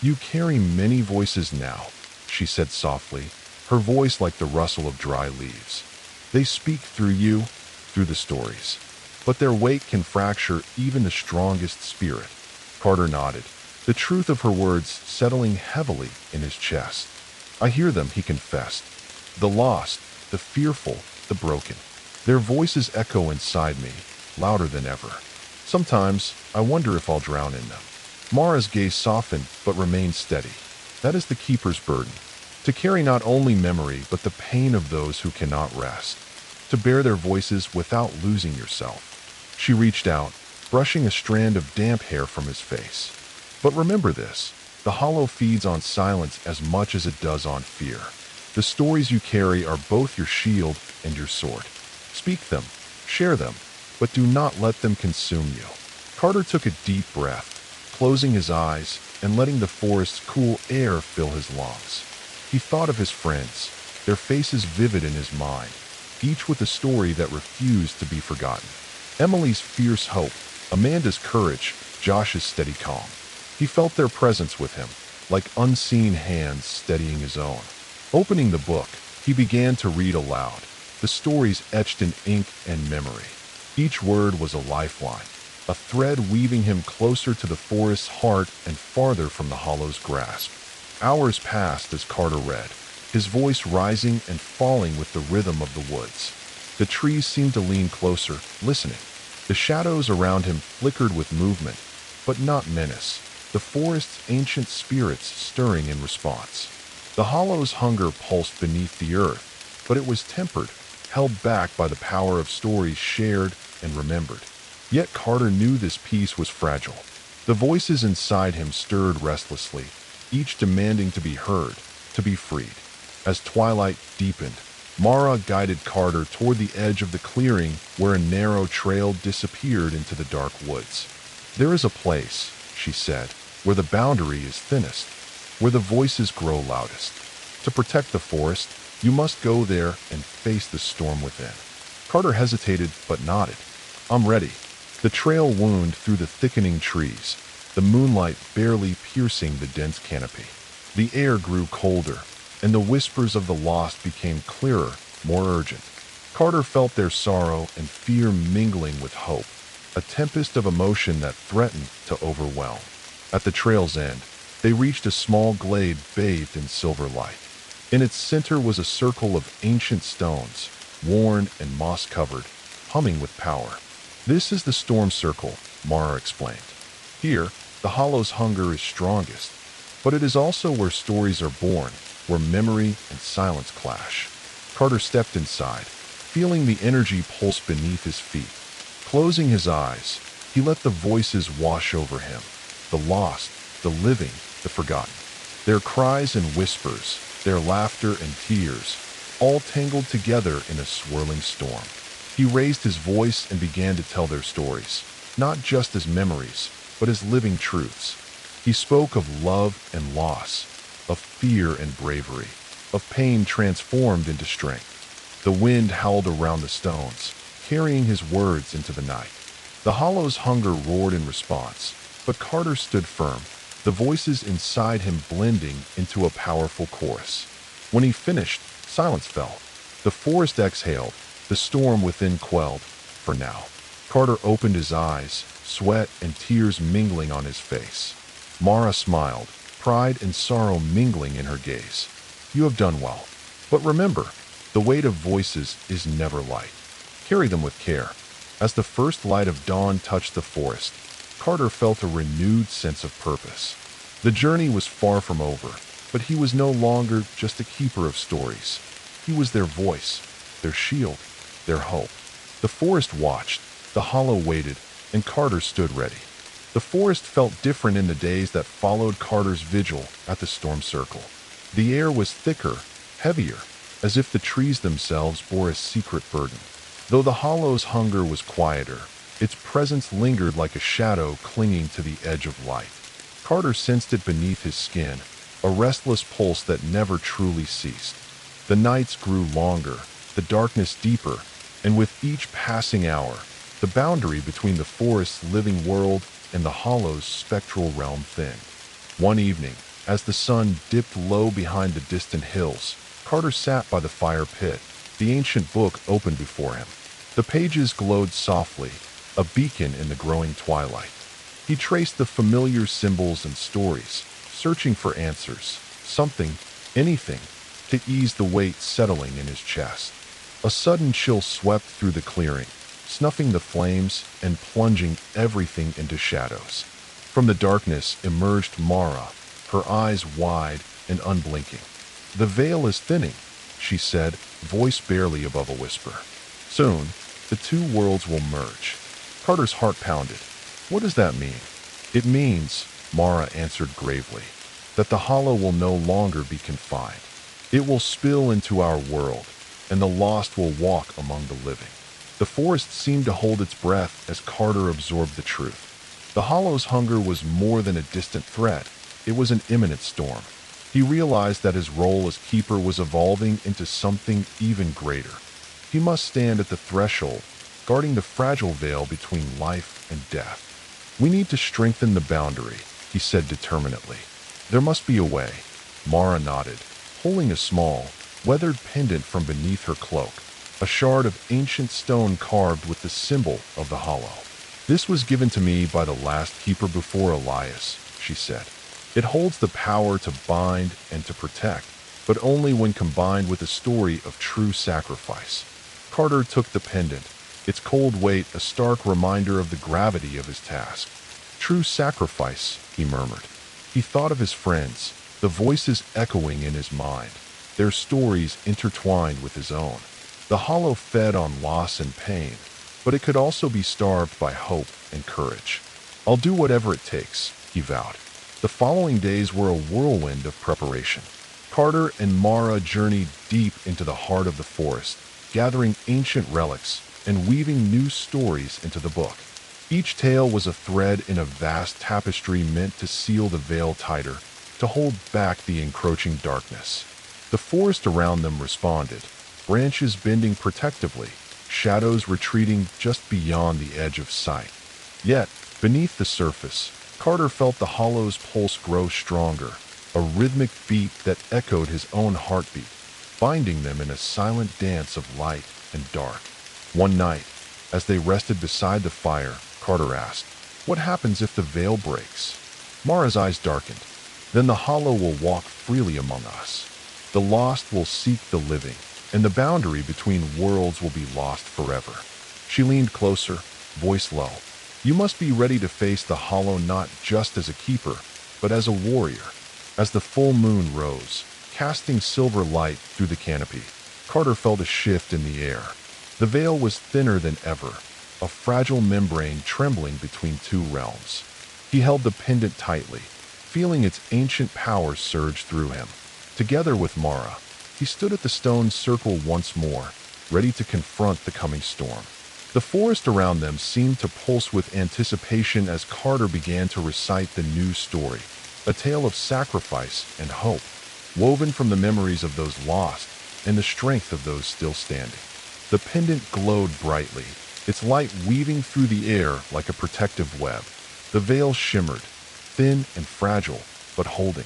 [SPEAKER 1] "You carry many voices now," she said softly, her voice like the rustle of dry leaves. "They speak through you, through the stories. But their weight can fracture even the strongest spirit." Carter nodded, the truth of her words settling heavily in his chest. "I hear them," he confessed. "The lost, the fearful, the broken. Their voices echo inside me, louder than ever. Sometimes I wonder if I'll drown in them." Mara's gaze softened but remained steady. That is the keeper's burden, to carry not only memory but the pain of those who cannot rest, to bear their voices without losing yourself. She reached out, brushing a strand of damp hair from his face. But remember this, the hollow feeds on silence as much as it does on fear. The stories you carry are both your shield and your sword. Speak them, share them, but do not let them consume you. Carter took a deep breath, closing his eyes and letting the forest's cool air fill his lungs. He thought of his friends, their faces vivid in his mind, each with a story that refused to be forgotten. Emily's fierce hope, Amanda's courage, Josh's steady calm. He felt their presence with him, like unseen hands steadying his own. Opening the book, he began to read aloud, the stories etched in ink and memory. Each word was a lifeline, a thread weaving him closer to the forest's heart and farther from the hollow's grasp. Hours passed as Carter read, his voice rising and falling with the rhythm of the woods. The trees seemed to lean closer, listening. The shadows around him flickered with movement, but not menace, the forest's ancient spirits stirring in response. The hollow's hunger pulsed beneath the earth, but it was tempered, held back by the power of stories shared and remembered. Yet Carter knew this peace was fragile. The voices inside him stirred restlessly, each demanding to be heard, to be freed. As twilight deepened, Mara guided Carter toward the edge of the clearing where a narrow trail disappeared into the dark woods. "There is a place," she said, "where the boundary is thinnest, where the voices grow loudest. To protect the forest, you must go there and face the storm within." Carter hesitated but nodded. "I'm ready." The trail wound through the thickening trees, the moonlight barely piercing the dense canopy. The air grew colder, and the whispers of the lost became clearer, more urgent. Carter felt their sorrow and fear mingling with hope, a tempest of emotion that threatened to overwhelm. At the trail's end, they reached a small glade bathed in silver light. In its center was a circle of ancient stones, worn and moss-covered, humming with power. "This is the storm circle," Mara explained. "Here, the hollow's hunger is strongest, but it is also where stories are born, where memory and silence clash." Carter stepped inside, feeling the energy pulse beneath his feet. Closing his eyes, he let the voices wash over him, the lost, the living, the forgotten. Their cries and whispers, their laughter and tears, all tangled together in a swirling storm. He raised his voice and began to tell their stories, not just as memories, but as living truths. He spoke of love and loss, of fear and bravery, of pain transformed into strength. The wind howled around the stones, carrying his words into the night. The hollow's hunger roared in response, but Carter stood firm, the voices inside him blending into a powerful chorus. When he finished, silence fell. The forest exhaled, the storm within quelled, for now. Carter opened his eyes, sweat and tears mingling on his face. Mara smiled, pride and sorrow mingling in her gaze. "You have done well. But remember, the weight of voices is never light. Carry them with care." As the first light of dawn touched the forest, Carter felt a renewed sense of purpose. The journey was far from over, but he was no longer just a keeper of stories. He was their voice, their shield, their hope. The forest watched, the hollow waited, and Carter stood ready. The forest felt different in the days that followed Carter's vigil at the storm circle. The air was thicker, heavier, as if the trees themselves bore a secret burden. Though the hollow's hunger was quieter, its presence lingered like a shadow clinging to the edge of light. Carter sensed it beneath his skin, a restless pulse that never truly ceased. The nights grew longer, the darkness deeper, and with each passing hour, the boundary between the forest's living world and the hollow's spectral realm thinned. One evening, as the sun dipped low behind the distant hills, Carter sat by the fire pit, the ancient book open before him. The pages glowed softly, a beacon in the growing twilight. He traced the familiar symbols and stories, searching for answers, something, anything, to ease the weight settling in his chest. A sudden chill swept through the clearing, snuffing the flames and plunging everything into shadows. From the darkness emerged Mara, her eyes wide and unblinking. "The veil is thinning," she said, voice barely above a whisper. Soon, the two worlds will merge. Carter's heart pounded. What does that mean? It means, Mara answered gravely, that the hollow will no longer be confined. It will spill into our world, and the lost will walk among the living. The forest seemed to hold its breath as Carter absorbed the truth. The hollow's hunger was more than a distant threat. It was an imminent storm. He realized that his role as keeper was evolving into something even greater. He must stand at the threshold, guarding the fragile veil between life and death. We need to strengthen the boundary, he said determinedly. There must be a way. Mara nodded, pulling a small, weathered pendant from beneath her cloak, a shard of ancient stone carved with the symbol of the hollow. This was given to me by the last keeper before Elias, she said. It holds the power to bind and to protect, but only when combined with a story of true sacrifice. Carter took the pendant, its cold weight a stark reminder of the gravity of his task. True sacrifice, he murmured. He thought of his friends, the voices echoing in his mind, their stories intertwined with his own. The hollow fed on loss and pain, but it could also be starved by hope and courage. I'll do whatever it takes, he vowed. The following days were a whirlwind of preparation. Carter and Mara journeyed deep into the heart of the forest, gathering ancient relics and weaving new stories into the book. Each tale was a thread in a vast tapestry meant to seal the veil tighter, to hold back the encroaching darkness. The forest around them responded, branches bending protectively, shadows retreating just beyond the edge of sight. Yet, beneath the surface, Carter felt the hollow's pulse grow stronger, a rhythmic beat that echoed his own heartbeat, binding them in a silent dance of light and dark. One night, as they rested beside the fire, Carter asked, "What happens if the veil breaks?" Mara's eyes darkened. "Then the hollow will walk freely among us. The lost will seek the living, and the boundary between worlds will be lost forever." She leaned closer, voice low. "You must be ready to face the hollow not just as a keeper, but as a warrior." As the full moon rose, casting silver light through the canopy, Carter felt a shift in the air. The veil was thinner than ever, a fragile membrane trembling between two realms. He held the pendant tightly, feeling its ancient power surge through him. Together with Mara, he stood at the stone circle once more, ready to confront the coming storm. The forest around them seemed to pulse with anticipation as Carter began to recite the new story, a tale of sacrifice and hope, woven from the memories of those lost and the strength of those still standing. The pendant glowed brightly, its light weaving through the air like a protective web. The veil shimmered, thin and fragile, but holding.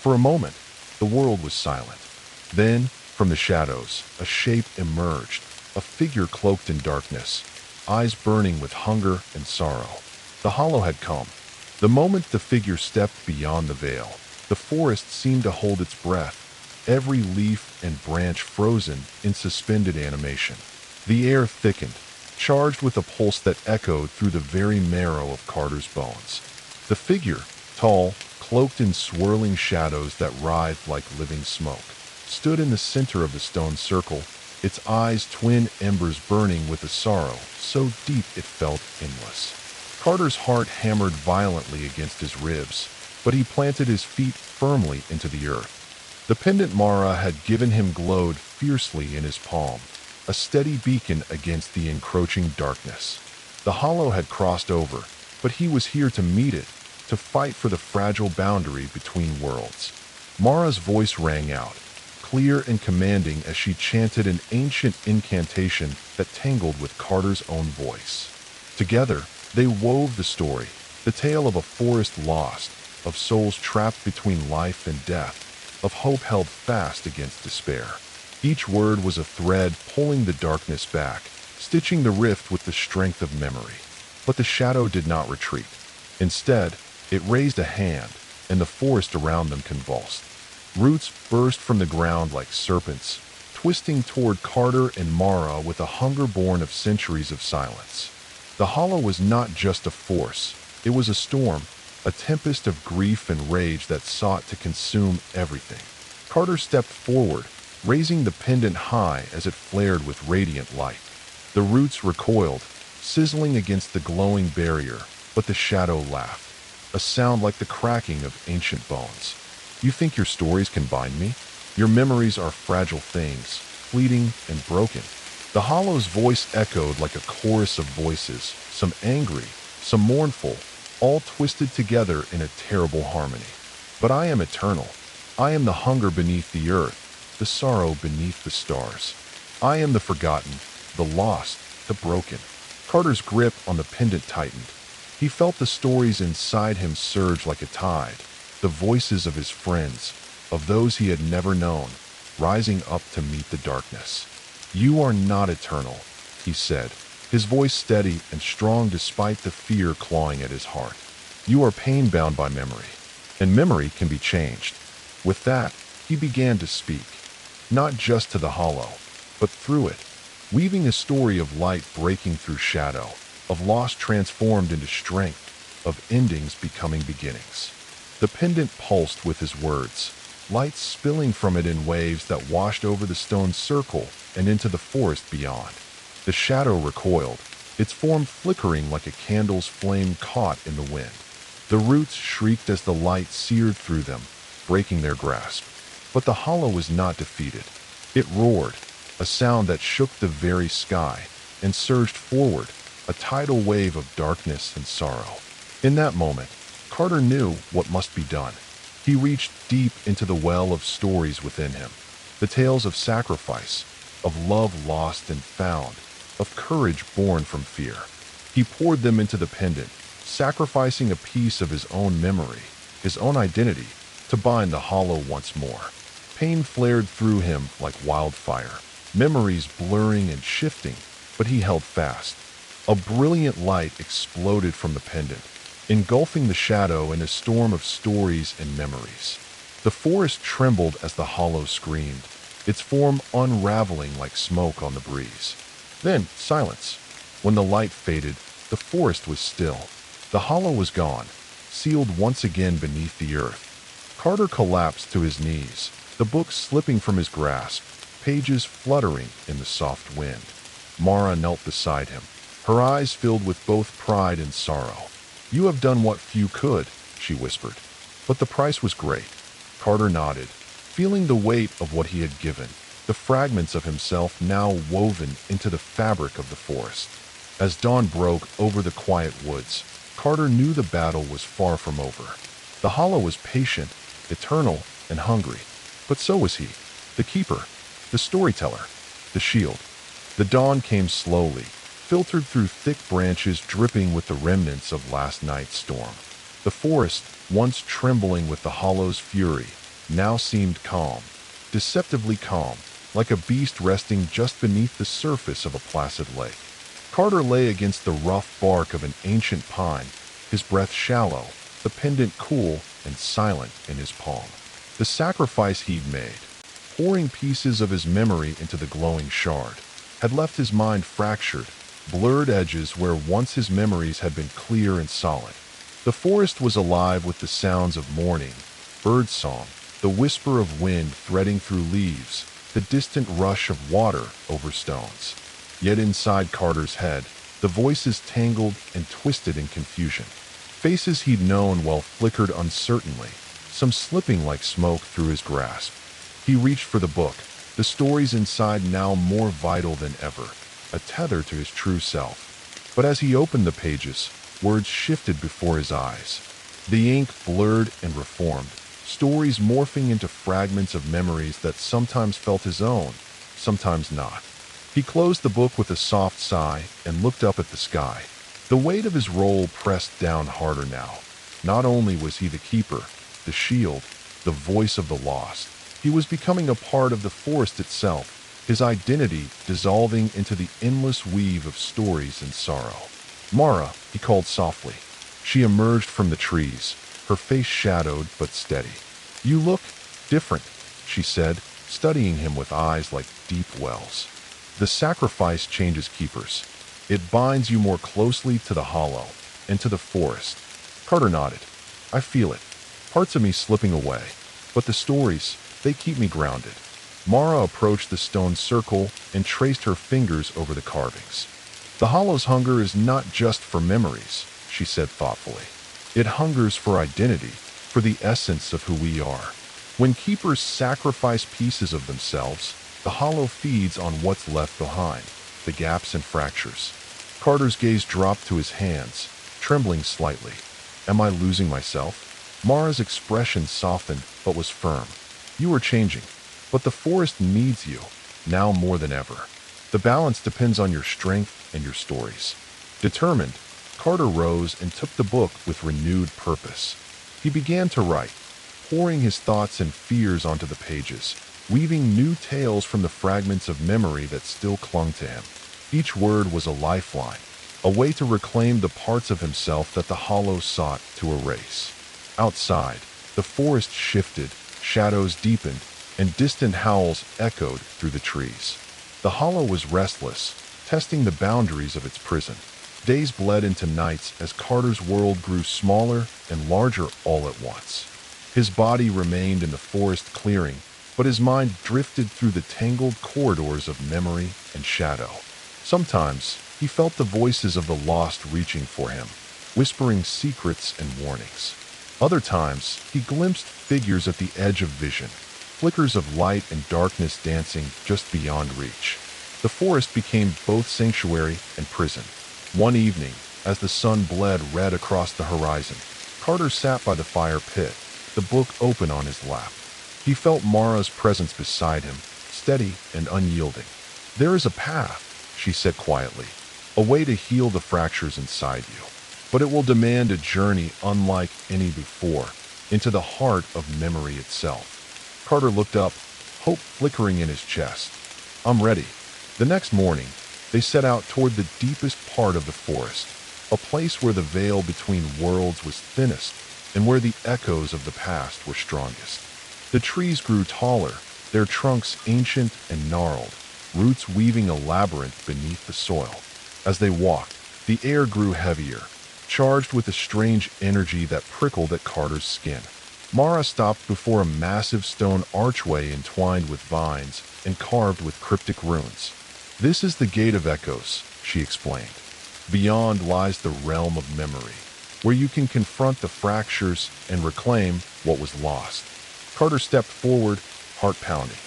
[SPEAKER 1] For a moment, the world was silent. Then, from the shadows, a shape emerged, a figure cloaked in darkness, eyes burning with hunger and sorrow. The hollow had come. The moment the figure stepped beyond the veil, the forest seemed to hold its breath, every leaf and branch frozen in suspended animation. The air thickened, charged with a pulse that echoed through the very marrow of Carter's bones. The figure, tall, cloaked in swirling shadows that writhed like living smoke, stood in the center of the stone circle, its eyes twin embers burning with a sorrow so deep it felt endless. Carter's heart hammered violently against his ribs, but he planted his feet firmly into the earth. The pendant Mara had given him glowed fiercely in his palm, a steady beacon against the encroaching darkness. The hollow had crossed over, but he was here to meet it, to fight for the fragile boundary between worlds. Mara's voice rang out, clear and commanding as she chanted an ancient incantation that tangled with Carter's own voice. Together, they wove the story, the tale of a forest lost, of souls trapped between life and death, of hope held fast against despair. Each word was a thread pulling the darkness back, stitching the rift with the strength of memory. But the shadow did not retreat. Instead, it raised a hand, and the forest around them convulsed. Roots burst from the ground like serpents, twisting toward Carter and Mara with a hunger born of centuries of silence. The hollow was not just a force, it was a storm, a tempest of grief and rage that sought to consume everything. Carter stepped forward, raising the pendant high as it flared with radiant light. The roots recoiled, sizzling against the glowing barrier, but the shadow laughed, a sound like the cracking of ancient bones. You think your stories can bind me? Your memories are fragile things, fleeting and broken. The hollow's voice echoed like a chorus of voices, some angry, some mournful, all twisted together in a terrible harmony. But I am eternal. I am the hunger beneath the earth, the sorrow beneath the stars. I am the forgotten, the lost, the broken. Carter's grip on the pendant tightened. He felt the stories inside him surge like a tide, the voices of his friends, of those he had never known, rising up to meet the darkness. You are not eternal, he said, his voice steady and strong despite the fear clawing at his heart. You are pain-bound by memory, and memory can be changed. With that, he began to speak, not just to the hollow, but through it, weaving a story of light breaking through shadow, of loss transformed into strength, of endings becoming beginnings. The pendant pulsed with his words, light spilling from it in waves that washed over the stone circle and into the forest beyond. The shadow recoiled, its form flickering like a candle's flame caught in the wind. The roots shrieked as the light seared through them, breaking their grasp. But the hollow was not defeated. It roared, a sound that shook the very sky, and surged forward, a tidal wave of darkness and sorrow. In that moment, Carter knew what must be done. He reached deep into the well of stories within him, the tales of sacrifice, of love lost and found, of courage born from fear. He poured them into the pendant, sacrificing a piece of his own memory, his own identity, to bind the hollow once more. Pain flared through him like wildfire, memories blurring and shifting, but he held fast. A brilliant light exploded from the pendant, engulfing the shadow in a storm of stories and memories. The forest trembled as the hollow screamed, its form unraveling like smoke on the breeze. Then, silence. When the light faded, the forest was still. The hollow was gone, sealed once again beneath the earth. Carter collapsed to his knees, the book slipping from his grasp, pages fluttering in the soft wind. Mara knelt beside him, her eyes filled with both pride and sorrow. You have done what few could, she whispered. But the price was great. Carter nodded, feeling the weight of what he had given, the fragments of himself now woven into the fabric of the forest. As dawn broke over the quiet woods, Carter knew the battle was far from over. The hollow was patient, eternal, and hungry. But so was he, the keeper, the storyteller, the shield. The dawn came slowly, filtered through thick branches dripping with the remnants of last night's storm. The forest, once trembling with the hollow's fury, now seemed calm, deceptively calm, like a beast resting just beneath the surface of a placid lake. Carter lay against the rough bark of an ancient pine, his breath shallow, the pendant cool and silent in his palm. The sacrifice he'd made, pouring pieces of his memory into the glowing shard, had left his mind fractured, blurred edges where once his memories had been clear and solid. The forest was alive with the sounds of morning, birdsong, the whisper of wind threading through leaves, the distant rush of water over stones. Yet inside Carter's head, the voices tangled and twisted in confusion. Faces he'd known well flickered uncertainly, some slipping like smoke through his grasp. He reached for the book, the stories inside now more vital than ever, a tether to his true self. But as he opened the pages, words shifted before his eyes. The ink blurred and reformed, stories morphing into fragments of memories that sometimes felt his own, sometimes not. He closed the book with a soft sigh and looked up at the sky. The weight of his role pressed down harder now. Not only was he the keeper, the shield, the voice of the lost, he was becoming a part of the forest itself, his identity dissolving into the endless weave of stories and sorrow. Mara, he called softly. She emerged from the trees, her face shadowed but steady. You look different, she said, studying him with eyes like deep wells. The sacrifice changes keepers. It binds you more closely to the hollow and to the forest. Carter nodded. I feel it. Parts of me slipping away. But the stories, they keep me grounded. Mara approached the stone circle and traced her fingers over the carvings. The hollow's hunger is not just for memories, she said thoughtfully. It hungers for identity, for the essence of who we are. When keepers sacrifice pieces of themselves, the hollow feeds on what's left behind, the gaps and fractures. Carter's gaze dropped to his hands, trembling slightly. Am I losing myself? Mara's expression softened but was firm. You are changing, but the forest needs you, now more than ever. The balance depends on your strength and your stories. Determined, Carter rose and took the book with renewed purpose. He began to write, pouring his thoughts and fears onto the pages, weaving new tales from the fragments of memory that still clung to him. Each word was a lifeline, a way to reclaim the parts of himself that the hollow sought to erase. Outside, the forest shifted, shadows deepened, and distant howls echoed through the trees. The hollow was restless, testing the boundaries of its prison. Days bled into nights as Carter's world grew smaller and larger all at once. His body remained in the forest clearing, but his mind drifted through the tangled corridors of memory and shadow. Sometimes, he felt the voices of the lost reaching for him, whispering secrets and warnings. Other times, he glimpsed figures at the edge of vision, flickers of light and darkness dancing just beyond reach. The forest became both sanctuary and prison. One evening, as the sun bled red across the horizon, Carter sat by the fire pit, the book open on his lap. He felt Mara's presence beside him, steady and unyielding. There is a path, she said quietly, a way to heal the fractures inside you. But it will demand a journey unlike any before, into the heart of memory itself. Carter looked up, hope flickering in his chest. I'm ready. The next morning, they set out toward the deepest part of the forest, a place where the veil between worlds was thinnest and where the echoes of the past were strongest. The trees grew taller, their trunks ancient and gnarled, roots weaving a labyrinth beneath the soil. As they walked, the air grew heavier, charged with a strange energy that prickled at Carter's skin. Mara stopped before a massive stone archway entwined with vines and carved with cryptic runes. This is the Gate of Echoes, she explained. Beyond lies the realm of memory, where you can confront the fractures and reclaim what was lost. Carter stepped forward, heart pounding.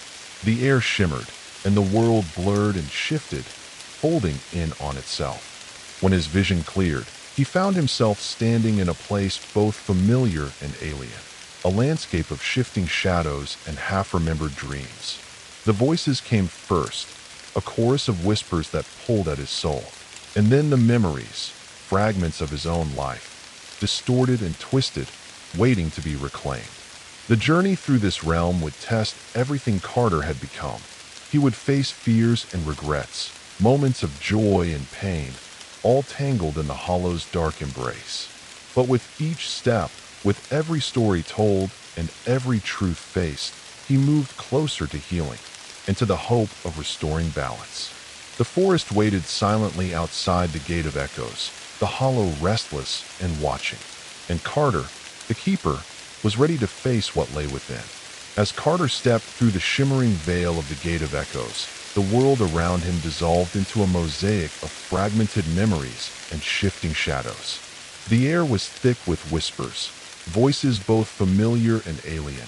[SPEAKER 1] The air shimmered, and the world blurred and shifted, folding in on itself. When his vision cleared, he found himself standing in a place both familiar and alien, a landscape of shifting shadows and half-remembered dreams. The voices came first, a chorus of whispers that pulled at his soul, and then the memories, fragments of his own life, distorted and twisted, waiting to be reclaimed. The journey through this realm would test everything Carter had become. He would face fears and regrets, moments of joy and pain, all tangled in the hollow's dark embrace. But with each step, with every story told and every truth faced, he moved closer to healing and to the hope of restoring balance. The forest waited silently outside the Gate of Echoes, the hollow restless and watching. And Carter, the keeper, was ready to face what lay within. As Carter stepped through the shimmering veil of the Gate of Echoes, the world around him dissolved into a mosaic of fragmented memories and shifting shadows. The air was thick with whispers, voices both familiar and alien,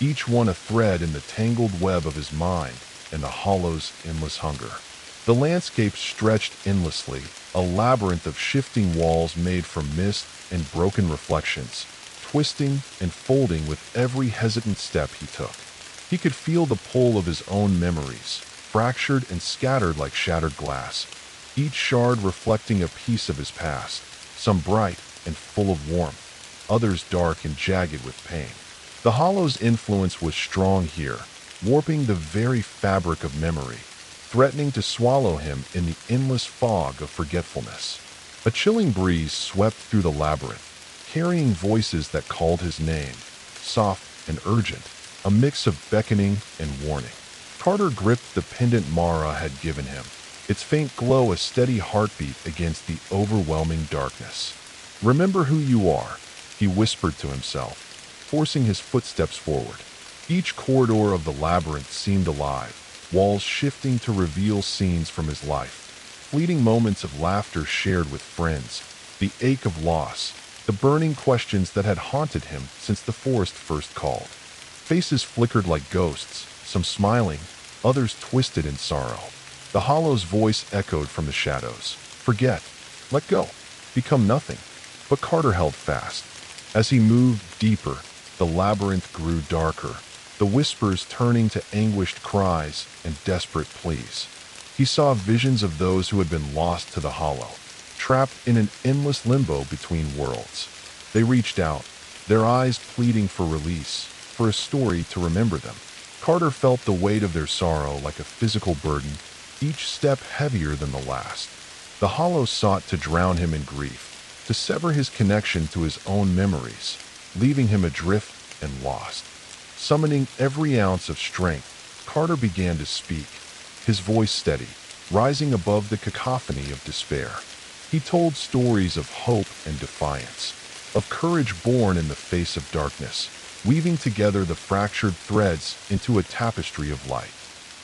[SPEAKER 1] each one a thread in the tangled web of his mind and the hollow's endless hunger. The landscape stretched endlessly, a labyrinth of shifting walls made from mist and broken reflections, twisting and folding with every hesitant step he took. He could feel the pull of his own memories, fractured and scattered like shattered glass, each shard reflecting a piece of his past, some bright and full of warmth, others dark and jagged with pain. The hollow's influence was strong here, warping the very fabric of memory, threatening to swallow him in the endless fog of forgetfulness. A chilling breeze swept through the labyrinth, carrying voices that called his name, soft and urgent, a mix of beckoning and warning. Carter gripped the pendant Mara had given him, its faint glow a steady heartbeat against the overwhelming darkness. Remember who you are, he whispered to himself, forcing his footsteps forward. Each corridor of the labyrinth seemed alive, walls shifting to reveal scenes from his life. Fleeting moments of laughter shared with friends, the ache of loss, the burning questions that had haunted him since the forest first called. Faces flickered like ghosts, some smiling, others twisted in sorrow. The hollow's voice echoed from the shadows. Forget. Let go. Become nothing. But Carter held fast. As he moved deeper, the labyrinth grew darker, the whispers turning to anguished cries and desperate pleas. He saw visions of those who had been lost to the hollow, trapped in an endless limbo between worlds. They reached out, their eyes pleading for release, for a story to remember them. Carter felt the weight of their sorrow like a physical burden, each step heavier than the last. The hollow sought to drown him in grief, to sever his connection to his own memories, leaving him adrift and lost. Summoning every ounce of strength, Carter began to speak, his voice steady, rising above the cacophony of despair. He told stories of hope and defiance, of courage born in the face of darkness, weaving together the fractured threads into a tapestry of light.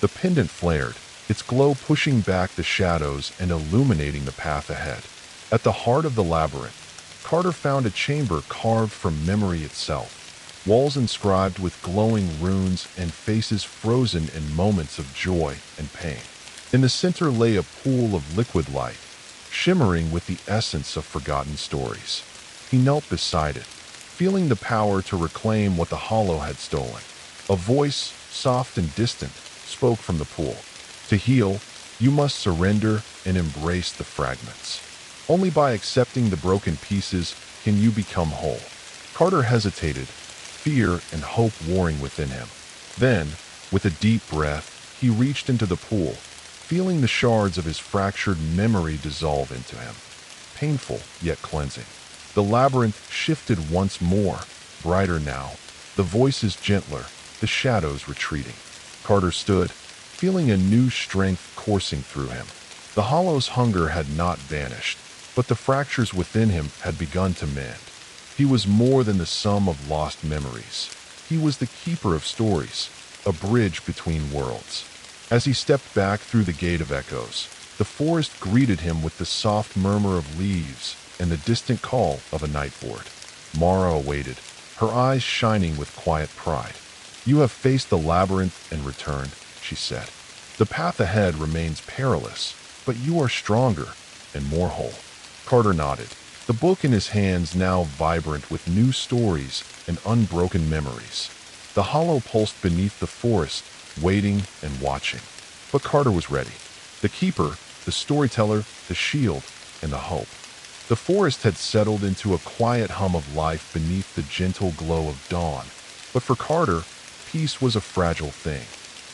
[SPEAKER 1] The pendant flared, its glow pushing back the shadows and illuminating the path ahead. At the heart of the labyrinth, Carter found a chamber carved from memory itself, walls inscribed with glowing runes and faces frozen in moments of joy and pain. In the center lay a pool of liquid light, shimmering with the essence of forgotten stories. He knelt beside it, feeling the power to reclaim what the hollow had stolen. A voice, soft and distant, spoke from the pool. To heal, you must surrender and embrace the fragments. Only by accepting the broken pieces can you become whole. Carter hesitated, fear and hope warring within him. Then, with a deep breath, he reached into the pool, feeling the shards of his fractured memory dissolve into him. Painful, yet cleansing. The labyrinth shifted once more, brighter now, the voices gentler, the shadows retreating. Carter stood, feeling a new strength coursing through him. The hollow's hunger had not vanished, but the fractures within him had begun to mend. He was more than the sum of lost memories. He was the keeper of stories, a bridge between worlds. As he stepped back through the gate of echoes, the forest greeted him with the soft murmur of leaves and the distant call of a night bird. Mara awaited, her eyes shining with quiet pride. You have faced the labyrinth and returned, she said. The path ahead remains perilous, but you are stronger and more whole. Carter nodded, the book in his hands now vibrant with new stories and unbroken memories. The hollow pulsed beneath the forest, waiting and watching. But Carter was ready. The keeper, the storyteller, the shield, and the hope. The forest had settled into a quiet hum of life beneath the gentle glow of dawn. But for Carter, peace was a fragile thing,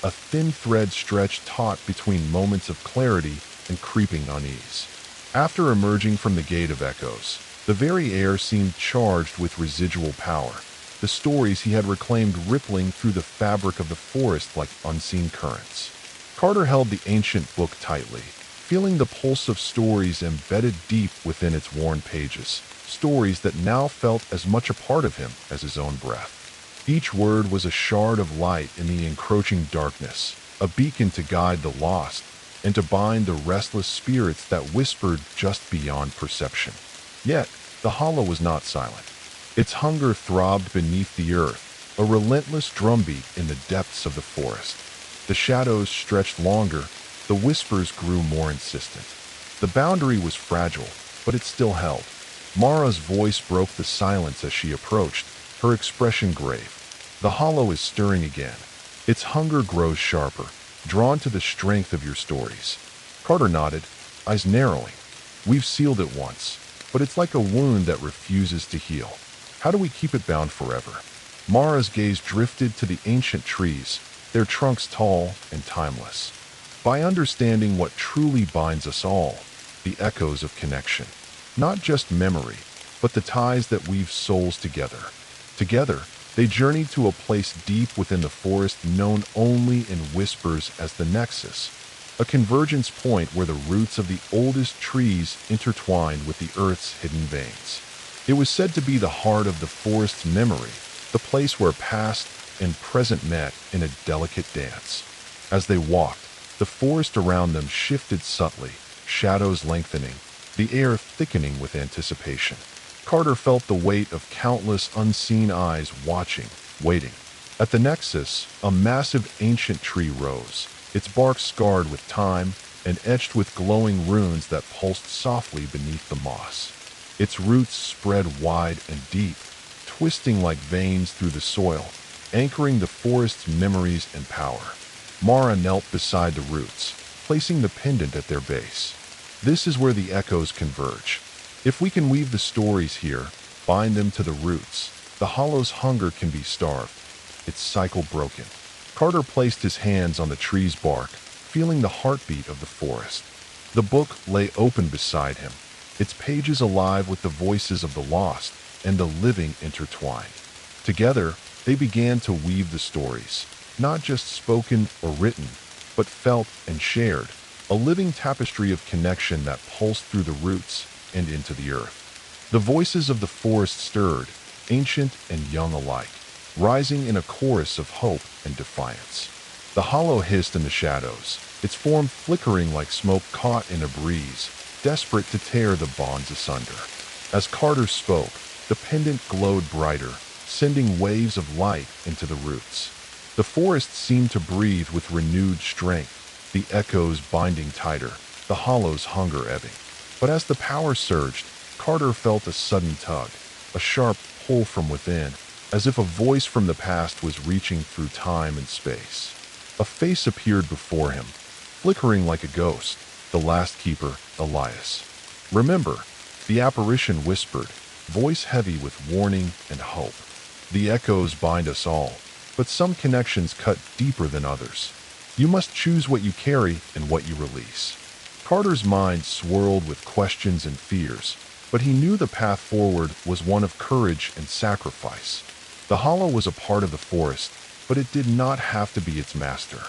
[SPEAKER 1] a thin thread stretched taut between moments of clarity and creeping unease. After emerging from the Gate of Echoes, the very air seemed charged with residual power, the stories he had reclaimed rippling through the fabric of the forest like unseen currents. Carter held the ancient book tightly, feeling the pulse of stories embedded deep within its worn pages, stories that now felt as much a part of him as his own breath. Each word was a shard of light in the encroaching darkness, a beacon to guide the lost and to bind the restless spirits that whispered just beyond perception. Yet, the hollow was not silent. Its hunger throbbed beneath the earth, a relentless drumbeat in the depths of the forest. The shadows stretched longer, the whispers grew more insistent. The boundary was fragile, but it still held. Mara's voice broke the silence as she approached, her expression grave. The hollow is stirring again. Its hunger grows sharper, drawn to the strength of your stories. Carter nodded, eyes narrowing. We've sealed it once, but it's like a wound that refuses to heal. How do we keep it bound forever? Mara's gaze drifted to the ancient trees, their trunks tall and timeless. By understanding what truly binds us all, the echoes of connection, not just memory, but the ties that weave souls together. Together, they journeyed to a place deep within the forest known only in whispers as the Nexus, a convergence point where the roots of the oldest trees intertwined with the earth's hidden veins. It was said to be the heart of the forest's memory, the place where past, and present met in a delicate dance. As they walked, the forest around them shifted subtly, shadows lengthening, the air thickening with anticipation. Carter felt the weight of countless unseen eyes watching, waiting. At the nexus, a massive ancient tree rose, its bark scarred with time and etched with glowing runes that pulsed softly beneath the moss. Its roots spread wide and deep, twisting like veins through the soil, anchoring the forest's memories and power. Mara knelt beside the roots, placing the pendant at their base. This is where the echoes converge. If we can weave the stories here, bind them to the roots, the hollow's hunger can be starved, its cycle broken. Carter placed his hands on the tree's bark, feeling the heartbeat of the forest. The book lay open beside him, its pages alive with the voices of the lost and the living intertwined. Together, they began to weave the stories, not just spoken or written, but felt and shared, a living tapestry of connection that pulsed through the roots and into the earth. The voices of the forest stirred, ancient and young alike, rising in a chorus of hope and defiance. The hollow hissed in the shadows, its form flickering like smoke caught in a breeze, desperate to tear the bonds asunder. As Carter spoke, the pendant glowed brighter, sending waves of light into the roots. The forest seemed to breathe with renewed strength, the echoes binding tighter, the hollow's hunger ebbing. But as the power surged, Carter felt a sudden tug, a sharp pull from within, as if a voice from the past was reaching through time and space. A face appeared before him, flickering like a ghost, the last keeper, Elias. "Remember," the apparition whispered, voice heavy with warning and hope. "The echoes bind us all, but some connections cut deeper than others. You must choose what you carry and what you release." Carter's mind swirled with questions and fears, but he knew the path forward was one of courage and sacrifice. The hollow was a part of the forest, but it did not have to be its master.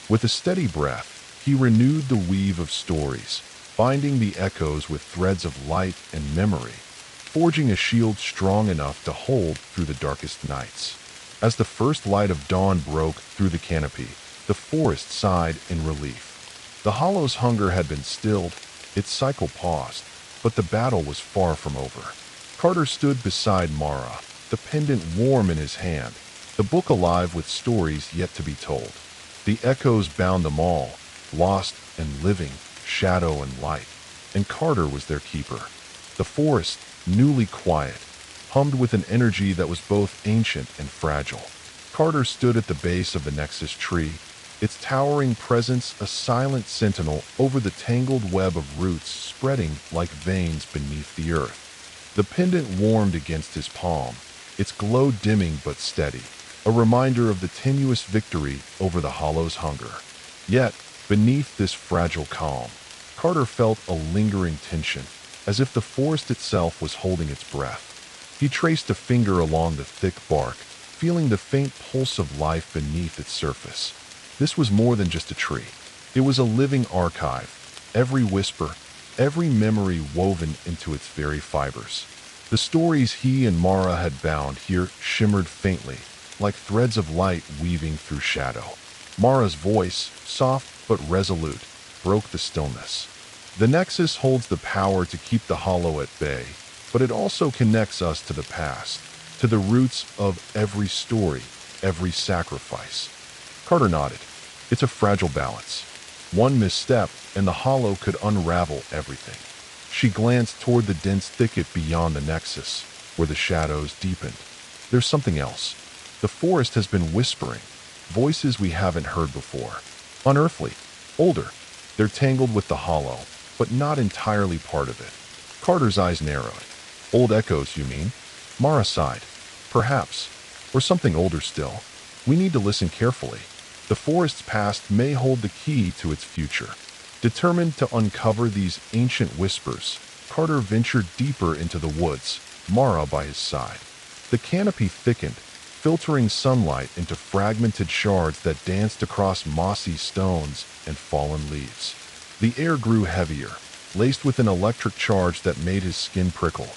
[SPEAKER 1] With a steady breath, he renewed the weave of stories, binding the echoes with threads of light and memory, forging a shield strong enough to hold through the darkest nights. As the first light of dawn broke through the canopy, the forest sighed in relief. The hollow's hunger had been stilled, its cycle paused, but the battle was far from over. Carter stood beside Mara, the pendant warm in his hand, the book alive with stories yet to be told. The echoes bound them all, lost and living, shadow and light, and Carter was their keeper. The forest, newly quiet, hummed with an energy that was both ancient and fragile. Carter stood at the base of the nexus tree, its towering presence a silent sentinel over the tangled web of roots spreading like veins beneath the earth. The pendant warmed against his palm, its glow dimming but steady, a reminder of the tenuous victory over the hollow's hunger. Yet, beneath this fragile calm, Carter felt a lingering tension, as if the forest itself was holding its breath. He traced a finger along the thick bark, feeling the faint pulse of life beneath its surface. This was more than just a tree. It was a living archive, every whisper, every memory woven into its very fibers. The stories he and Mara had bound here shimmered faintly, like threads of light weaving through shadow. Mara's voice, soft but resolute, broke the stillness. The Nexus holds the power to keep the hollow at bay, but it also connects us to the past, to the roots of every story, every sacrifice. Carter nodded. It's a fragile balance. One misstep, and the hollow could unravel everything. She glanced toward the dense thicket beyond the Nexus, where the shadows deepened. There's something else. The forest has been whispering, voices we haven't heard before. Unearthly, older. They're tangled with the hollow, but not entirely part of it. Carter's eyes narrowed. Old echoes, you mean? Mara sighed. Perhaps. Or something older still. We need to listen carefully. The forest's past may hold the key to its future. Determined to uncover these ancient whispers, Carter ventured deeper into the woods, Mara by his side. The canopy thickened, filtering sunlight into fragmented shards that danced across mossy stones and fallen leaves. The air grew heavier, laced with an electric charge that made his skin prickle.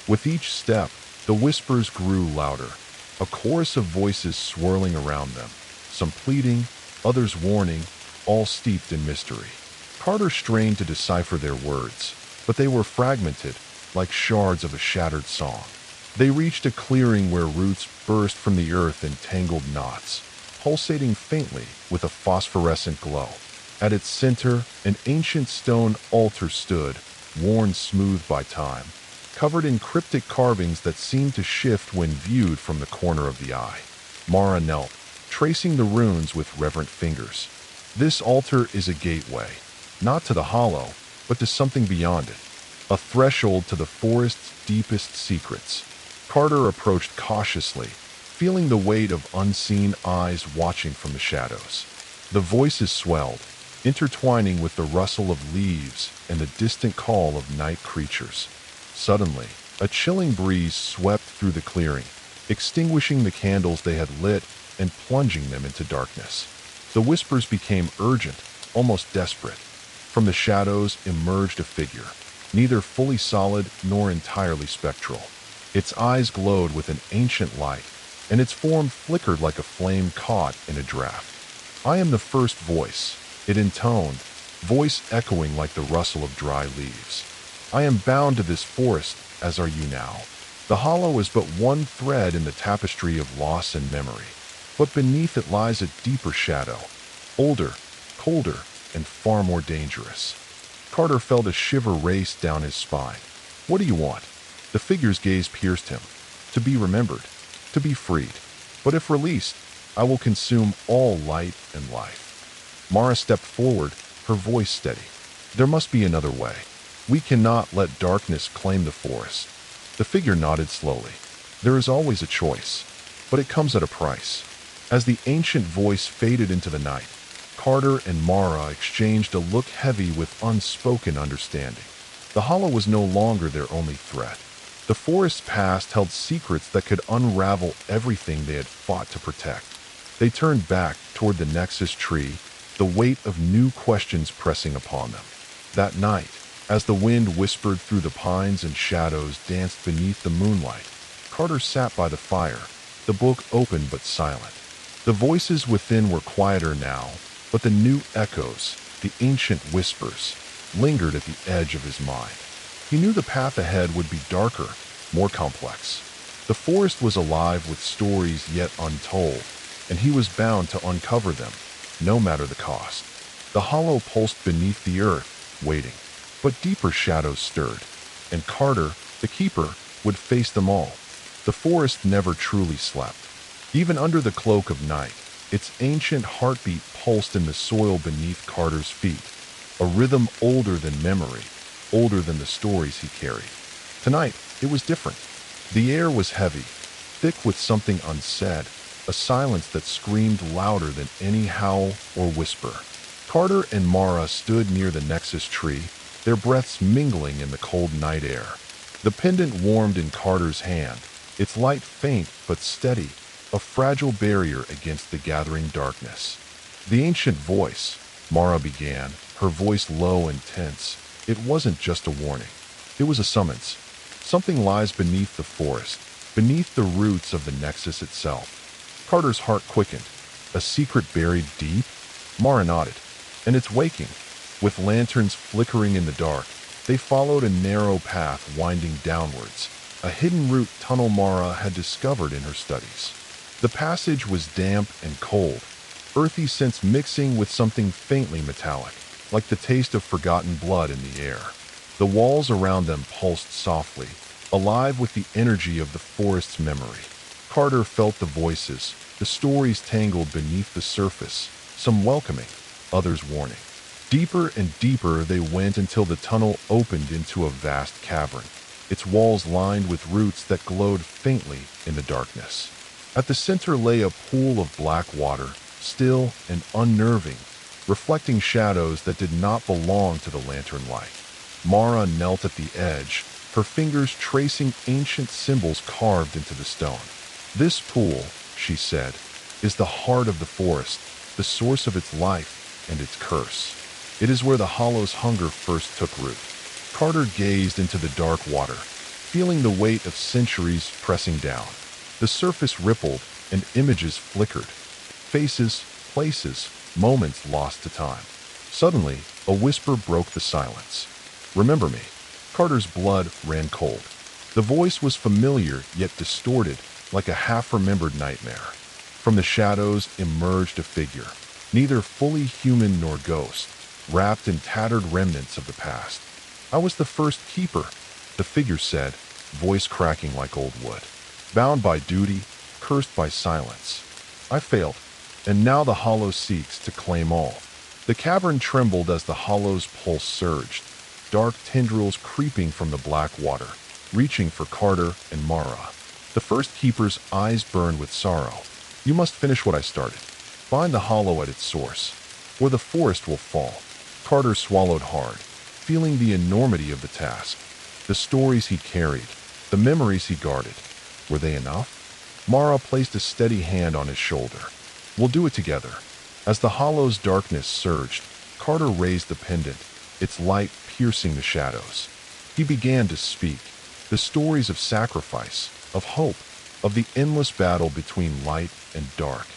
[SPEAKER 1] With each step, the whispers grew louder, a chorus of voices swirling around them, some pleading, others warning, all steeped in mystery. Carter strained to decipher their words, but they were fragmented, like shards of a shattered song. They reached a clearing where roots burst from the earth in tangled knots, pulsating faintly with a phosphorescent glow. At its center, an ancient stone altar stood, worn smooth by time, covered in cryptic carvings that seemed to shift when viewed from the corner of the eye. Mara knelt, tracing the runes with reverent fingers. This altar is a gateway, not to the hollow, but to something beyond it, a threshold to the forest's deepest secrets. Carter approached cautiously, feeling the weight of unseen eyes watching from the shadows. The voices swelled, intertwining with the rustle of leaves and the distant call of night creatures. Suddenly, a chilling breeze swept through the clearing, extinguishing the candles they had lit and plunging them into darkness. The whispers became urgent, almost desperate. From the shadows emerged a figure, neither fully solid nor entirely spectral. Its eyes glowed with an ancient light, and its form flickered like a flame caught in a draft. "I am the first voice," it intoned, voice echoing like the rustle of dry leaves. "I am bound to this forest, as are you now. The hollow is but one thread in the tapestry of loss and memory, but beneath it lies a deeper shadow, older, colder, and far more dangerous." Carter felt a shiver race down his spine. "What do you want?" The figure's gaze pierced him. "To be remembered, to be freed. But if released, I will consume all light and life." Mara stepped forward, her voice steady. "There must be another way. We cannot let darkness claim the forest." The figure nodded slowly. "There is always a choice, but it comes at a price." As the ancient voice faded into the night, Carter and Mara exchanged a look heavy with unspoken understanding. The hollow was no longer their only threat. The forest's past held secrets that could unravel everything they had fought to protect. They turned back toward the Nexus tree, the weight of new questions pressing upon them. That night, as the wind whispered through the pines and shadows danced beneath the moonlight, Carter sat by the fire, the book open but silent. The voices within were quieter now, but the new echoes, the ancient whispers, lingered at the edge of his mind. He knew the path ahead would be darker, more complex. The forest was alive with stories yet untold, and he was bound to uncover them, no matter the cost. The hollow pulsed beneath the earth, waiting. But deeper shadows stirred, and Carter, the keeper, would face them all. The forest never truly slept. Even under the cloak of night, its ancient heartbeat pulsed in the soil beneath Carter's feet, a rhythm older than memory, older than the stories he carried. Tonight, it was different. The air was heavy, thick with something unsaid, a silence that screamed louder than any howl or whisper. Carter and Mara stood near the Nexus tree, their breaths mingling in the cold night air. The pendant warmed in Carter's hand, its light faint but steady, a fragile barrier against the gathering darkness. "The ancient voice," Mara began, her voice low and tense. It wasn't just a warning. It was a summons. Something lies beneath the forest, beneath the roots of the Nexus itself. Carter's heart quickened. A secret buried deep? Mara nodded. "And it's waking." With lanterns flickering in the dark, they followed a narrow path winding downwards, a hidden route tunnel Mara had discovered in her studies. The passage was damp and cold, earthy scents mixing with something faintly metallic, like the taste of forgotten blood in the air. The walls around them pulsed softly, alive with the energy of the forest's memory. Carter felt the voices, the stories tangled beneath the surface, some welcoming, others warning. Deeper and deeper they went until the tunnel opened into a vast cavern, its walls lined with roots that glowed faintly in the darkness. At the center lay a pool of black water, still and unnerving, reflecting shadows that did not belong to the lantern light. Mara knelt at the edge, her fingers tracing ancient symbols carved into the stone. "This pool," she said, "is the heart of the forest, the source of its life and its curse. It is where the hollow's hunger first took root." Carter gazed into the dark water, feeling the weight of centuries pressing down. The surface rippled, and images flickered. Faces, places, moments lost to time. Suddenly, a whisper broke the silence. "Remember me." Carter's blood ran cold. The voice was familiar yet distorted, like a half-remembered nightmare. From the shadows emerged a figure, neither fully human nor ghost, wrapped in tattered remnants of the past. "I was the first keeper," the figure said, voice cracking like old wood. "Bound by duty, cursed by silence. I failed, and now the hollow seeks to claim all." The cavern trembled as the hollow's pulse surged, dark tendrils creeping from the black water, reaching for Carter and Mara. The first keeper's eyes burned with sorrow. "You must finish what I started. Find the hollow at its source, or the forest will fall." Carter swallowed hard, feeling the enormity of the task. The stories he carried, the memories he guarded, were they enough? Mara placed a steady hand on his shoulder. "We'll do it together." As the hollow's darkness surged, Carter raised the pendant, its light piercing the shadows. He began to speak, the stories of sacrifice, of hope, of the endless battle between light and dark.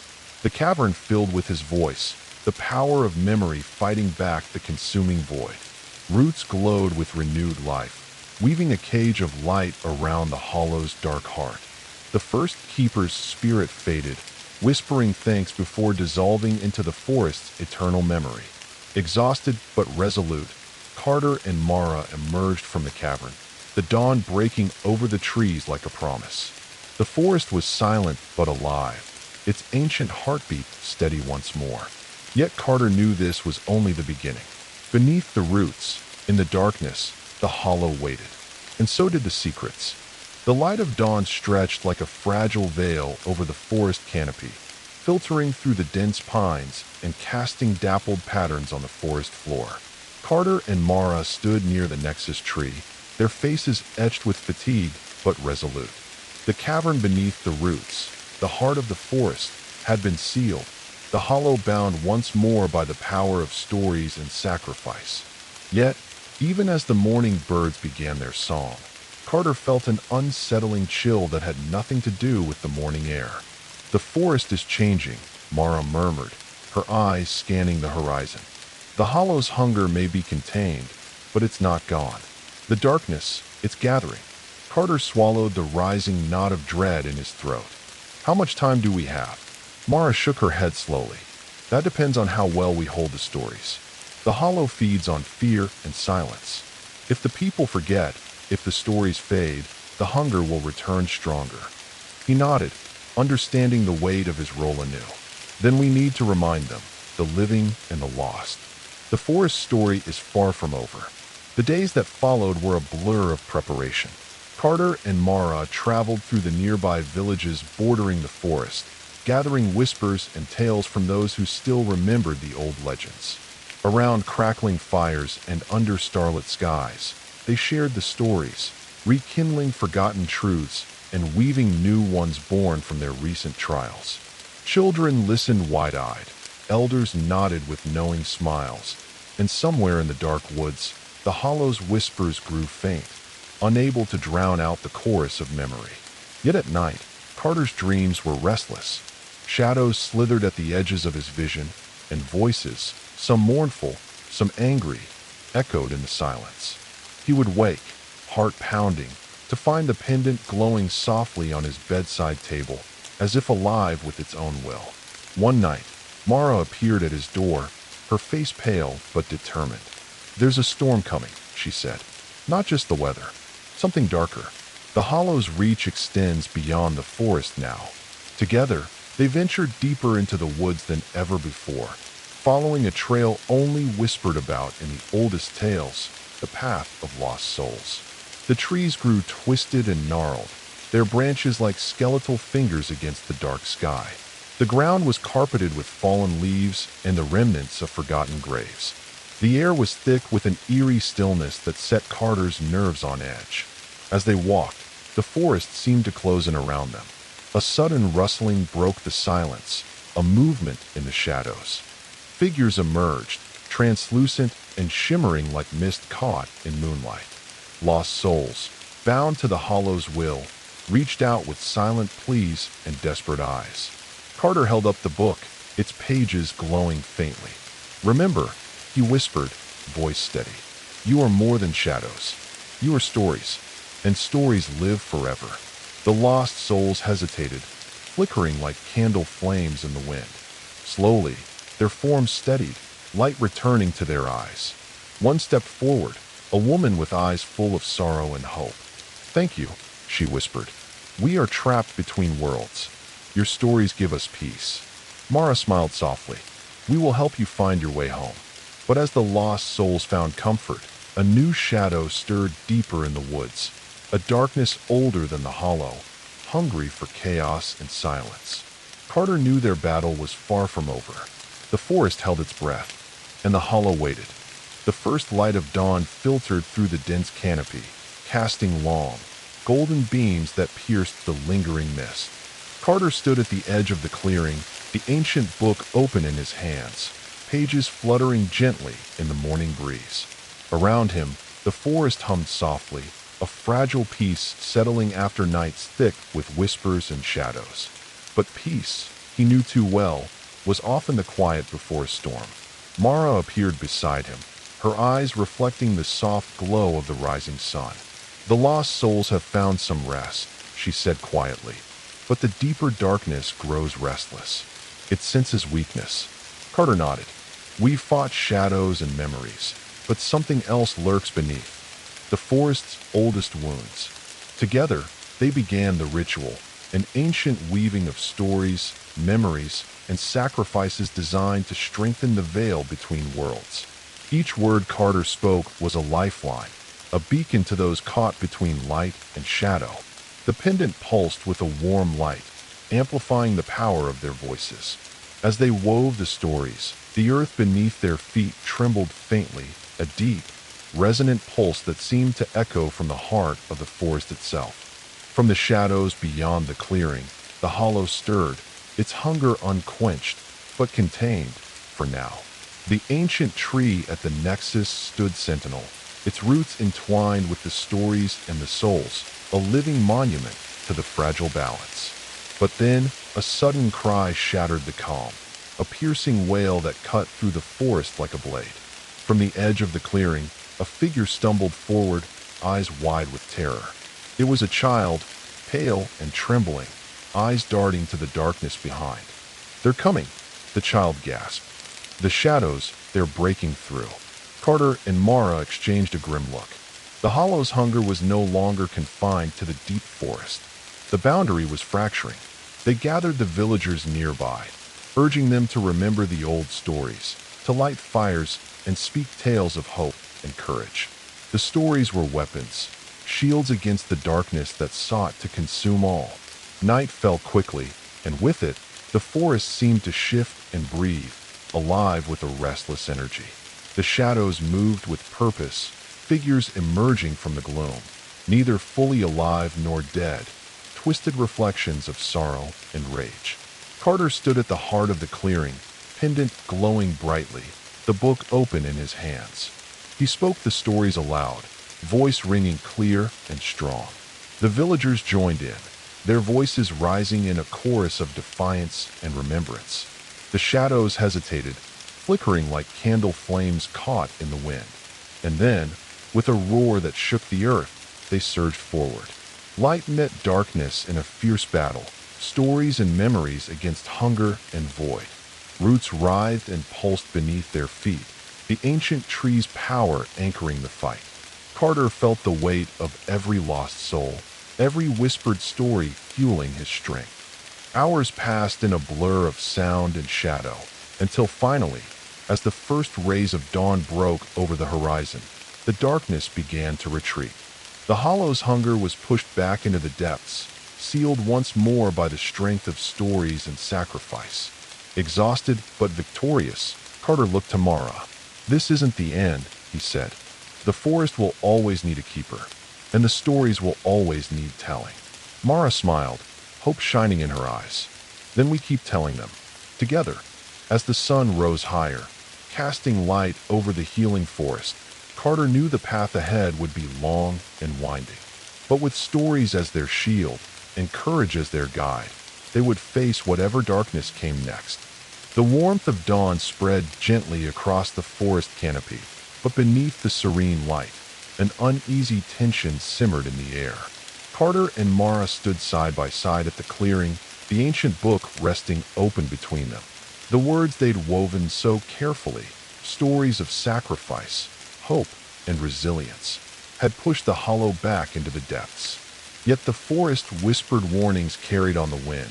[SPEAKER 1] The cavern filled with his voice, the power of memory fighting back the consuming void. Roots glowed with renewed life, weaving a cage of light around the hollow's dark heart. The first keeper's spirit faded, whispering thanks before dissolving into the forest's eternal memory. Exhausted but resolute, Carter and Mara emerged from the cavern, the dawn breaking over the trees like a promise. The forest was silent but alive, its ancient heartbeat steady once more. Yet Carter knew this was only the beginning. Beneath the roots, in the darkness, the hollow waited. And so did the secrets. The light of dawn stretched like a fragile veil over the forest canopy, filtering through the dense pines and casting dappled patterns on the forest floor. Carter and Mara stood near the nexus tree, their faces etched with fatigue but resolute. The cavern beneath the roots, the heart of the forest, had been sealed, the hollow bound once more by the power of stories and sacrifice. Yet, even as the morning birds began their song, Carter felt an unsettling chill that had nothing to do with the morning air. "The forest is changing," Mara murmured, her eyes scanning the horizon. "The hollow's hunger may be contained, but it's not gone. The darkness, it's gathering." Carter swallowed the rising knot of dread in his throat. "How much time do we have?" Mara shook her head slowly. "That depends on how well we hold the stories. The hollow feeds on fear and silence. If the people forget, if the stories fade, the hunger will return stronger." He nodded, understanding the weight of his role anew. "Then we need to remind them, the living and the lost. The forest story is far from over." The days that followed were a blur of preparation. Carter and Mara traveled through the nearby villages bordering the forest, gathering whispers and tales from those who still remembered the old legends. Around crackling fires and under starlit skies, they shared the stories, rekindling forgotten truths and weaving new ones born from their recent trials. Children listened wide-eyed, elders nodded with knowing smiles, and somewhere in the dark woods, the hollow's whispers grew faint, unable to drown out the chorus of memory. Yet at night, Carter's dreams were restless. Shadows slithered at the edges of his vision, and voices, some mournful, some angry, echoed in the silence. He would wake, heart pounding, to find the pendant glowing softly on his bedside table, as if alive with its own will. One night, Mara appeared at his door, her face pale but determined. "There's a storm coming," she said. "Not just the weather. Something darker. The hollow's reach extends beyond the forest now." Together, they ventured deeper into the woods than ever before, following a trail only whispered about in the oldest tales, the path of lost souls. The trees grew twisted and gnarled, their branches like skeletal fingers against the dark sky. The ground was carpeted with fallen leaves and the remnants of forgotten graves. The air was thick with an eerie stillness that set Carter's nerves on edge. As they walked, the forest seemed to close in around them. A sudden rustling broke the silence, a movement in the shadows. Figures emerged, translucent and shimmering like mist caught in moonlight. Lost souls, bound to the hollow's will, reached out with silent pleas and desperate eyes. Carter held up the book, its pages glowing faintly. "Remember," he whispered, voice steady. "You are more than shadows. You are stories, and stories live forever." The lost souls hesitated, flickering like candle flames in the wind. Slowly, their forms steadied, light returning to their eyes. One stepped forward, a woman with eyes full of sorrow and hope. "Thank you," she whispered. "We are trapped between worlds. Your stories give us peace." Mara smiled softly. "We will help you find your way home." But as the lost souls found comfort, a new shadow stirred deeper in the woods, a darkness older than the hollow, hungry for chaos and silence. Carter knew their battle was far from over. The forest held its breath, and the hollow waited. The first light of dawn filtered through the dense canopy, casting long, golden beams that pierced the lingering mist. Carter stood at the edge of the clearing, the ancient book open in his hands, pages fluttering gently in the morning breeze. Around him, the forest hummed softly, a fragile peace settling after nights thick with whispers and shadows. But peace, he knew too well, was often the quiet before a storm. Mara appeared beside him, her eyes reflecting the soft glow of the rising sun. "The lost souls have found some rest," she said quietly. "But the deeper darkness grows restless. It senses weakness." Carter nodded. "We've fought shadows and memories, but something else lurks beneath. The forest's oldest wounds." Together, they began the ritual, an ancient weaving of stories, memories, and sacrifices designed to strengthen the veil between worlds. Each word Carter spoke was a lifeline, a beacon to those caught between light and shadow. The pendant pulsed with a warm light, amplifying the power of their voices. As they wove the stories, the earth beneath their feet trembled faintly, a deep, resonant pulse that seemed to echo from the heart of the forest itself. From the shadows beyond the clearing, the hollow stirred, its hunger unquenched, but contained, for now. The ancient tree at the nexus stood sentinel, its roots entwined with the stories and the souls, a living monument to the fragile balance. But then, a sudden cry shattered the calm, a piercing wail that cut through the forest like a blade. From the edge of the clearing, a figure stumbled forward, eyes wide with terror. It was a child, pale and trembling, eyes darting to the darkness behind. "They're coming," the child gasped. "The shadows, they're breaking through." Carter and Mara exchanged a grim look. The hollow's hunger was no longer confined to the deep forest. The boundary was fracturing. They gathered the villagers nearby, urging them to remember the old stories, to light fires and speak tales of hope and courage. The stories were weapons, shields against the darkness that sought to consume all. Night fell quickly, and with it, the forest seemed to shift and breathe, alive with a restless energy. The shadows moved with purpose, figures emerging from the gloom, neither fully alive nor dead, twisted reflections of sorrow and rage. Carter stood at the heart of the clearing, pendant glowing brightly, the book open in his hands. He spoke the stories aloud, voice ringing clear and strong. The villagers joined in, their voices rising in a chorus of defiance and remembrance. The shadows hesitated, flickering like candle flames caught in the wind. And then, with a roar that shook the earth, they surged forward. Light met darkness in a fierce battle, stories and memories against hunger and void. Roots writhed and pulsed beneath their feet, the ancient tree's power anchoring the fight. Carter felt the weight of every lost soul, every whispered story fueling his strength. Hours passed in a blur of sound and shadow, until finally, as the first rays of dawn broke over the horizon, the darkness began to retreat. The hollow's hunger was pushed back into the depths, sealed once more by the strength of stories and sacrifice. Exhausted but victorious, Carter looked to Mara. "This isn't the end," he said. "The forest will always need a keeper, and the stories will always need telling." Mara smiled, hope shining in her eyes. "Then we keep telling them, together." As the sun rose higher, casting light over the healing forest, Carter knew the path ahead would be long and winding. But with stories as their shield, and courage as their guide, they would face whatever darkness came next. The warmth of dawn spread gently across the forest canopy, but beneath the serene light, an uneasy tension simmered in the air. Carter and Mara stood side by side at the clearing, the ancient book resting open between them. The words they'd woven so carefully, stories of sacrifice, hope, and resilience, had pushed the hollow back into the depths. Yet the forest whispered warnings carried on the wind.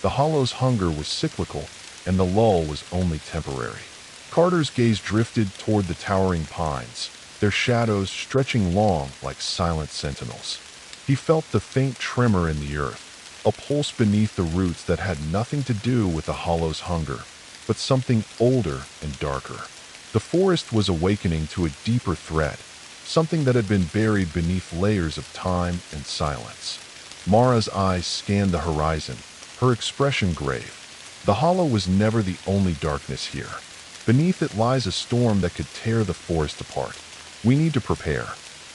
[SPEAKER 1] The hollow's hunger was cyclical, and the lull was only temporary. Carter's gaze drifted toward the towering pines, their shadows stretching long like silent sentinels. He felt the faint tremor in the earth, a pulse beneath the roots that had nothing to do with the hollow's hunger, but something older and darker. The forest was awakening to a deeper threat, something that had been buried beneath layers of time and silence. Mara's eyes scanned the horizon, her expression grave. The hollow was never the only darkness here. Beneath it lies a storm that could tear the forest apart. We need to prepare.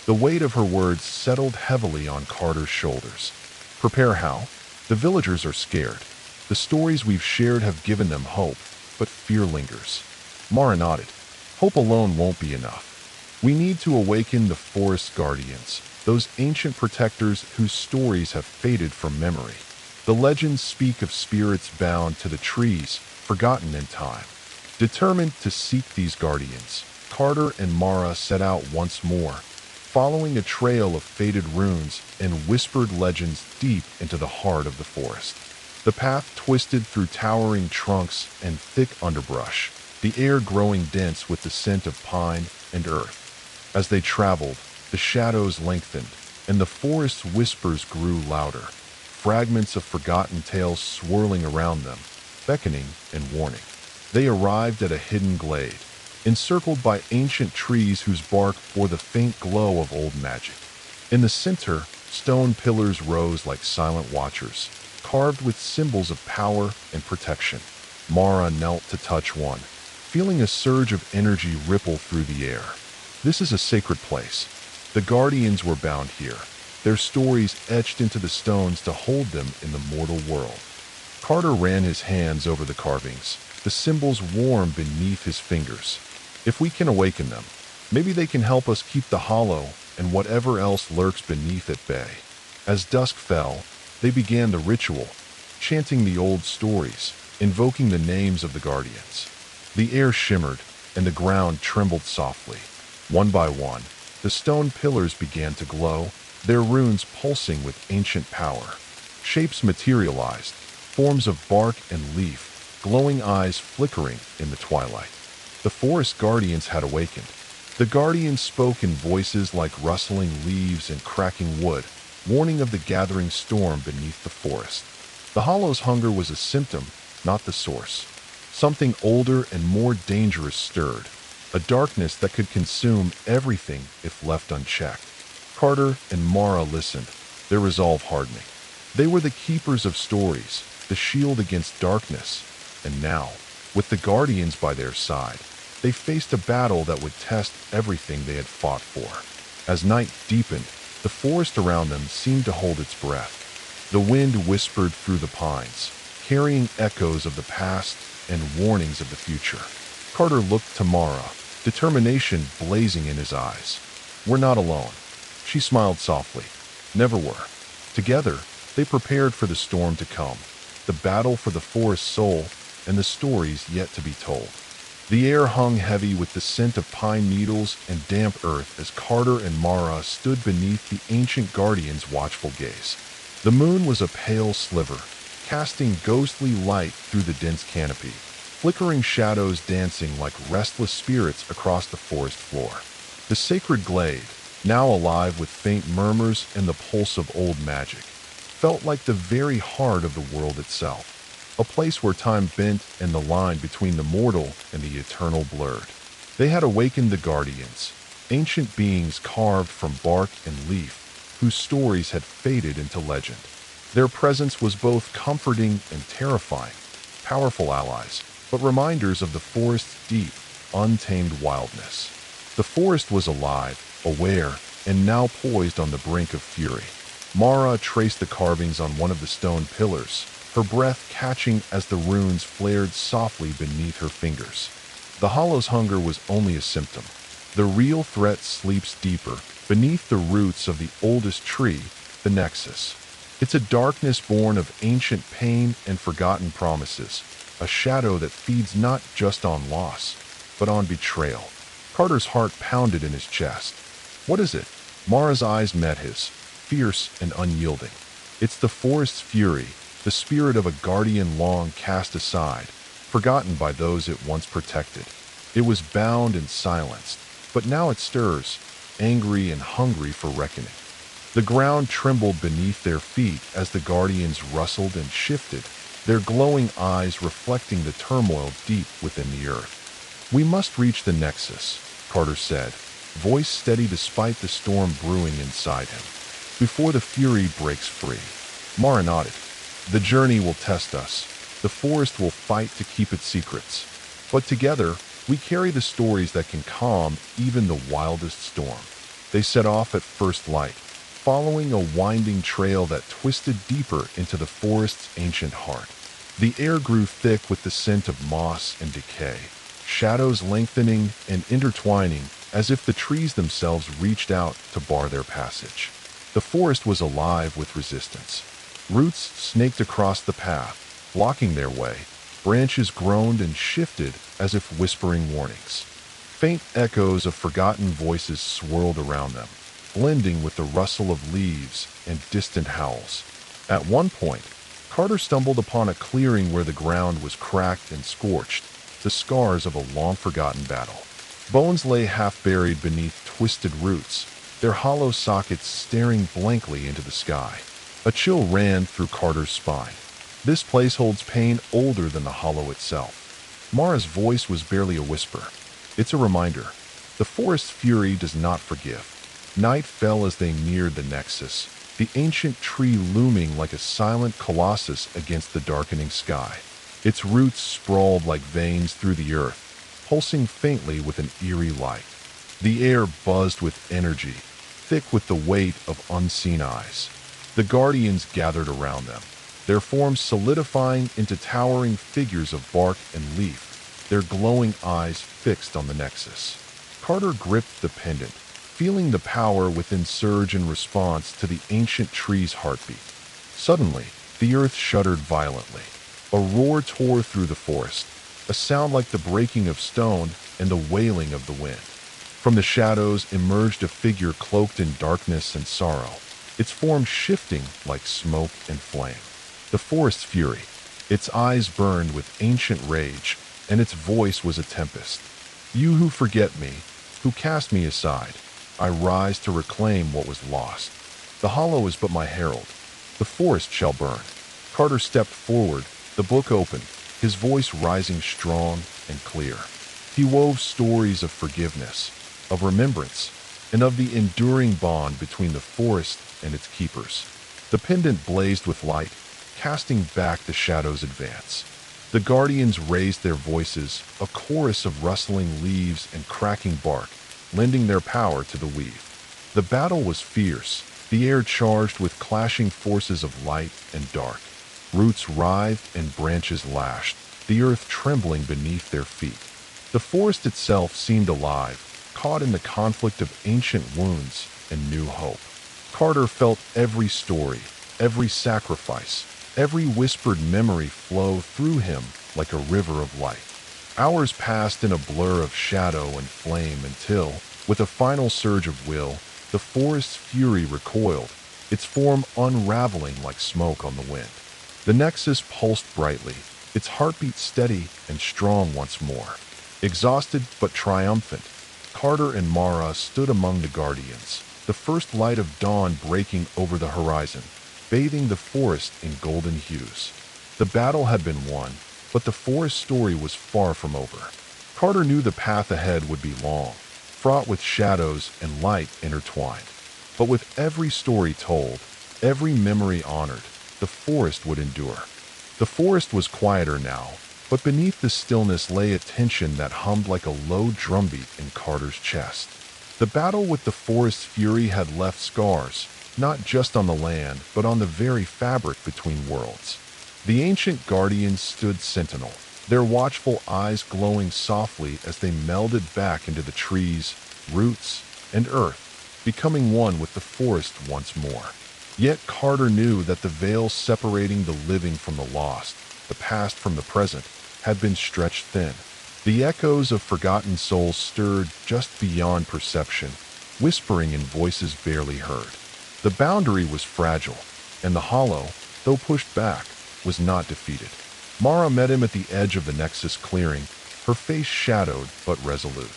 [SPEAKER 1] The weight of her words settled heavily on Carter's shoulders. Prepare how? The villagers are scared. The stories we've shared have given them hope, but fear lingers. Mara nodded. Hope alone won't be enough. We need to awaken the forest guardians, those ancient protectors whose stories have faded from memory. The legends speak of spirits bound to the trees, forgotten in time. Determined to seek these guardians, Carter and Mara set out once more, following a trail of faded runes and whispered legends deep into the heart of the forest. The path twisted through towering trunks and thick underbrush, the air growing dense with the scent of pine and earth. As they traveled, the shadows lengthened, and the forest's whispers grew louder, fragments of forgotten tales swirling around them, beckoning and warning. They arrived at a hidden glade, encircled by ancient trees whose bark bore the faint glow of old magic. In the center, stone pillars rose like silent watchers, carved with symbols of power and protection. Mara knelt to touch one, feeling a surge of energy ripple through the air. This is a sacred place. The guardians were bound here, their stories etched into the stones to hold them in the mortal world. Carter ran his hands over the carvings, the symbols warm beneath his fingers. If we can awaken them, maybe they can help us keep the hollow and whatever else lurks beneath at bay. As dusk fell, they began the ritual, chanting the old stories, invoking the names of the guardians. The air shimmered, and the ground trembled softly. One by one, the stone pillars began to glow, their runes pulsing with ancient power. Shapes materialized, forms of bark and leaf, glowing eyes flickering in the twilight. The forest guardians had awakened. The guardians spoke in voices like rustling leaves and cracking wood, warning of the gathering storm beneath the forest. The hollow's hunger was a symptom, not the source. Something older and more dangerous stirred, a darkness that could consume everything if left unchecked. Carter and Mara listened, their resolve hardening. They were the keepers of stories, the shield against darkness, and now, with the guardians by their side, they faced a battle that would test everything they had fought for. As night deepened, the forest around them seemed to hold its breath. The wind whispered through the pines, carrying echoes of the past and warnings of the future. Carter looked to Mara, determination blazing in his eyes. We're not alone. She smiled softly. Never were. Together, they prepared for the storm to come, the battle for the forest's soul, and the stories yet to be told. The air hung heavy with the scent of pine needles and damp earth as Carter and Mara stood beneath the ancient guardian's watchful gaze. The moon was a pale sliver, casting ghostly light through the dense canopy, flickering shadows dancing like restless spirits across the forest floor. The sacred glade, now alive with faint murmurs and the pulse of old magic, felt like the very heart of the world itself. A place where time bent and the line between the mortal and the eternal blurred. They had awakened the guardians, ancient beings carved from bark and leaf, whose stories had faded into legend. Their presence was both comforting and terrifying, powerful allies, but reminders of the forest's deep, untamed wildness. The forest was alive, aware, and now poised on the brink of fury. Mara traced the carvings on one of the stone pillars, her breath catching as the runes flared softly beneath her fingers. The hollow's hunger was only a symptom. The real threat sleeps deeper, beneath the roots of the oldest tree, the Nexus. It's a darkness born of ancient pain and forgotten promises, a shadow that feeds not just on loss, but on betrayal. Carter's heart pounded in his chest. What is it? Mara's eyes met his, fierce and unyielding. It's the forest's fury, the spirit of a guardian long cast aside, forgotten by those it once protected. It was bound and silenced, but now it stirs, angry and hungry for reckoning. The ground trembled beneath their feet as the guardians rustled and shifted, their glowing eyes reflecting the turmoil deep within the earth. We must reach the Nexus, Carter said, voice steady despite the storm brewing inside him. Before the fury breaks free. Mara nodded. The journey will test us. The forest will fight to keep its secrets. But together, we carry the stories that can calm even the wildest storm. They set off at first light, following a winding trail that twisted deeper into the forest's ancient heart. The air grew thick with the scent of moss and decay, shadows lengthening and intertwining as if the trees themselves reached out to bar their passage. The forest was alive with resistance. Roots snaked across the path, blocking their way. Branches groaned and shifted as if whispering warnings. Faint echoes of forgotten voices swirled around them, blending with the rustle of leaves and distant howls. At one point, Carter stumbled upon a clearing where the ground was cracked and scorched, the scars of a long-forgotten battle. Bones lay half-buried beneath twisted roots, their hollow sockets staring blankly into the sky. A chill ran through Carter's spine. This place holds pain older than the hollow itself. Mara's voice was barely a whisper. It's a reminder. The forest's fury does not forgive. Night fell as they neared the Nexus, the ancient tree looming like a silent colossus against the darkening sky. Its roots sprawled like veins through the earth, pulsing faintly with an eerie light. The air buzzed with energy, thick with the weight of unseen eyes. The guardians gathered around them, their forms solidifying into towering figures of bark and leaf, their glowing eyes fixed on the Nexus. Carter gripped the pendant, feeling the power within surge in response to the ancient tree's heartbeat. Suddenly, the earth shuddered violently. A roar tore through the forest, a sound like the breaking of stone and the wailing of the wind. From the shadows emerged a figure cloaked in darkness and sorrow, its form shifting like smoke and flame. The forest's fury, its eyes burned with ancient rage, and its voice was a tempest. You who forget me, who cast me aside, I rise to reclaim what was lost. The hollow is but my herald. The forest shall burn. Carter stepped forward, the book open, his voice rising strong and clear. He wove stories of forgiveness, of remembrance, and of the enduring bond between the forest and its keepers. The pendant blazed with light, casting back the shadow's advance. The guardians raised their voices, a chorus of rustling leaves and cracking bark, lending their power to the weave. The battle was fierce, the air charged with clashing forces of light and dark. Roots writhed and branches lashed, the earth trembling beneath their feet. The forest itself seemed alive, caught in the conflict of ancient wounds and new hope. Carter felt every story, every sacrifice, every whispered memory flow through him like a river of light. Hours passed in a blur of shadow and flame until, with a final surge of will, the forest's fury recoiled, its form unraveling like smoke on the wind. The Nexus pulsed brightly, its heartbeat steady and strong once more. Exhausted but triumphant, Carter and Mara stood among the guardians, the first light of dawn breaking over the horizon, bathing the forest in golden hues. The battle had been won, but the forest's story was far from over. Carter knew the path ahead would be long, fraught with shadows and light intertwined. But with every story told, every memory honored, the forest would endure. The forest was quieter now, but beneath the stillness lay a tension that hummed like a low drumbeat in Carter's chest. The battle with the forest's fury had left scars, not just on the land, but on the very fabric between worlds. The ancient guardians stood sentinel, their watchful eyes glowing softly as they melded back into the trees, roots, and earth, becoming one with the forest once more. Yet Carter knew that the veil separating the living from the lost, the past from the present, had been stretched thin. The echoes of forgotten souls stirred just beyond perception, whispering in voices barely heard. The boundary was fragile, and the hollow, though pushed back, was not defeated. Mara met him at the edge of the Nexus clearing, her face shadowed but resolute.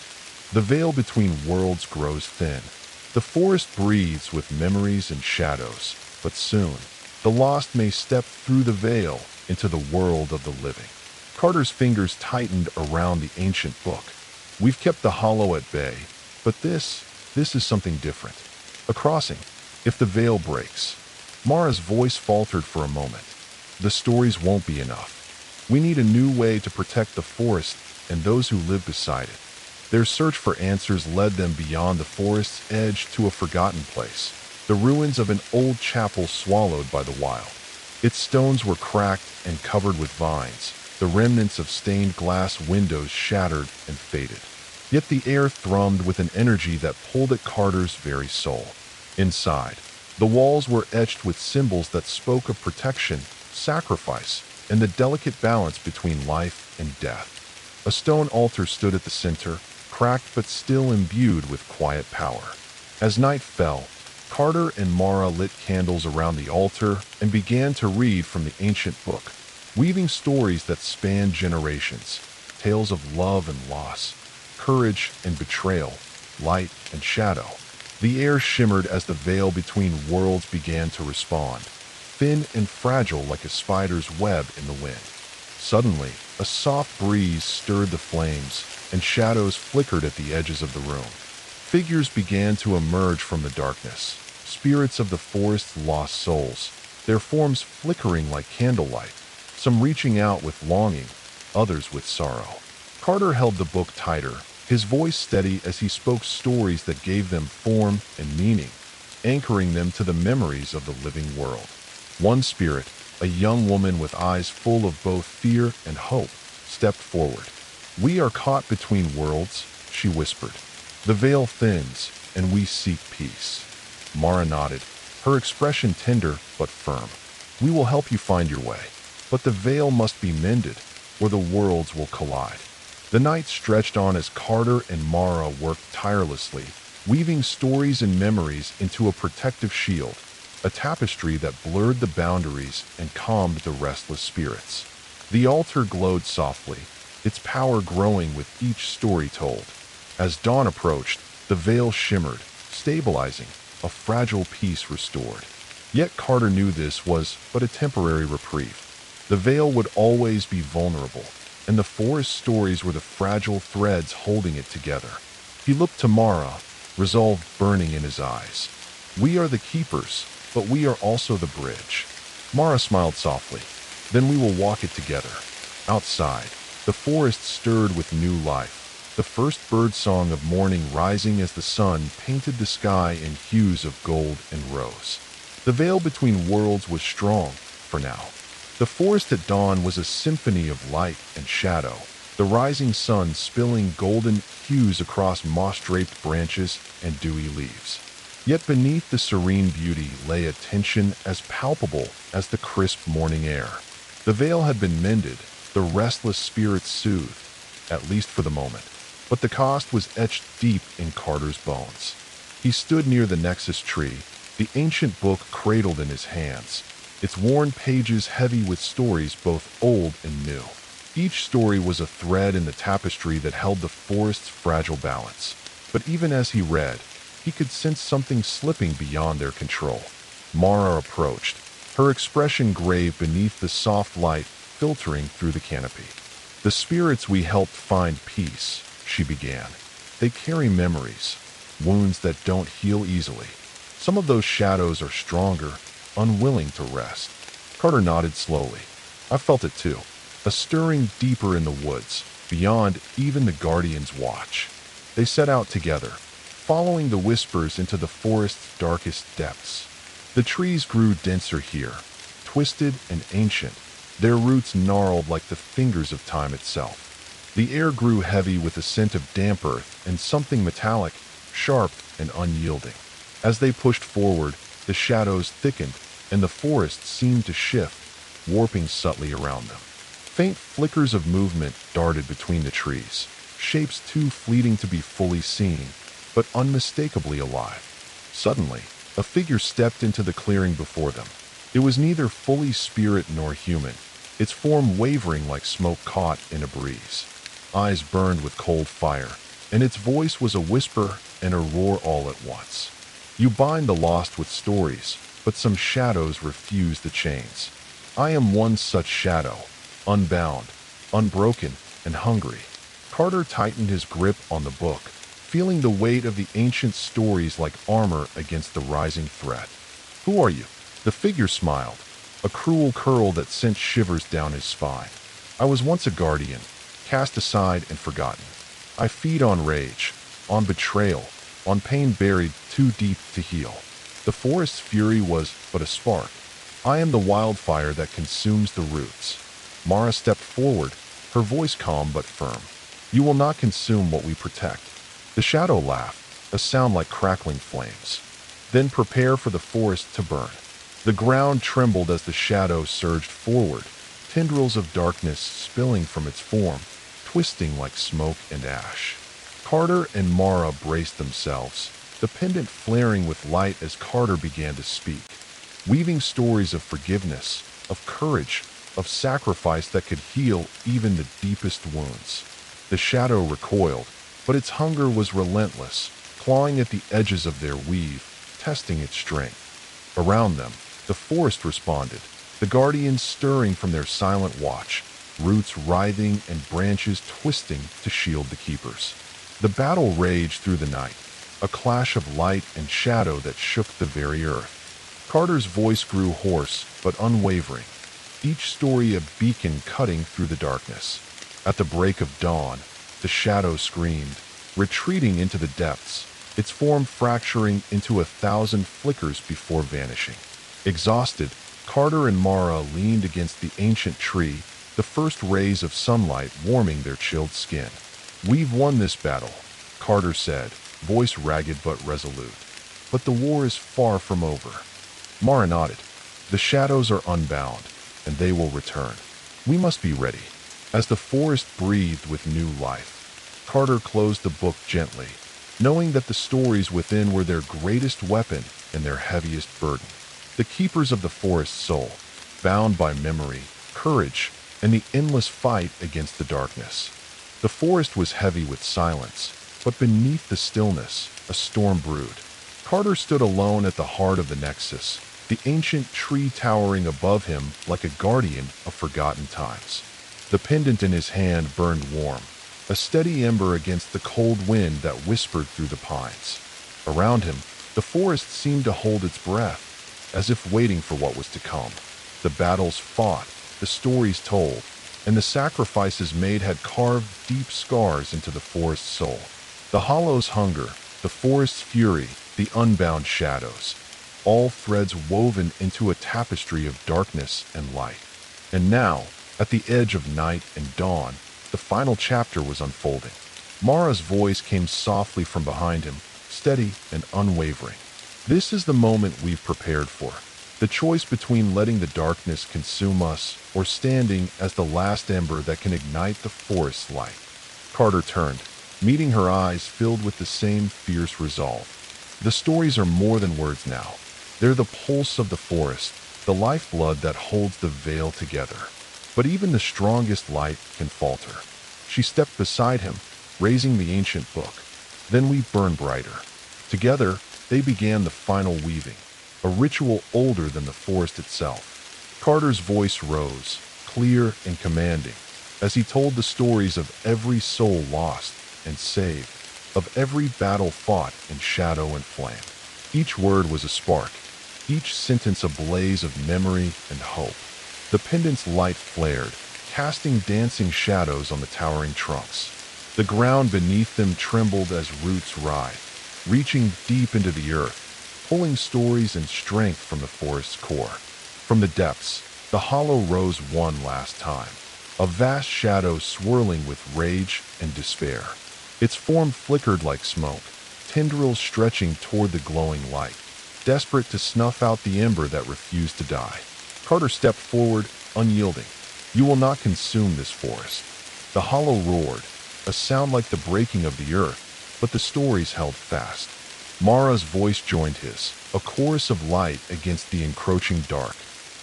[SPEAKER 1] The veil between worlds grows thin. The forest breathes with memories and shadows, but soon, the lost may step through the veil into the world of the living. Carter's fingers tightened around the ancient book. We've kept the hollow at bay, but this is something different. A crossing. If the veil breaks. Mara's voice faltered for a moment. The stories won't be enough. We need a new way to protect the forest and those who live beside it. Their search for answers led them beyond the forest's edge to a forgotten place, the ruins of an old chapel swallowed by the wild. Its stones were cracked and covered with vines, the remnants of stained glass windows shattered and faded. Yet the air thrummed with an energy that pulled at Carter's very soul. Inside, the walls were etched with symbols that spoke of protection, sacrifice, and the delicate balance between life and death. A stone altar stood at the center, cracked but still imbued with quiet power. As night fell, Carter and Mara lit candles around the altar and began to read from the ancient book, weaving stories that spanned generations, tales of love and loss, courage and betrayal, light and shadow. The air shimmered as the veil between worlds began to respond, thin and fragile like a spider's web in the wind. Suddenly, a soft breeze stirred the flames, and shadows flickered at the edges of the room. Figures began to emerge from the darkness, spirits of the forest's lost souls, their forms flickering like candlelight, some reaching out with longing, others with sorrow. Carter held the book tighter, his voice steady as he spoke stories that gave them form and meaning, anchoring them to the memories of the living world. One spirit, a young woman with eyes full of both fear and hope, stepped forward. "We are caught between worlds," she whispered. "The veil thins, and we seek peace." Mara nodded, her expression tender but firm. "We will help you find your way, but the veil must be mended, or the worlds will collide." The night stretched on as Carter and Mara worked tirelessly, weaving stories and memories into a protective shield, a tapestry that blurred the boundaries and calmed the restless spirits. The altar glowed softly, its power growing with each story told. As dawn approached, the veil shimmered, stabilizing, a fragile peace restored. Yet Carter knew this was but a temporary reprieve. The veil would always be vulnerable, and the forest stories were the fragile threads holding it together. He looked to Mara, resolve burning in his eyes. "We are the keepers, but we are also the bridge." Mara smiled softly. "Then we will walk it together." Outside, the forest stirred with new life, the first bird song of morning rising as the sun painted the sky in hues of gold and rose. The veil between worlds was strong, for now. The forest at dawn was a symphony of light and shadow, the rising sun spilling golden hues across moss-draped branches and dewy leaves. Yet beneath the serene beauty lay a tension as palpable as the crisp morning air. The veil had been mended, the restless spirits soothed, at least for the moment, but the cost was etched deep in Carter's bones. He stood near the Nexus tree, the ancient book cradled in his hands, its worn pages heavy with stories both old and new. Each story was a thread in the tapestry that held the forest's fragile balance. But even as he read, he could sense something slipping beyond their control. Mara approached, her expression grave beneath the soft light filtering through the canopy. "The spirits we helped find peace," she began. "They carry memories, wounds that don't heal easily. Some of those shadows are stronger, unwilling to rest." Carter nodded slowly. "I felt it too, a stirring deeper in the woods, beyond even the Guardian's watch." They set out together, following the whispers into the forest's darkest depths. The trees grew denser here, twisted and ancient, their roots gnarled like the fingers of time itself. The air grew heavy with a scent of damp earth and something metallic, sharp and unyielding. As they pushed forward, the shadows thickened, and the forest seemed to shift, warping subtly around them. Faint flickers of movement darted between the trees, shapes too fleeting to be fully seen, but unmistakably alive. Suddenly, a figure stepped into the clearing before them. It was neither fully spirit nor human, its form wavering like smoke caught in a breeze. Eyes burned with cold fire, and its voice was a whisper and a roar all at once. You bind the lost with stories, but some shadows refuse the chains. I am one such shadow, unbound, unbroken, and hungry. Carter tightened his grip on the book, feeling the weight of the ancient stories like armor against the rising threat. Who are you? The figure smiled, a cruel curl that sent shivers down his spine. I was once a guardian, cast aside and forgotten. I feed on rage, on betrayal, on pain buried too deep to heal. The forest's fury was but a spark. I am the wildfire that consumes the roots. Mara stepped forward, her voice calm but firm. You will not consume what we protect. The shadow laughed, a sound like crackling flames. Then prepare for the forest to burn. The ground trembled as the shadow surged forward, tendrils of darkness spilling from its form, twisting like smoke and ash. Carter and Mara braced themselves, the pendant flaring with light as Carter began to speak, weaving stories of forgiveness, of courage, of sacrifice that could heal even the deepest wounds. The shadow recoiled, but its hunger was relentless, clawing at the edges of their weave, testing its strength. Around them, the forest responded, the guardians stirring from their silent watch, roots writhing and branches twisting to shield the keepers. The battle raged through the night, a clash of light and shadow that shook the very earth. Carter's voice grew hoarse but unwavering, each story a beacon cutting through the darkness. At the break of dawn, the shadow screamed, retreating into the depths, its form fracturing into 1,000 flickers before vanishing. Exhausted, Carter and Mara leaned against the ancient tree, the first rays of sunlight warming their chilled skin. We've won this battle, Carter said, voice ragged but resolute. But the war is far from over. Mara nodded. The shadows are unbound, and they will return. We must be ready. As the forest breathed with new life, Carter closed the book gently, knowing that the stories within were their greatest weapon and their heaviest burden. The keepers of the forest's soul, bound by memory, courage, and the endless fight against the darkness. The forest was heavy with silence, but beneath the stillness, a storm brewed. Carter stood alone at the heart of the nexus, the ancient tree towering above him like a guardian of forgotten times. The pendant in his hand burned warm, a steady ember against the cold wind that whispered through the pines. Around him, the forest seemed to hold its breath, as if waiting for what was to come. The battles fought, the stories told, and the sacrifices made had carved deep scars into the forest's soul. The hollow's hunger, the forest's fury, the unbound shadows, all threads woven into a tapestry of darkness and light. And now, at the edge of night and dawn, the final chapter was unfolding. Mara's voice came softly from behind him, steady and unwavering. This is the moment we've prepared for. The choice between letting the darkness consume us or standing as the last ember that can ignite the forest's light. Carter turned, meeting her eyes filled with the same fierce resolve. The stories are more than words now. They're the pulse of the forest, the lifeblood that holds the veil together. But even the strongest light can falter. She stepped beside him, raising the ancient book. Then we burned brighter. Together, they began the final weaving, a ritual older than the forest itself. Carter's voice rose, clear and commanding, as he told the stories of every soul lost and saved, of every battle fought in shadow and flame. Each word was a spark, each sentence a blaze of memory and hope. The pendant's light flared, casting dancing shadows on the towering trunks. The ground beneath them trembled as roots writhed, reaching deep into the earth, pulling stories and strength from the forest's core. From the depths, the hollow rose one last time, a vast shadow swirling with rage and despair. Its form flickered like smoke, tendrils stretching toward the glowing light, desperate to snuff out the ember that refused to die. Carter stepped forward, unyielding. "You will not consume this forest." The hollow roared, a sound like the breaking of the earth, but the stories held fast. Mara's voice joined his, a chorus of light against the encroaching dark.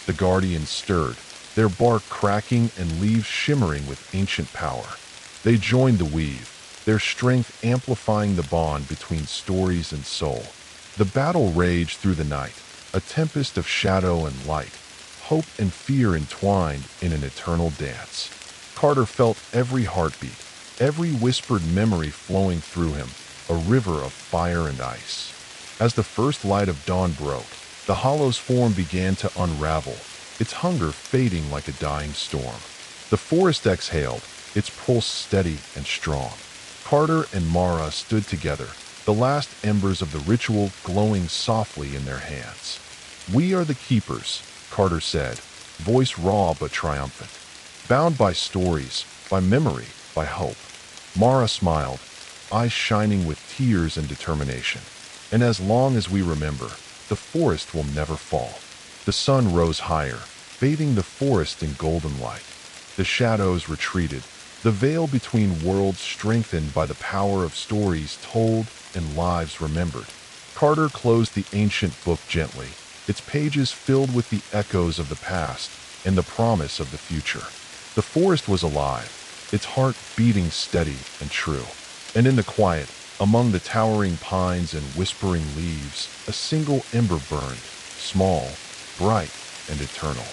[SPEAKER 1] The guardians stirred, their bark cracking and leaves shimmering with ancient power. They joined the weave, their strength amplifying the bond between stories and soul. The battle raged through the night, a tempest of shadow and light, hope and fear entwined in an eternal dance. Carter felt every heartbeat, every whispered memory flowing through him, a river of fire and ice. As the first light of dawn broke, the hollow's form began to unravel, its hunger fading like a dying storm. The forest exhaled, its pulse steady and strong. Carter and Mara stood together, the last embers of the ritual glowing softly in their hands. "We are the keepers," Carter said, voice raw but triumphant. "Bound by stories, by memory, by hope." Mara smiled, eyes shining with tears and determination. "And as long as we remember, the forest will never fall." The sun rose higher, bathing the forest in golden light. The shadows retreated, the veil between worlds strengthened by the power of stories told and lives remembered. Carter closed the ancient book gently, its pages filled with the echoes of the past and the promise of the future. The forest was alive, its heart beating steady and true. And in the quiet, among the towering pines and whispering leaves, a single ember burned, small, bright, and eternal.